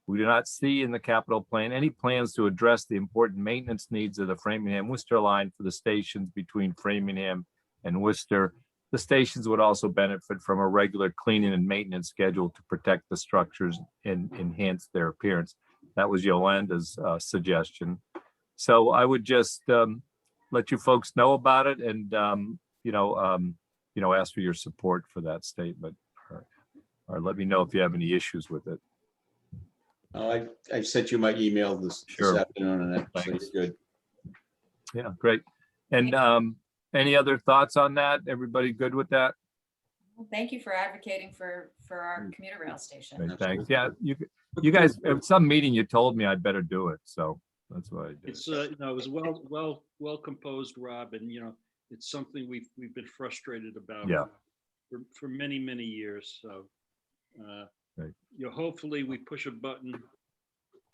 We do not see in the capital plan any plans to address the important maintenance needs of the Framingham Worcester line for the stations between Framingham and Worcester. The stations would also benefit from a regular cleaning and maintenance schedule to protect the structures and enhance their appearance. That was Yolanda's suggestion. So I would just let you folks know about it and ask for your support for that statement, or let me know if you have any issues with it. I sent you my email this afternoon, and that's good. Yeah, great. And any other thoughts on that? Everybody good with that? Well, thank you for advocating for our commuter rail station. Great, thanks. Yeah, you guys at some meeting you told me I'd better do it, so that's what I did. It's it was well composed, Rob, and it's something we've been frustrated about for many years. So right. Hopefully we push a button.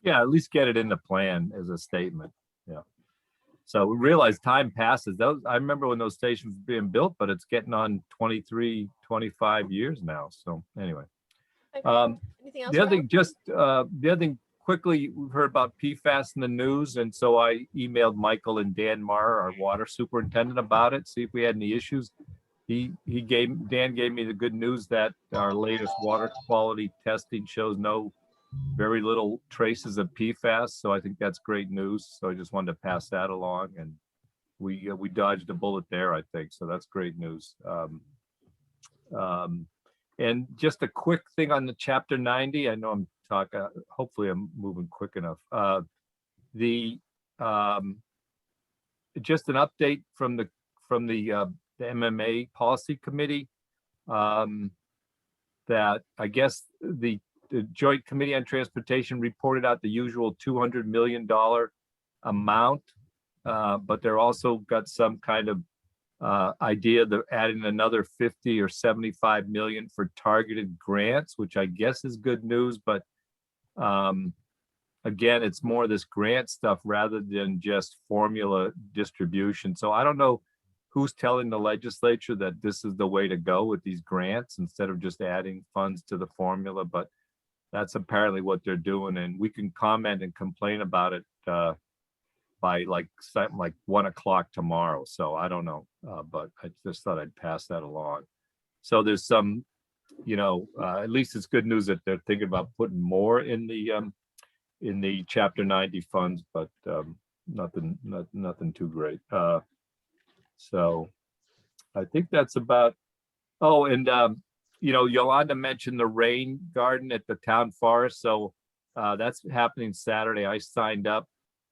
Yeah, at least get it in the plan as a statement. Yeah. So we realize time passes. I remember when those stations were being built, but it's getting on 23, 25 years now. So anyway. Anything else? The other thing quickly, we've heard about PFAS in the news. And so I emailed Michael and Dan Marr, our water superintendent, about it, see if we had any issues. Dan gave me the good news that our latest water quality testing shows very little traces of PFAS. So I think that's great news. So I just wanted to pass that along, and we dodged a bullet there, I think. So that's great news. And just a quick thing on the Chapter 90. I know I'm talking, hopefully I'm moving quick enough. Just an update from the MMA policy committee, that I guess the Joint Committee on Transportation reported out the usual $200 million amount, but they're also got some kind of idea that adding another 50 or 75 million for targeted grants, which I guess is good news. But again, it's more this grant stuff rather than just formula distribution. So I don't know who's telling the legislature that this is the way to go with these grants instead of just adding funds to the formula, but that's apparently what they're doing. And we can comment and complain about it by something like 1 o'clock tomorrow. So I don't know, but I just thought I'd pass that along. So there's some, at least it's good news that they're thinking about putting more in the Chapter 90 funds, but nothing too great. So I think that's about, Yolanda mentioned the rain garden at the town forest. So that's happening Saturday. I signed up.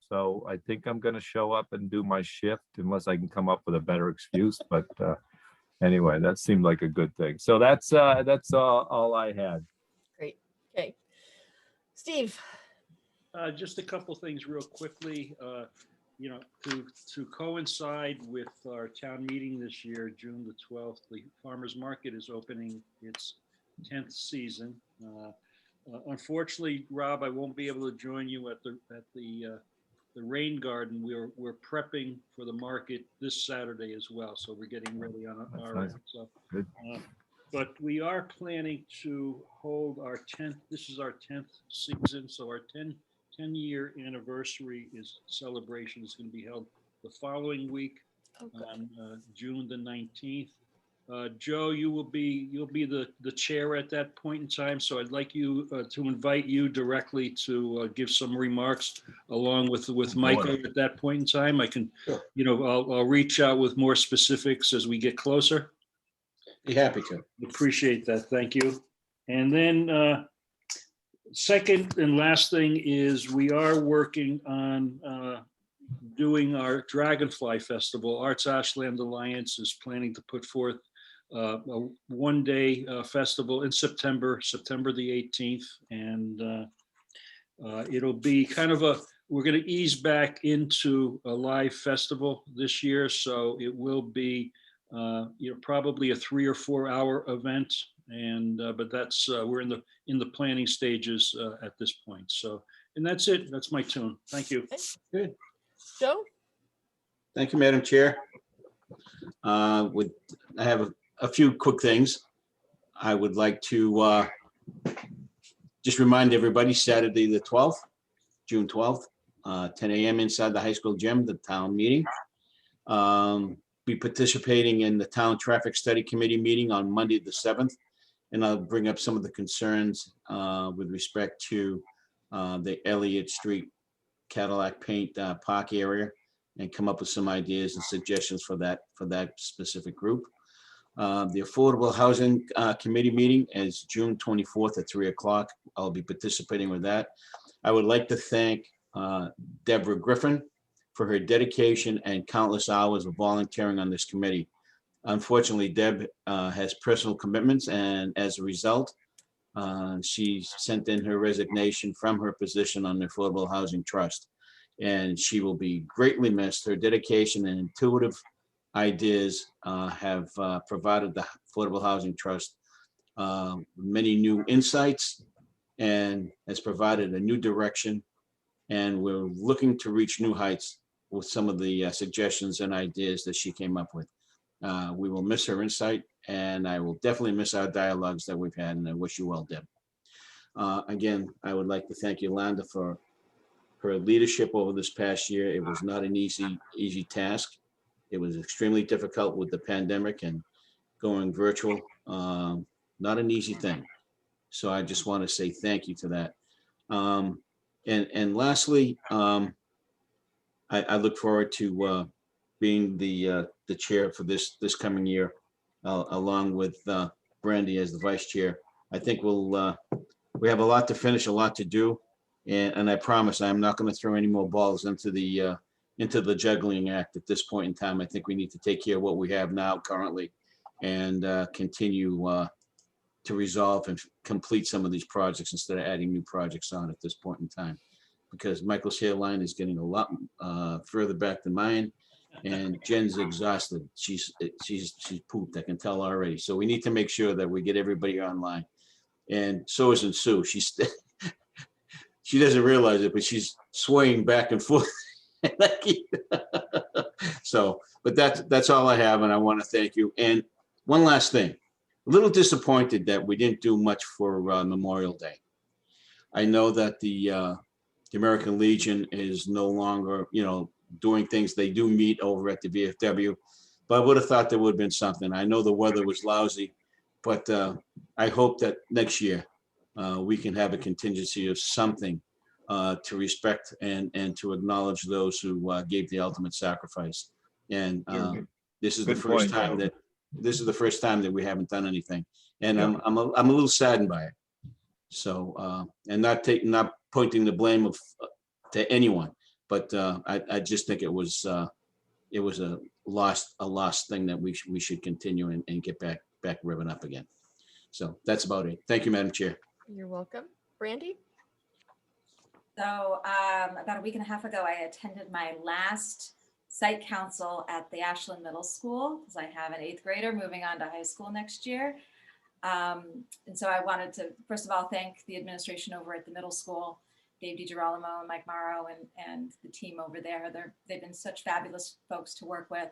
So I think I'm going to show up and do my shift unless I can come up with a better excuse. But anyway, that seemed like a good thing. So that's all I had. Great. Okay. Steve. Just a couple things real quickly. To coincide with our town meeting this year, June the 12th, the farmers market is opening its 10th season. Unfortunately, Rob, I won't be able to join you at the rain garden. We're prepping for the market this Saturday as well, so we're getting ready on our end. So, but we are planning to hold our 10th. This is our 10th season, so our 10-year anniversary celebration is going to be held the following week on June the 19th. Joe, you'll be the chair at that point in time. So I'd like you to invite you directly to give some remarks along with Michael at that point in time. I can, I'll reach out with more specifics as we get closer. Be happy to. Appreciate that. Thank you. And then Second and last thing is we are working on doing our Dragonfly Festival. Arts Ashland Alliance is planning to put forth a one-day festival in September the 18th. And it'll be kind of we're going to ease back into a live festival this year. So it will be, probably a 3 or 4 hour event. And, but that's, we're in the planning stages at this point. So, and that's it. That's my tune. Thank you. Good. Joe? Thank you, Madam Chair. I have a few quick things. I would like to just remind everybody, Saturday the 12th, June 12th, 10 a.m. inside the high school gym, the town meeting. Be participating in the town traffic study committee meeting on Monday the 7th. And I'll bring up some of the concerns with respect to the Elliott Street Cadillac Paint Park area, and come up with some ideas and suggestions for that specific group. The Affordable Housing Committee meeting is June 24th at 3 o'clock. I'll be participating with that. I would like to thank Deborah Griffin for her dedication and countless hours of volunteering on this committee. Unfortunately, Deb has personal commitments, and as a result, she sent in her resignation from her position on the Affordable Housing Trust, and she will be greatly missed. Her dedication and intuitive ideas have provided the Affordable Housing Trust many new insights and has provided a new direction. And we're looking to reach new heights with some of the suggestions and ideas that she came up with. We will miss her insight, and I will definitely miss our dialogues that we've had, and I wish you well, Deb. Again, I would like to thank Yolanda for her leadership over this past year. It was not an easy task. It was extremely difficult with the pandemic and going virtual. Not an easy thing. So I just want to say thank you to that. And lastly, I look forward to being the chair for this coming year, along with Brandy as the vice chair. I think we have a lot to finish, a lot to do, and I promise I'm not going to throw any more balls into the juggling act at this point in time. I think we need to take care of what we have now currently, and continue to resolve and complete some of these projects instead of adding new projects on at this point in time, because Michael's hairline is getting a lot further back than mine. And Jen's exhausted. She's pooped, I can tell already. So we need to make sure that we get everybody online. And so isn't Sue. She doesn't realize it, but she's swaying back and forth. So, but that's all I have, and I want to thank you. And one last thing, a little disappointed that we didn't do much for Memorial Day. I know that the American Legion is no longer, doing things. They do meet over at the VFW, but I would have thought there would have been something. I know the weather was lousy, but I hope that next year we can have a contingency of something to respect and to acknowledge those who gave the ultimate sacrifice. And this is the first time that we haven't done anything, and I'm a little saddened by it. So and not pointing the blame to anyone. But I just think it was a lost thing that we should continue and get back revving up again. So that's about it. Thank you, Madam Chair. You're welcome. Brandy? So about a week and a half ago, I attended my last site council at the Ashland Middle School, because I have an 8th grader moving on to high school next year. And so I wanted to, first of all, thank the administration over at the middle school, Dave DiGirolamo and Mike Morrow and the team over there. They've been such fabulous folks to work with.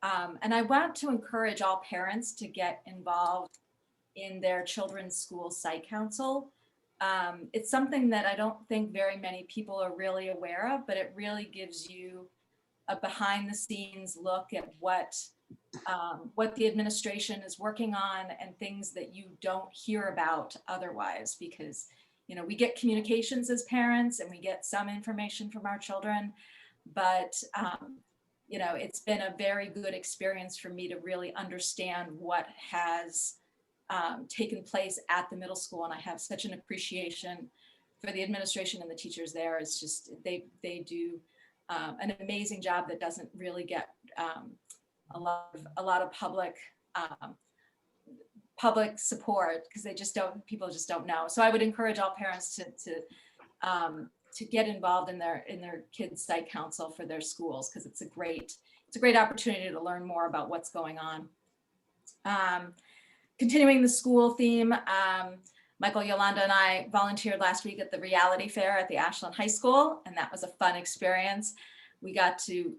And I want to encourage all parents to get involved in their children's school site council. It's something that I don't think very many people are really aware of, but it really gives you a behind the scenes look at what the administration is working on and things that you don't hear about otherwise, because we get communications as parents and we get some information from our children, but it's been a very good experience for me to really understand what has taken place at the middle school. And I have such an appreciation for the administration and the teachers there. It's just, they do an amazing job that doesn't really get a lot of public support, because people just don't know. So I would encourage all parents to get involved in their kids' site council for their schools, because it's a great opportunity to learn more about what's going on. Continuing the school theme, Michael, Yolanda, and I volunteered last week at the reality fair at the Ashland High School, and that was a fun experience. We got to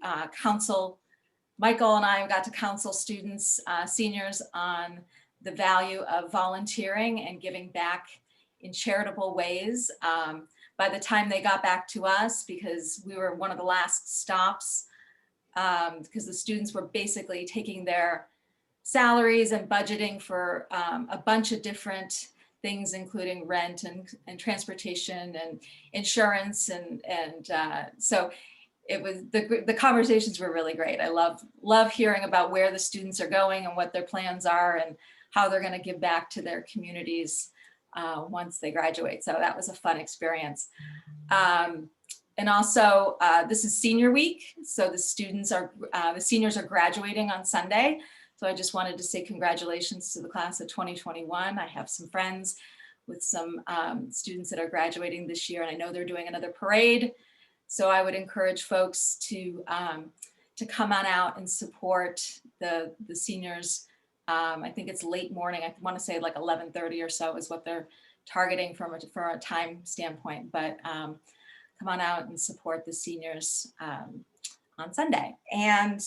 Michael and I got to counsel students, seniors, on the value of volunteering and giving back in charitable ways. By the time they got back to us, because we were one of the last stops, because the students were basically taking their salaries and budgeting for a bunch of different things, including rent and transportation and insurance. And so it was, the conversations were really great. I love hearing about where the students are going and what their plans are and how they're going to give back to their communities once they graduate. So that was a fun experience. And also, this is senior week. So the seniors are graduating on Sunday. So I just wanted to say congratulations to the class of 2021. I have some friends with some students that are graduating this year, and I know they're doing another parade. So I would encourage folks to come on out and support the seniors. I think it's late morning. I want to say like 11:30 or so is what they're targeting from a time standpoint. But come on out and support the seniors on Sunday. And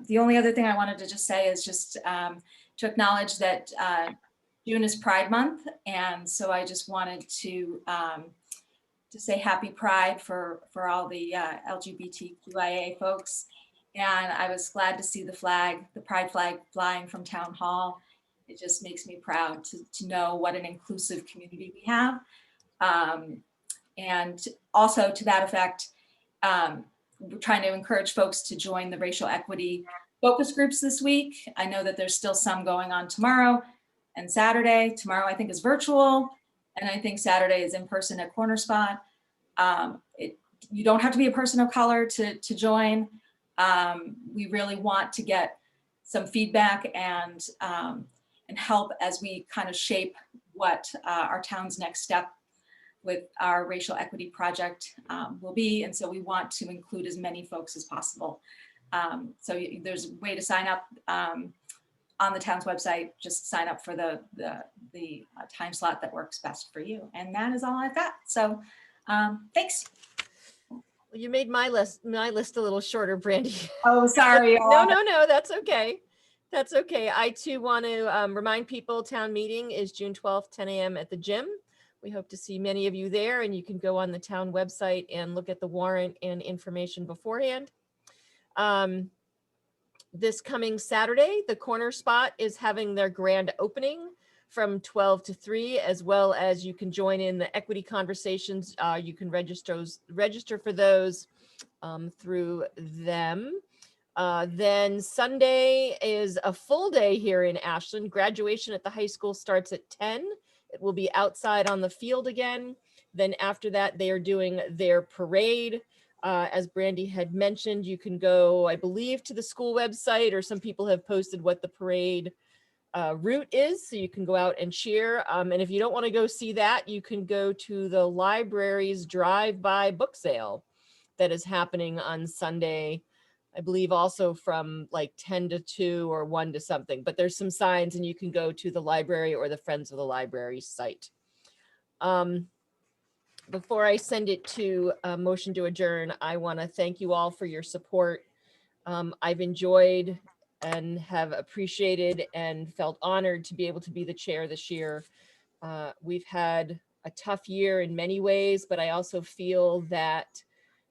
the only other thing I wanted to just say is just to acknowledge that June is Pride Month. And so I just wanted to say happy Pride for all the LGBTQIA folks. And I was glad to see the Pride flag flying from Town Hall. It just makes me proud to know what an inclusive community we have. And also to that effect, we're trying to encourage folks to join the racial equity focus groups this week. I know that there's still some going on tomorrow and Saturday. Tomorrow I think is virtual, and I think Saturday is in person at Corner Spot. You don't have to be a person of color to join. We really want to get some feedback and help as we kind of shape what our town's next step with our racial equity project will be. And so we want to include as many folks as possible. So there's a way to sign up on the town's website. Just sign up for the time slot that works best for you. And that is all I've got. So thanks. Well, you made my list a little shorter, Brandy. Oh, sorry. No, that's okay. That's okay. I too want to remind people town meeting is June 12th, 10 a.m. at the gym. We hope to see many of you there, and you can go on the town website and look at the warrant and information beforehand. This coming Saturday, the Corner Spot is having their grand opening from 12 to 3, as well as you can join in the equity conversations. You can register for those through them. Then Sunday is a full day here in Ashland. Graduation at the high school starts at 10. It will be outside on the field again. Then after that, they are doing their parade. As Brandy had mentioned, you can go, I believe, to the school website, or some people have posted what the parade route is, so you can go out and cheer. And if you don't want to go see that, you can go to the library's drive-by book sale that is happening on Sunday, I believe also from like 10 to 2 or 1 to something, but there's some signs and you can go to the library or the Friends of the Library site. Before I send it to a motion to adjourn, I want to thank you all for your support. I've enjoyed and have appreciated and felt honored to be able to be the chair this year. We've had a tough year in many ways, but I also feel that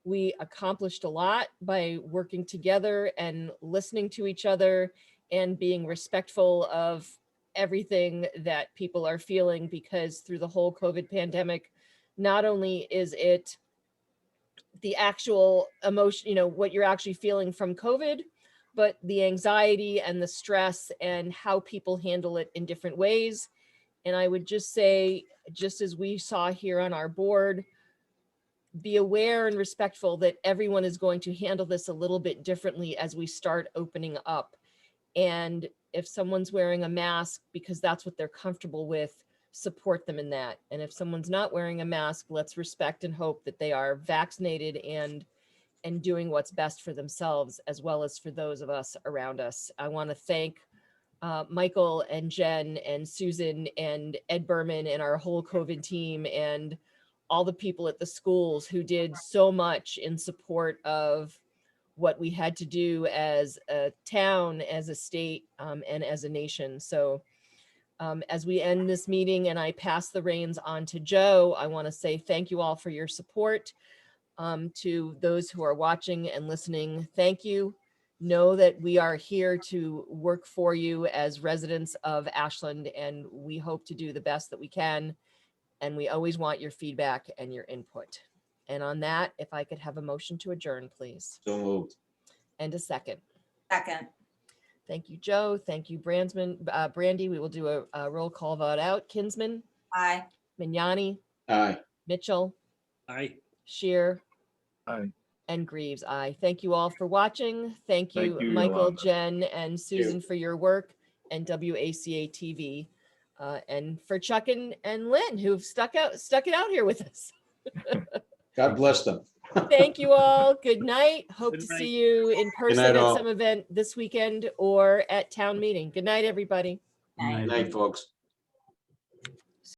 we accomplished a lot by working together and listening to each other and being respectful of everything that people are feeling, because through the whole COVID pandemic, not only is it the actual emotion, what you're actually feeling from COVID, but the anxiety and the stress and how people handle it in different ways. And I would just say, just as we saw here on our board, be aware and respectful that everyone is going to handle this a little bit differently as we start opening up. And if someone's wearing a mask because that's what they're comfortable with, support them in that. And if someone's not wearing a mask, let's respect and hope that they are vaccinated and doing what's best for themselves as well as for those of us around us. I want to thank Michael and Jen and Susan and Ed Berman and our whole COVID team and all the people at the schools who did so much in support of what we had to do as a town, as a state, and as a nation. So as we end this meeting and I pass the reins on to Joe, I want to say thank you all for your support. To those who are watching and listening, thank you. Know that we are here to work for you as residents of Ashland, and we hope to do the best that we can. And we always want your feedback and your input. And on that, if I could have a motion to adjourn, please. So moved. And a second. Second. Thank you, Joe. Thank you, Brandy. We will do a roll call vote out. Kinsman, Aye. Mignani, Aye. Mitchell, Aye. Shear, Aye. and Greaves. Aye. Thank you all for watching. Thank you, Thank you, Michael, Yolanda. Jen, and Susan for your work, and WACA-TV, and for Chuck and Lynn who've stuck it out here with us. God bless them. Thank you all. Good night. Hope Good to night. see you in person night, at all. some event this weekend or at town meeting. Good night, everybody. Aye. Good night, folks.